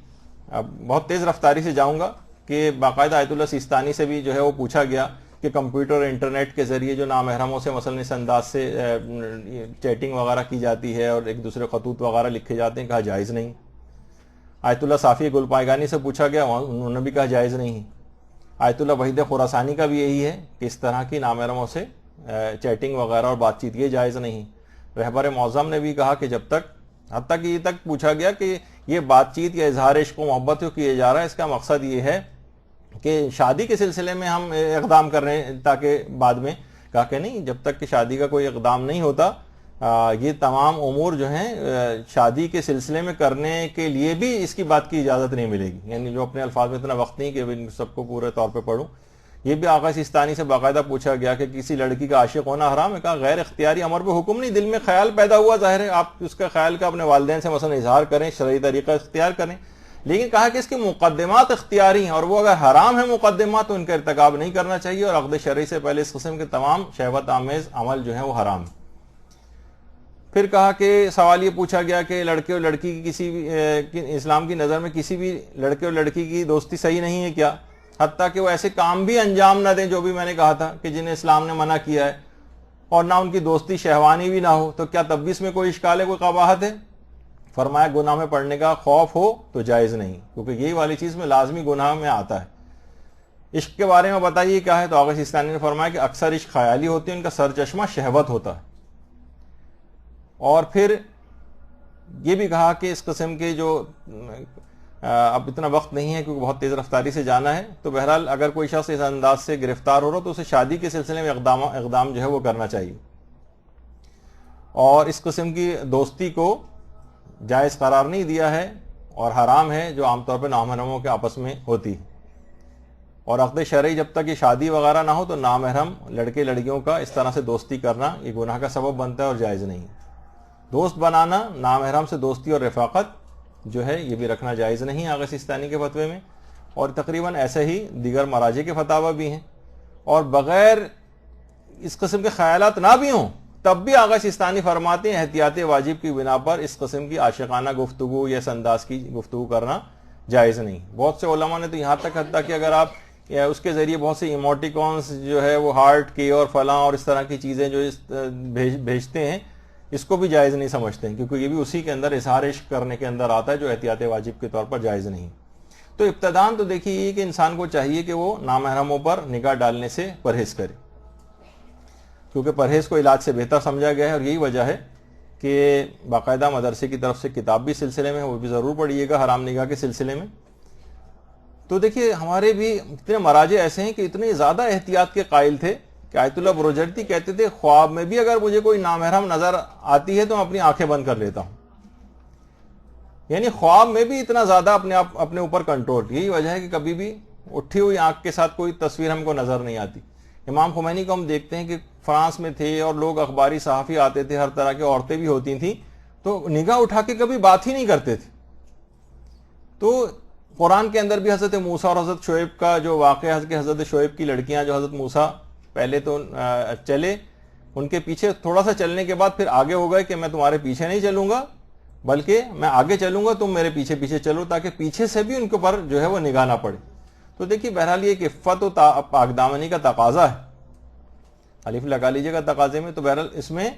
اب بہت تیز رفتاری سے جاؤں گا کہ باقاعدہ آیت اللہ سیستانی سے بھی جو ہے وہ پوچھا گیا کہ کمپیوٹر اور انٹرنیٹ کے ذریعے جو نامحرموں سے مثلا اس انداز سے چیٹنگ وغیرہ کی جاتی ہے اور ایک دوسرے خطوط وغیرہ لکھے جاتے ہیں، کہا جائز نہیں۔ آیت اللہ صافی گل پائگانی سے پوچھا گیا، انہوں نے بھی کہا جائز نہیں۔ آیت اللہ وحید خراسانی کا بھی یہی ہے کہ اس طرح کی نامحرموں سے چیٹنگ وغیرہ اور بات چیت یہ جائز نہیں۔ رہبر معظم نے بھی کہا کہ جب تک، حتیٰ کہ یہ تک پوچھا گیا کہ یہ بات چیت یا اظہار عشق و محبت جو کیے جا رہا ہے اس کا مقصد یہ ہے کہ شادی کے سلسلے میں ہم اقدام کر رہے ہیں تاکہ بعد میں، کہا کہ نہیں، جب تک کہ شادی کا کوئی اقدام نہیں ہوتا یہ تمام امور جو ہیں شادی کے سلسلے میں کرنے کے لیے بھی اس کی بات کی اجازت نہیں ملے گی۔ یعنی جو اپنے الفاظ میں اتنا وقت نہیں کہ ان سب کو پورے طور پہ پڑھوں، یہ بھی آقا سیستانی سے باقاعدہ پوچھا گیا کہ کسی لڑکی کا عاشق ہونا حرام ہے؟ کہا غیر اختیاری امر پہ حکم نہیں، دل میں خیال پیدا ہوا، ظاہر ہے آپ اس کا خیال کا اپنے والدین سے مثلا اظہار کریں، شرعی طریقہ اختیار کریں، لیکن کہا کہ اس کی مقدمات اختیاری ہیں اور وہ اگر حرام ہے مقدمات تو ان کا ارتکاب نہیں کرنا چاہیے، اور عقد شرعی سے پہلے اس قسم کے تمام شہوت آمیز عمل جو ہیں وہ حرام ہیں۔ پھر کہا کہ سوال یہ پوچھا گیا کہ لڑکے اور لڑکی کی کسی بھی اسلام کی نظر میں کسی بھی لڑکے اور لڑکی کی دوستی صحیح نہیں ہے کیا؟ حتیٰ کہ وہ ایسے کام بھی انجام نہ دیں جو بھی میں نے کہا تھا کہ جنہیں اسلام نے منع کیا ہے، اور نہ ان کی دوستی شہوانی بھی نہ ہو، تو کیا تب بھی اس میں کوئی اشکال ہے، کوئی قباحت ہے؟ فرمایا گناہ میں پڑنے کا خوف ہو تو جائز نہیں، کیونکہ یہی والی چیز میں لازمی گناہ میں آتا ہے۔ عشق کے بارے میں بتائیے کیا ہے، تو آغا سیستانی نے فرمایا کہ اکثر عشق خیالی ہوتی ہے، ان کا سرچشمہ شہوت ہوتا ہے۔ اور پھر یہ بھی کہا کہ اس قسم کے جو اب اتنا وقت نہیں ہے کیونکہ بہت تیز رفتاری سے جانا ہے، تو بہرحال اگر کوئی شخص اس انداز سے گرفتار ہو رہا تو اسے شادی کے سلسلے میں اقدام جو ہے وہ کرنا چاہیے، اور اس قسم کی دوستی کو جائز قرار نہیں دیا ہے اور حرام ہے جو عام طور پہ نامحرموں کے آپس میں ہوتی ہے۔ اور عقد شرعی جب تک یہ شادی وغیرہ نہ ہو تو نامحرم لڑکے لڑکیوں کا اس طرح سے دوستی کرنا یہ گناہ کا سبب بنتا ہے اور جائز نہیں۔ دوست بنانا، نامحرم سے دوستی اور رفاقت جو ہے یہ بھی رکھنا جائز نہیں آغا سیستانی کے فتوے میں، اور تقریباً ایسے ہی دیگر مراجع کے فتاوی بھی ہیں۔ اور بغیر اس قسم کے خیالات نہ بھی ہوں تب بھی آغا سیستانی فرماتے ہیں احتیاط واجب کی بنا پر اس قسم کی عاشقانہ گفتگو یا اس انداز کی گفتگو کرنا جائز نہیں۔ بہت سے علماء نے تو یہاں تک حتیٰ کہ اگر آپ اس کے ذریعے بہت سے ایموٹیکونس جو ہے وہ ہارٹ کے اور فلاں اور اس طرح کی چیزیں جو بھیجتے ہیں، اس کو بھی جائز نہیں سمجھتے ہیں، کیونکہ یہ بھی اسی کے اندر اظہار عشق کرنے کے اندر آتا ہے جو احتیاط واجب کے طور پر جائز نہیں۔ تو ابتداً تو دیکھیے یہ کہ انسان کو چاہیے کہ وہ نامحرموں پر نگاہ ڈالنے سے پرہیز کرے، کیونکہ پرہیز کو علاج سے بہتر سمجھا گیا ہے، اور یہی وجہ ہے کہ باقاعدہ مدرسے کی طرف سے کتاب بھی سلسلے میں وہ بھی ضرور پڑھیے گا حرام نگاہ کے سلسلے میں۔ تو دیکھیے ہمارے بھی اتنے مراجع ایسے ہیں کہ اتنے زیادہ احتیاط کے قائل تھے کہ آیت اللہ بروجردی کہتے تھے خواب میں بھی اگر مجھے کوئی نامحرم نظر آتی ہے تو میں اپنی آنکھیں بند کر لیتا ہوں۔ یعنی خواب میں بھی اتنا زیادہ اپنے اوپر کنٹرول۔ یہی وجہ ہے کہ کبھی بھی اٹھی ہوئی آنکھ کے ساتھ کوئی تصویر ہم کو نظر نہیں آتی۔ امام خمینی کو ہم دیکھتے ہیں کہ فرانس میں تھے اور لوگ اخباری صحافی آتے تھے، ہر طرح کی عورتیں بھی ہوتی تھیں، تو نگاہ اٹھا کے کبھی بات ہی نہیں کرتے تھے۔ تو قرآن کے اندر بھی حضرت موسیٰ اور حضرت شعیب کا جو واقعہ ہے کہ حضرت شعیب کی لڑکیاں جو حضرت موسیٰ پہلے تو چلے، ان کے پیچھے تھوڑا سا چلنے کے بعد پھر آگے ہو گئے کہ میں تمہارے پیچھے نہیں چلوں گا بلکہ میں آگے چلوں گا، تم میرے پیچھے پیچھے چلو، تاکہ پیچھے سے بھی ان کے اوپر جو ہے وہ نگاہ نہ پڑے۔ تو دیکھیے بہرحال یہ کہ عفت و پاک دامنی کا تقاضا ہے، الف لگا لیجیے گا تقاضے میں، تو بہرحال اس میں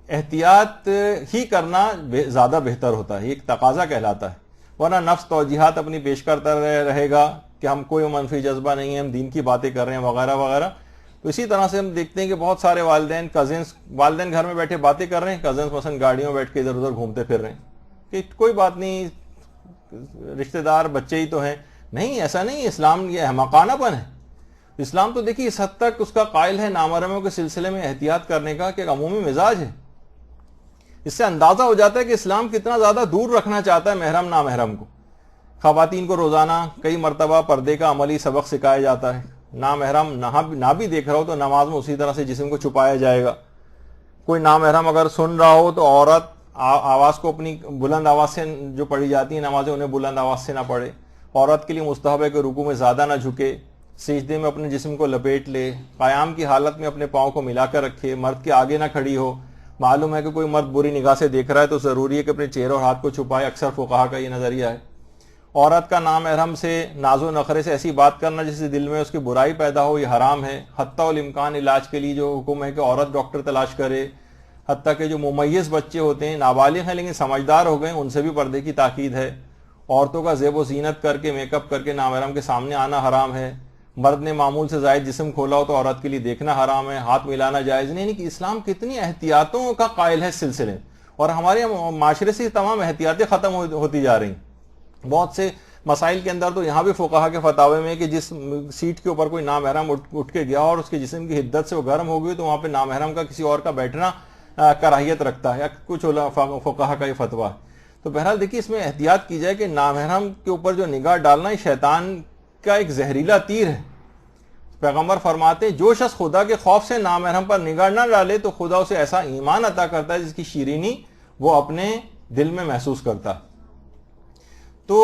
احتیاط ہی کرنا زیادہ بہتر ہوتا ہے، یہ ایک تقاضا کہلاتا ہے، ورنہ نفس توجیحات اپنی پیش کرتا رہے گا کہ ہم کوئی منفی جذبہ نہیں ہے، ہم دین کی باتیں کر رہے ہیں وغیرہ وغیرہ۔ تو اسی طرح سے ہم دیکھتے ہیں کہ بہت سارے والدین گھر میں بیٹھے باتیں کر رہے ہیں، کزنس مثلا گاڑیوں میں بیٹھ کے ادھر ادھر گھومتے پھر رہے ہیں کہ کوئی بات نہیں، رشتہ دار بچے ہی تو ہیں۔ نہیں، ایسا نہیں، اسلام یہ احمقانہ پن ہے۔ اسلام تو دیکھیے اس حد تک اس کا قائل ہے نامحرموں کے سلسلے میں احتیاط کرنے کا کہ ایک عمومی مزاج ہے۔ اس سے اندازہ ہو جاتا ہے کہ اسلام کتنا زیادہ دور رکھنا چاہتا ہے محرم نامحرم کو۔ خواتین کو روزانہ کئی مرتبہ پردے کا عملی سبق سکھایا جاتا ہے، نامحرم نہ بھی دیکھ رہا ہو تو نماز میں اسی طرح سے جسم کو چھپایا جائے گا۔ کوئی نامحرم اگر سن رہا ہو تو عورت آواز کو اپنی بلند آواز سے جو پڑھی جاتی ہیں نمازیں انہیں بلند آواز سے نہ پڑھے۔ عورت کے لیے مستحب ہے کہ رکوع میں زیادہ نہ جھکے، سجدے میں اپنے جسم کو لپیٹ لے، قیام کی حالت میں اپنے پاؤں کو ملا کر رکھے، مرد کے آگے نہ کھڑی ہو۔ معلوم ہے کہ کوئی مرد بری نگاہ سے دیکھ رہا ہے تو ضروری ہے کہ اپنے چہرے اور ہاتھ کو چھپائے، اکثر فقہا کا یہ نظریہ ہے۔ عورت کا نامحرم سے ناز و نخرے سے ایسی بات کرنا جس سے دل میں اس کی برائی پیدا ہو، یہ حرام ہے۔ حتیٰ الامکان علاج کے لیے جو حکم ہے کہ عورت ڈاکٹر تلاش کرے، حتیٰ کہ جو ممیز بچے ہوتے ہیں، نابالغ ہیں لیکن سمجھدار ہو گئے، ان سے بھی پردے کی تاکید ہے۔ عورتوں کا زیب و زینت کر کے میک اپ کر کے نامحرم کے سامنے آنا حرام ہے۔ مرد نے معمول سے زائد جسم کھولا ہو تو عورت کے لیے دیکھنا حرام ہے۔ ہاتھ ملانا جائز نہیں۔ یعنی کہ اسلام کتنی احتیاطوں کا قائل ہے اس سلسلے میں، اور ہمارے معاشرے سے تمام احتیاطیں ختم ہوتی جا رہی ہیں۔ بہت سے مسائل کے اندر تو یہاں بھی فقہا کے فتاوے میں کہ جس سیٹ کے اوپر کوئی نامحرم اٹھ کے گیا اور اس کے جسم کی حدت سے وہ گرم ہو گئی تو وہاں پہ نامحرم کا کسی اور کا بیٹھنا کراہیت رکھتا ہے، یا کچھ فقہا کا یہ فتویٰ ہے۔ تو بہرحال دیکھیے اس میں احتیاط کی جائے کہ نامحرم کے اوپر جو نگاہ ڈالنا یہ شیطان کا ایک زہریلا تیر ہے۔ پیغمبر فرماتے ہیں جو شخص خدا کے خوف سے نامحرم پر نگاہ نہ ڈالے تو خدا اسے ایسا ایمان عطا کرتا ہے جس کی شیرینی وہ اپنے دل میں محسوس کرتا ہے۔ تو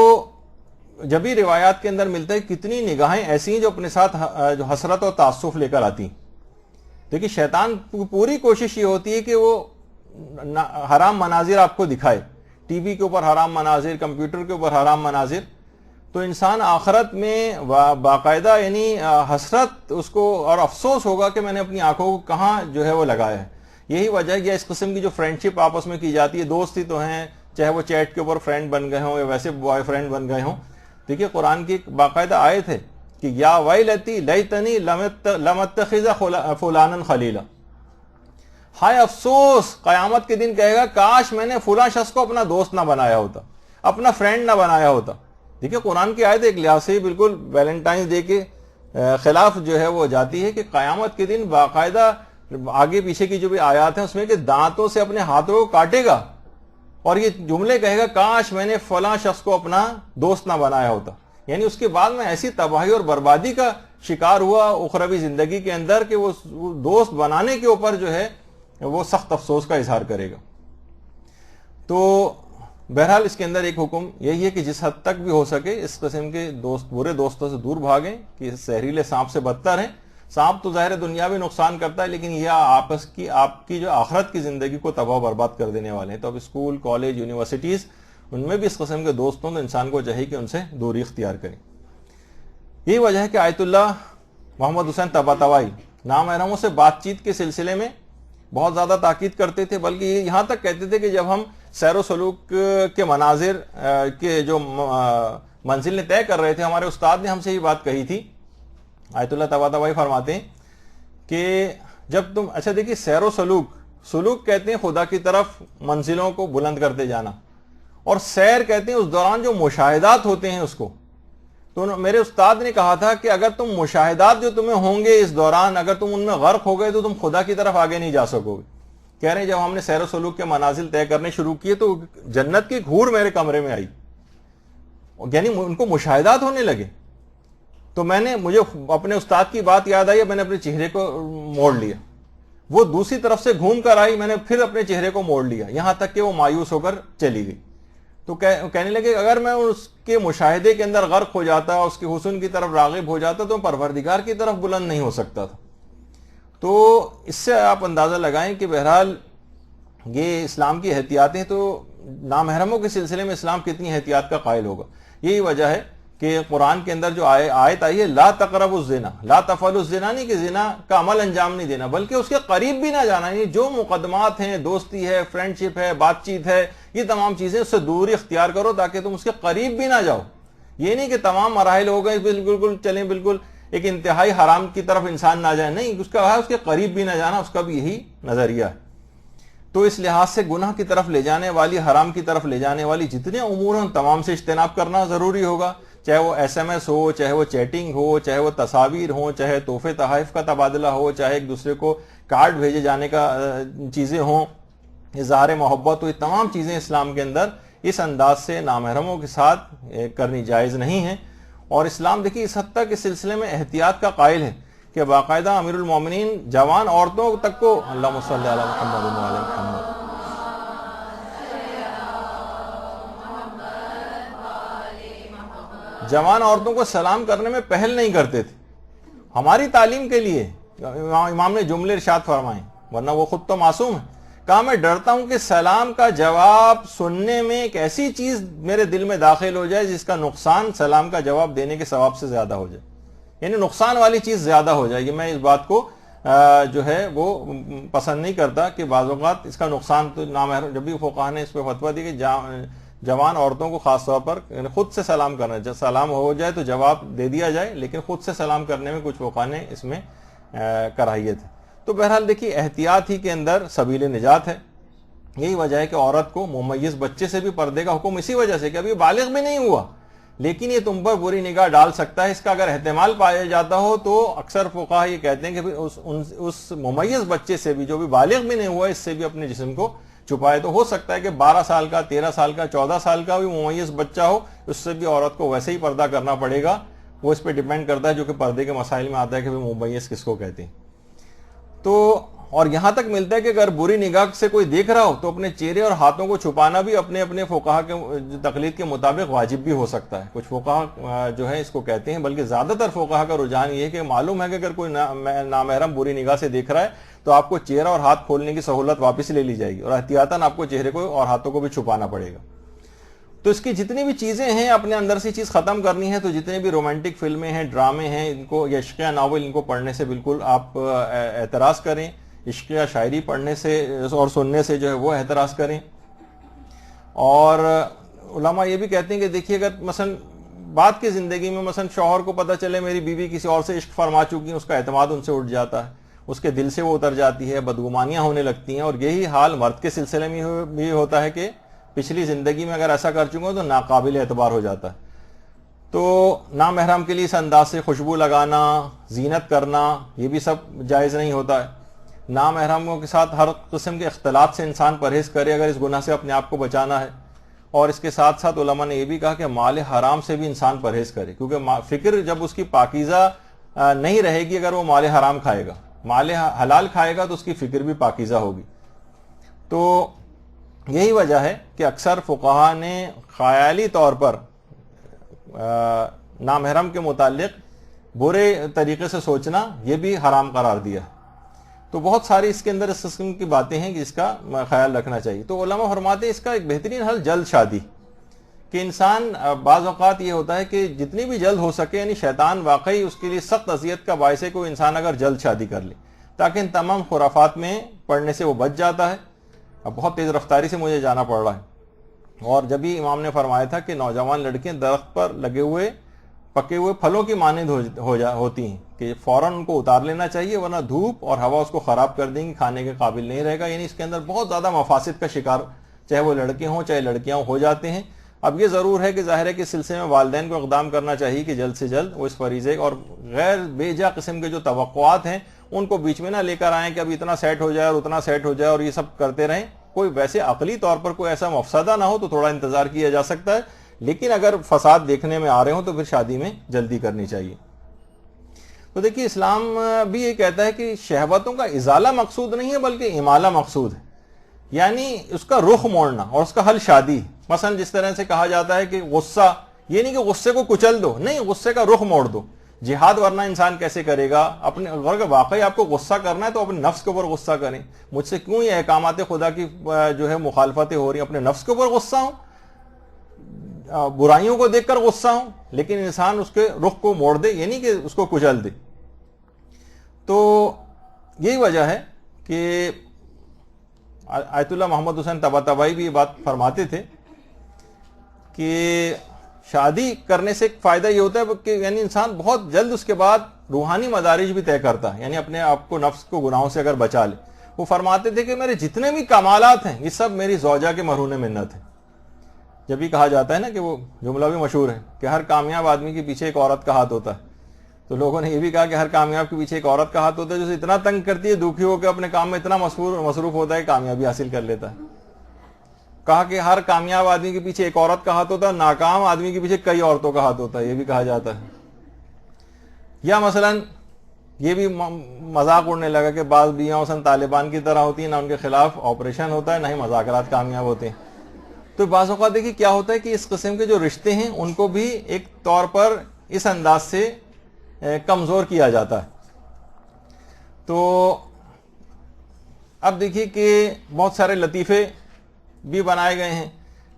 جب بھی روایات کے اندر ملتا ہے کتنی نگاہیں ایسی ہیں جو اپنے ساتھ جو حسرت اور تعصف لے کر آتی ہیں۔ دیکھیے شیطان پوری کوشش یہ ہوتی ہے کہ وہ حرام مناظر آپ کو دکھائے، ٹی وی کے اوپر حرام مناظر، کمپیوٹر کے اوپر حرام مناظر، تو انسان آخرت میں باقاعدہ یعنی حسرت اس کو اور افسوس ہوگا کہ میں نے اپنی آنکھوں کو کہاں جو ہے وہ لگایا ہے۔ یہی وجہ ہے کہ اس قسم کی جو فرینڈشپ آپس میں کی جاتی ہے، دوستی تو ہیں، چاہے وہ چیٹ کے اوپر فرینڈ بن گئے ہوں یا ویسے بوائے فرینڈ بن گئے ہوں۔ دیکھیے قرآن کی ایک باقاعدہ آیت ہے کہ یا ویلتی لیتنی لم اتخذ فلانا خلیلا، ہائے افسوس، قیامت کے دن کہے گا کاش میں نے فلاں شخص کو اپنا دوست نہ بنایا ہوتا، اپنا فرینڈ نہ بنایا ہوتا۔ دیکھیے قرآن کی آیت ایک لحاظ سے بالکل ویلنٹائنس ڈے کے خلاف جو ہے وہ جاتی ہے کہ قیامت کے دن باقاعدہ آگے پیچھے کی جو بھی آیات ہیں اس میں کہ دانتوں سے اپنے ہاتھوں کو کاٹے گا اور یہ جملے کہے گا کاش میں نے فلاں شخص کو اپنا دوست نہ بنایا ہوتا۔ یعنی اس کے بعد میں ایسی تباہی اور بربادی کا شکار ہوا اخروی زندگی کے اندر کہ وہ دوست بنانے کے اوپر جو ہے وہ سخت افسوس کا اظہار کرے گا۔ تو بہرحال اس کے اندر ایک حکم یہی ہے کہ جس حد تک بھی ہو سکے اس قسم کے برے دوستوں سے دور بھاگیں کہ زہریلے سانپ سے بدتر ہیں۔ سانپ تو ظاہر دنیا بھی نقصان کرتا ہے لیکن یہ آپ کی جو آخرت کی زندگی کو تباہ و برباد کر دینے والے ہیں۔ تو اب اسکول، کالج، یونیورسٹیز ان میں بھی اس قسم کے دوستوں تو انسان کو چاہیے کہ ان سے دوری اختیار کریں۔ یہی وجہ ہے کہ آیت اللہ محمد حسین طباطبائی نامحرموں سے بات چیت کے سلسلے میں بہت زیادہ تاکید کرتے تھے، بلکہ یہاں تک کہتے تھے کہ جب ہم سیر و سلوک کے مناظر کے جو منزلیں طے کر رہے تھے، ہمارے استاد نے ہم سے یہ بات کہی تھی۔ آیت اللہ طباطبائی فرماتے ہیں کہ جب تم دیکھیے سیر و سلوک کہتے ہیں خدا کی طرف منزلوں کو بلند کرتے جانا، اور سیر کہتے ہیں اس دوران جو مشاہدات ہوتے ہیں اس کو۔ تو میرے استاد نے کہا تھا کہ اگر تم مشاہدات جو تمہیں ہوں گے اس دوران اگر تم ان میں غرق ہو گئے تو تم خدا کی طرف آگے نہیں جا سکو گے۔ کہہ رہے ہیں جب ہم نے سیر و سلوک کے منازل طے کرنے شروع کیے تو جنت کی گھور میرے کمرے میں آئی، یعنی ان کو مشاہدات ہونے لگے۔ تو مجھے اپنے استاد کی بات یاد آئی، میں نے اپنے چہرے کو موڑ لیا، وہ دوسری طرف سے گھوم کر آئی، میں نے پھر اپنے چہرے کو موڑ لیا، یہاں تک کہ وہ مایوس ہو کر چلی گئی۔ تو کہنے لگے اگر میں اس کے مشاہدے کے اندر غرق ہو جاتا، اس کے حسن کی طرف راغب ہو جاتا تو پروردگار کی طرف بلند نہیں ہو سکتا تھا۔ تو اس سے آپ اندازہ لگائیں کہ بہرحال یہ اسلام کی احتیاطیں، تو نامحرموں کے سلسلے میں اسلام کتنی احتیاط کا قائل ہوگا۔ یہی وجہ ہے کہ قرآن کے اندر جو آیت آئی ہے لا تقربوا الزنا، لا تفعلوا الزنا، نہیں کہ زنا کا عمل انجام نہیں دینا بلکہ اس کے قریب بھی نہ جانا۔ یعنی جو مقدمات ہیں، دوستی ہے، فرینڈشپ ہے، بات چیت ہے، یہ تمام چیزیں اس سے دوری اختیار کرو تاکہ تم اس کے قریب بھی نہ جاؤ۔ یہ نہیں کہ تمام مراحل ہو گئے بالکل چلیں بالکل ایک انتہائی حرام کی طرف انسان نہ جائے، نہیں، اس کے قریب بھی نہ جانا، اس کا بھی یہی نظریہ ہے۔ تو اس لحاظ سے گناہ کی طرف لے جانے والی، حرام کی طرف لے جانے والی جتنے امور ہیں ان تمام سے اجتناب کرنا ضروری ہوگا، چاہے وہ ایس ایم ایس ہو، چاہے وہ چیٹنگ ہو، چاہے وہ تصاویر ہوں، چاہے تحفے تحائف کا تبادلہ ہو، چاہے ایک دوسرے کو کارڈ بھیجے جانے کا چیزیں ہوں، اظہار محبت ہو، یہ تمام چیزیں اسلام کے اندر اس انداز سے نامحرموں کے ساتھ کرنی جائز نہیں ہیں۔ اور اسلام دیکھیے اس حد تک اس سلسلے میں احتیاط کا قائل ہے کہ باقاعدہ امیر المومنین جوان عورتوں تک کو اللہم صلی علی محمد و علی محمد جوان عورتوں کو سلام کرنے میں پہل نہیں کرتے تھے۔ ہماری تعلیم کے لیے امام نے جملے ارشاد فرمائے، ورنہ وہ خود تو معصوم ہے، کہا میں ڈرتا ہوں کہ سلام کا جواب سننے میں ایک ایسی چیز میرے دل میں داخل ہو جائے جس کا نقصان سلام کا جواب دینے کے ثواب سے زیادہ ہو جائے، یعنی نقصان والی چیز زیادہ ہو جائے گی۔ میں اس بات کو جو ہے وہ پسند نہیں کرتا کہ بعض اوقات اس کا نقصان تو نامحرم، جب بھی فقہا نے اس پہ فتویٰ دی کہ جوان عورتوں کو خاص طور پر خود سے سلام کرنا، جب سلام ہو جائے تو جواب دے دیا جائے، لیکن خود سے سلام کرنے میں کچھ فقہا نے اس میں کراہیت ہے۔ تو بہرحال دیکھیے احتیاط ہی کے اندر سبیل نجات ہے۔ یہی وجہ ہے کہ عورت کو ممیز بچے سے بھی پردے کا حکم اسی وجہ سے کہ ابھی بالغ بھی نہیں ہوا لیکن یہ تم پر بری نگاہ ڈال سکتا ہے، اس کا اگر احتمال پایا جاتا ہو تو اکثر فقہا یہ کہتے ہیں کہ اس ممیز بچے سے بھی جو بھی بالغ بھی نہیں ہوا اس سے بھی اپنے جسم کو چھپائے۔ تو ہو سکتا ہے کہ 12 سال کا، 13 سال کا، 14 سال کا بھی ممیز بچہ ہو، اس سے بھی عورت کو ویسے ہی پردہ کرنا پڑے گا۔ وہ اس پہ ڈیپینڈ کرتا ہے جو کہ پردے کے مسائل میں آتا ہے کہ ممیز کس کو کہتے ہیں۔ تو اور یہاں تک ملتا ہے کہ اگر بری نگاہ سے کوئی دیکھ رہا ہو تو اپنے چہرے اور ہاتھوں کو چھپانا بھی اپنے اپنے فقہا کے تقلید کے مطابق واجب بھی ہو سکتا ہے۔ کچھ فقہا جو ہے اس کو کہتے ہیں، بلکہ زیادہ تر فقہا کا رجحان یہ ہے کہ معلوم ہے کہ اگر کوئی نامحرم بری نگاہ سے دیکھ رہا ہے تو آپ کو چہرہ اور ہاتھ کھولنے کی سہولت واپس لے لی جائے گی اور احتیاطاً آپ کو چہرے کو اور ہاتھوں کو بھی چھپانا پڑے گا۔ تو اس کی جتنی بھی چیزیں ہیں اپنے اندر سے چیز ختم کرنی ہے، تو جتنے بھی رومانٹک فلمیں ہیں، ڈرامے ہیں، ان کو یا عشقیہ ناول، ان کو پڑھنے سے بالکل آپ اعتراض کریں۔ عشقیہ شاعری پڑھنے سے اور سننے سے جو ہے وہ اعتراض کریں۔ اور علماء یہ بھی کہتے ہیں کہ دیکھیے اگر مثلا بعد کی زندگی میں مثلا شوہر کو پتہ چلے میری بیوی کسی اور سے عشق فرما چکی ہے، اس کا اعتماد ان سے اٹھ جاتا ہے، اس کے دل سے وہ اتر جاتی ہے، بدگمانیاں ہونے لگتی ہیں۔ اور یہی حال مرد کے سلسلے میں بھی ہوتا ہے کہ پچھلی زندگی میں اگر ایسا کر چکا ہوں تو ناقابل اعتبار ہو جاتا ہے۔ تو نامحرم کے لیے اس انداز سے خوشبو لگانا، زینت کرنا، یہ بھی سب جائز نہیں ہوتا ہے۔ نامحرموں کے ساتھ ہر قسم کے اختلاط سے انسان پرہیز کرے اگر اس گناہ سے اپنے آپ کو بچانا ہے۔ اور اس کے ساتھ ساتھ علماء نے یہ بھی کہا کہ مال حرام سے بھی انسان پرہیز کرے، کیونکہ فکر جب اس کی پاکیزہ نہیں رہے گی اگر وہ مال حرام کھائے گا، مال حلال کھائے گا تو اس کی فکر بھی پاکیزہ ہوگی۔ تو یہی وجہ ہے کہ اکثر فقہا نے خیالی طور پر نامحرم کے متعلق برے طریقے سے سوچنا یہ بھی حرام قرار دیا ہے۔ تو بہت ساری اس کے اندر اس قسم کی باتیں ہیں جس کا خیال رکھنا چاہیے۔ تو علماء فرماتے ہیں اس کا ایک بہترین حل جلد شادی، کہ انسان بعض اوقات یہ ہوتا ہے کہ جتنی بھی جلد ہو سکے، یعنی شیطان واقعی اس کے لیے سخت اذیت کا باعث ہے کوئی انسان اگر جلد شادی کر لے تاکہ ان تمام خرافات میں پڑنے سے وہ بچ جاتا ہے۔ اب بہت تیز رفتاری سے مجھے جانا پڑ رہا ہے، اور جب بھی امام نے فرمایا تھا کہ نوجوان لڑکیاں درخت پر لگے ہوئے پکے ہوئے پھلوں کی مانند ہوتی ہیں کہ فوراً ان کو اتار لینا چاہیے ورنہ دھوپ اور ہوا اس کو خراب کر دیں گی، کھانے کے قابل نہیں رہے گا۔ یعنی اس کے اندر بہت زیادہ مفاسد کا شکار چاہے وہ لڑکے ہوں چاہے لڑکیاں ہو جاتے ہیں۔ اب یہ ضرور ہے کہ ظاہر ہے کہ اس سلسلے میں والدین کو اقدام کرنا چاہیے کہ جلد سے جلد وہ اس فریضے اور غیر بے جا قسم کے جو توقعات ہیں ان کو بیچ میں نہ لے کر آئیں کہ اب اتنا سیٹ ہو جائے اور اتنا سیٹ ہو جائے اور یہ سب کرتے رہیں۔ کوئی ویسے عقلی طور پر کوئی ایسا مفسدہ نہ ہو تو تھوڑا انتظار کیا جا سکتا ہے، لیکن اگر فساد دیکھنے میں آ رہے ہوں تو پھر شادی میں جلدی کرنی چاہیے۔ تو دیکھیے اسلام بھی یہ کہتا ہے کہ شہوتوں کا ازالہ مقصود نہیں ہے بلکہ امالہ مقصود ہے، یعنی اس کا رخ موڑنا اور اس کا حل شادی۔ مثلا جس طرح سے کہا جاتا ہے کہ غصہ، یہ نہیں کہ غصے کو کچل دو، نہیں، غصے کا رخ موڑ دو۔ جہاد ورنہ انسان کیسے کرے گا؟ اپنے اگر واقعی آپ کو غصہ کرنا ہے تو اپنے نفس کے اوپر غصہ کریں۔ مجھ سے کیوں یہ احکامات خدا کی جو ہے مخالفتیں ہو رہی ہیں؟ اپنے نفس کے اوپر غصہ ہوں، برائیوں کو دیکھ کر غصہ ہوں، لیکن انسان اس کے رخ کو موڑ دے، یہ نہیں کہ اس کو کچل دے۔ تو یہی وجہ ہے کہ آیت اللہ محمد حسین طباطبائی بھی یہ بات فرماتے تھے کہ شادی کرنے سے ایک فائدہ یہ ہوتا ہے کہ یعنی انسان بہت جلد اس کے بعد روحانی مدارج بھی طے کرتا ہے، یعنی اپنے آپ کو نفس کو گناہوں سے اگر بچا لے۔ وہ فرماتے تھے کہ میرے جتنے بھی کمالات ہیں یہ سب میری زوجہ کے مرہون منت ہے۔ جب بھی کہا جاتا ہے نا کہ وہ جملہ بھی مشہور ہے کہ ہر کامیاب آدمی کے پیچھے ایک عورت کا ہاتھ ہوتا ہے، تو لوگوں نے یہ بھی کہا کہ ہر کامیاب کے پیچھے ایک عورت کا ہاتھ ہوتا ہے جو اسے اتنا تنگ کرتی ہے، دکھی ہو کے اپنے کام میں اتنا مصروف ہوتا ہے کہ کامیابی حاصل کر لیتا ہے۔ کہا کہ ہر کامیاب آدمی کے پیچھے ایک عورت کا ہاتھ ہوتا ہے، ناکام آدمی کے پیچھے کئی عورتوں کا ہاتھ ہوتا ہے، یہ بھی کہا جاتا ہے۔ یا مثلا یہ بھی مذاق اڑنے لگا کہ بعض بیاں مثلا طالبان کی طرح ہوتی ہیں، نہ ان کے خلاف آپریشن ہوتا ہے نہ ہی مذاکرات کامیاب ہوتے ہیں۔ تو بعض اوقات دیکھیے کیا ہوتا ہے کہ اس قسم کے جو رشتے ہیں ان کو بھی ایک طور پر اس انداز سے کمزور کیا جاتا ہے۔ تو اب دیکھیے کہ بہت سارے لطیفے بھی بنائے گئے ہیں،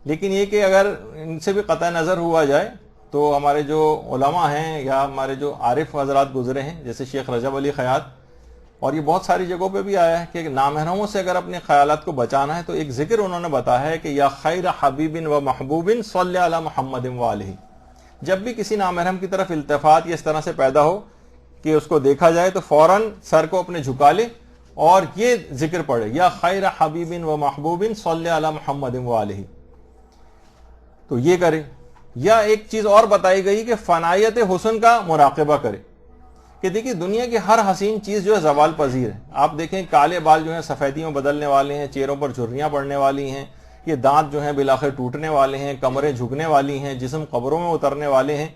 لیکن یہ کہ اگر ان سے بھی قطع نظر ہوا جائے تو ہمارے جو علماء ہیں یا ہمارے جو عارف حضرات گزرے ہیں جیسے شیخ رجب علی خیاط، اور یہ بہت ساری جگہوں پہ بھی آیا ہے کہ نامحرموں سے اگر اپنے خیالات کو بچانا ہے تو ایک ذکر انہوں نے بتایا ہے کہ یا خیر حبیب و محبوب صلی علی محمد و علیہ. جب بھی کسی نامحرم کی طرف التفات اس طرح سے پیدا ہو کہ اس کو دیکھا جائے تو فوراً سر کو اپنے جھکا لے اور یہ ذکر پڑھے یا خیر حبیب و محبوب صلی علی محمد و علیہ، تو یہ کرے. یا ایک چیز اور بتائی گئی کہ فنائیت حسن کا مراقبہ کرے کہ دیکھیے دنیا کی ہر حسین چیز جو ہے زوال پذیر ہے. آپ دیکھیں کالے بال جو ہیں سفیدیوں بدلنے والے ہیں، چہروں پر جھریاں پڑنے والی ہیں، یہ دانت جو ہیں بالآخر ٹوٹنے والے ہیں، کمریں جھکنے والی ہیں، جسم قبروں میں اترنے والے ہیں.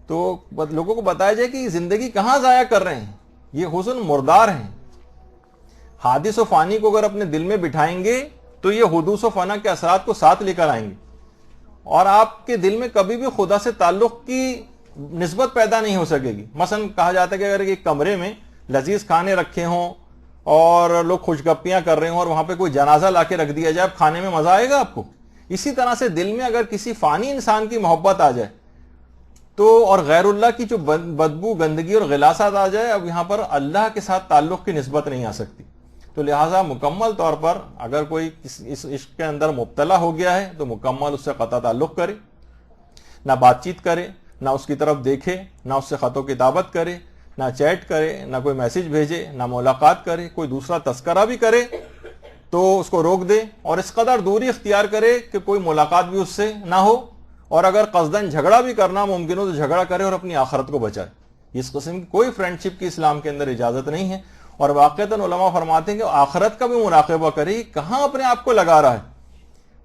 تو لوگوں کو بتایا جائے کہ زندگی کہاں ضائع کر رہے ہیں، یہ حسن مردار ہیں. حادث و فانی کو اگر اپنے دل میں بٹھائیں گے تو یہ حدوث و فنا کے اثرات کو ساتھ لے کر آئیں گے، اور آپ کے دل میں کبھی بھی خدا سے تعلق کی نسبت پیدا نہیں ہو سکے گی. مثلا کہا جاتا ہے کہ اگر ایک کمرے میں لذیذ کھانے رکھے ہوں اور لوگ خوشگپیاں کر رہے ہوں اور وہاں پہ کوئی جنازہ لا کے رکھ دیا جائے، اب کھانے میں مزہ آئے گا آپ کو؟ اسی طرح سے دل میں اگر کسی فانی انسان کی محبت آ جائے تو، اور غیر اللہ کی جو بدبو گندگی اور غلاثت آ جائے، اب یہاں پر اللہ کے ساتھ تعلق کی نسبت نہیں آ سکتی. تو لہٰذا مکمل طور پر اگر کوئی اس عشق کے اندر مبتلا ہو گیا ہے تو مکمل اس سے قطع تعلق کرے، نہ بات چیت کرے، نہ اس کی طرف دیکھے، نہ اس سے خط و کتابت کرے، نہ چیٹ کرے، نہ کوئی میسج بھیجے، نہ ملاقات کرے. کوئی دوسرا تذکرہ بھی کرے تو اس کو روک دے اور اس قدر دوری اختیار کرے کہ کوئی ملاقات بھی اس سے نہ ہو، اور اگر قصداً جھگڑا بھی کرنا ممکن ہو تو جھگڑا کرے اور اپنی آخرت کو بچائے. اس قسم کی کوئی فرینڈ شپ کی اسلام کے اندر اجازت نہیں ہے. اور واقعتاً علماء فرماتے ہیں کہ آخرت کا بھی مراقبہ کرے، کہاں اپنے آپ کو لگا رہا ہے.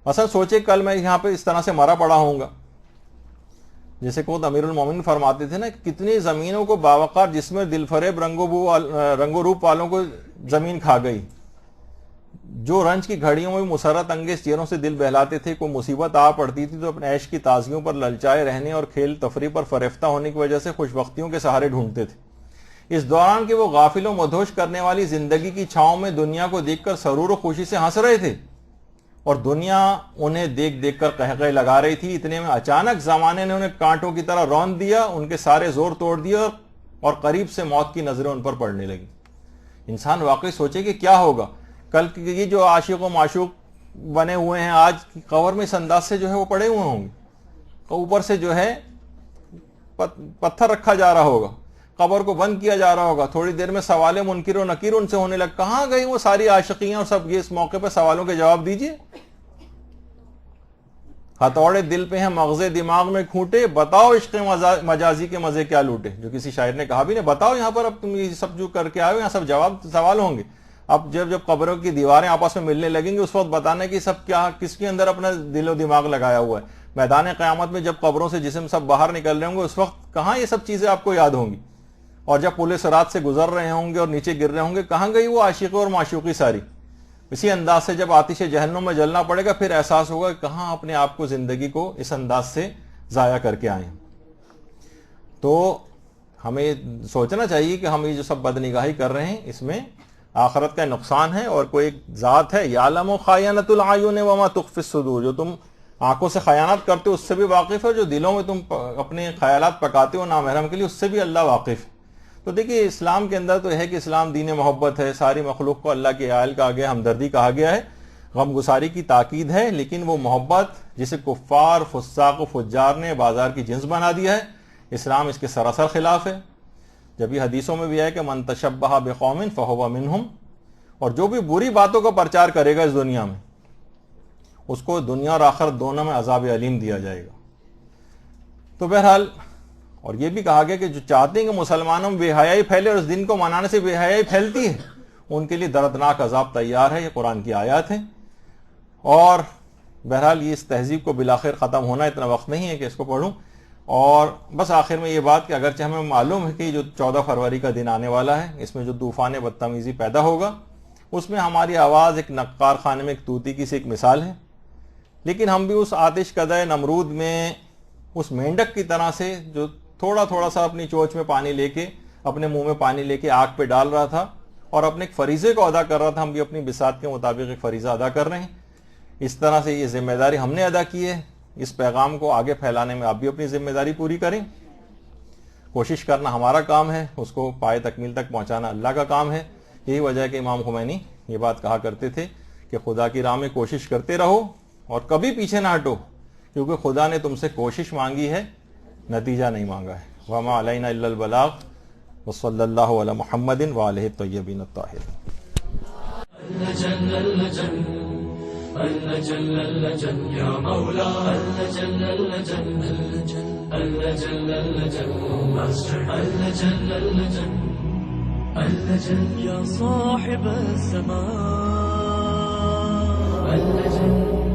مثلا سوچے کل میں یہاں پہ اس طرح سے مرا پڑا ہوں گا، جیسے خود امیر المومنین فرماتے تھے نا، کتنی زمینوں کو باوقار جس میں دل فریب رنگ و روپ والوں کو زمین کھا گئی، جو رنج کی گھڑیوں میں مسرت انگیز چہروں سے دل بہلاتے تھے. کوئی مصیبت آ پڑتی تھی تو اپنے عیش کی تازیوں پر للچائے رہنے اور کھیل تفریح پر فریفتہ ہونے کی وجہ سے خوش بختیوں کے سہارے ڈھونڈتے تھے. اس دوران کے وہ غافل و مدہوش کرنے والی زندگی کی چھاؤں میں دنیا کو دیکھ کر سرور و خوشی سے ہنس رہے تھے، اور دنیا انہیں دیکھ دیکھ کر قہقہے لگا رہی تھی. اتنے میں اچانک زمانے نے انہیں کانٹوں کی طرح رون دیا، ان کے سارے زور توڑ دیا اور قریب سے موت کی نظریں ان پر پڑنے لگی. انسان واقعی سوچے کہ کیا ہوگا کل یہ جو عاشق و معشوق بنے ہوئے ہیں آج قبر میں اس انداز سے جو ہے وہ پڑے ہوئے ہوں گے. اوپر سے جو ہے پتھر رکھا جا رہا ہوگا، قبر کو بند کیا جا رہا ہوگا. تھوڑی دیر میں سوال منکر و نکیر ان سے ہونے لگ، کہاں گئی وہ ساری عاشقیاں اور سب؟ یہ اس موقع پہ سوالوں کے جواب دیجئے. ہتھوڑے دل پہ ہیں مغزے دماغ میں کھوٹے، بتاؤ عشق مجازی کے مزے کیا لوٹے. جو کسی شاعر نے کہا بھی نہیں، بتاؤ یہاں پر اب تم یہ سب جو کر کے آئے ہو، یہاں سب جواب سوال ہوں گے. اب جب قبروں کی دیواریں آپس میں ملنے لگیں گی اس وقت بتانا کہ سب کیا کس کے اندر اپنا دل و دماغ لگایا ہوا ہے. میدان قیامت میں جب قبروں سے جسم سب باہر نکل رہے ہوں گے اس وقت کہاں یہ سب چیزیں آپ کو یاد ہوں گی. اور جب پولیس رات سے گزر رہے ہوں گے اور نیچے گر رہے ہوں گے، کہاں گئی وہ عاشقی اور معشوقی ساری. اسی انداز سے جب آتش جہنم میں جلنا پڑے گا پھر احساس ہوگا کہ کہاں اپنے آپ کو زندگی کو اس انداز سے ضائع کر کے آئے. تو ہمیں سوچنا چاہیے کہ ہم یہ جو سب بدنگاہی کر رہے ہیں اس میں آخرت کا نقصان ہے. اور کوئی ایک ذات ہے یعلم خائنۃ العیون وما تخفی الصدور، جو تم آنکھوں سے خیانت کرتے ہو اس سے بھی واقف ہے، جو دلوں میں تم اپنے خیالات پکاتے ہو نامحرم کے لیے اس سے بھی اللہ واقف ہے. تو دیکھیے اسلام کے اندر تو ہے کہ اسلام دین محبت ہے، ساری مخلوق کو اللہ کے عیال کہا گیا، ہمدردی کہا گیا ہے، غم گساری کی تاکید ہے. لیکن وہ محبت جسے کفار فساق و فجار نے بازار کی جنس بنا دیا ہے، اسلام اس کے سراسر خلاف ہے. جب یہ حدیثوں میں بھی ہے کہ من تشبہ بقوم فہو منہم، اور جو بھی بری باتوں کا پرچار کرے گا اس دنیا میں اس کو دنیا اور آخرت دونوں میں عذاب علیم دیا جائے گا. تو بہرحال اور یہ بھی کہا گیا کہ جو چاہتے ہیں کہ مسلمانوں میں بے حیائی پھیلے اور اس دن کو منانے سے بے حیائی پھیلتی ہے ان کے لیے دردناک عذاب تیار ہے. یہ قرآن کی آیات ہیں. اور بہرحال یہ اس تہذیب کو بالآخر ختم ہونا اتنا وقت نہیں ہے کہ اس کو پڑھوں. اور بس آخر میں یہ بات کہ اگرچہ ہمیں معلوم ہے کہ جو 14 فروری کا دن آنے والا ہے اس میں جو طوفان بدتمیزی پیدا ہوگا اس میں ہماری آواز ایک نقار خانے میں ایک طوطی کی سی ایک مثال ہے، لیکن ہم بھی اس آتش کدہ نمرود میں اس مینڈک کی طرح سے جو تھوڑا تھوڑا سا اپنی چوچ میں پانی لے کے اپنے منہ میں پانی لے کے آگ پہ ڈال رہا تھا، اور اپنے ایک فریضے کو ادا کر رہا تھا، ہم بھی اپنی بساط کے مطابق ایک فریضہ ادا کر رہے ہیں. اس طرح سے یہ ذمہ داری ہم نے ادا کی ہے. اس پیغام کو آگے پھیلانے میں آپ بھی اپنی ذمہ داری پوری کریں. کوشش کرنا ہمارا کام ہے، اس کو پائے تکمیل تک پہنچانا اللہ کا کام ہے. یہی وجہ ہے کہ امام خمینی یہ بات کہا کرتے تھے کہ خدا کی راہ میں کوشش کرتے رہو اور کبھی پیچھے نہ ہٹو، کیونکہ خدا نے تم سے کوشش مانگی ہے، نتیجہ نہیں مانگا ہے. وما علینا الا البلاغ وصلی اللہ علی محمد وآلہ الطیبین الطاہرین. اللجل اللجل يا مولا اللجل اللجل اللجل اللجل اللجل اللجل اللجل يا صاحب السماء اللجل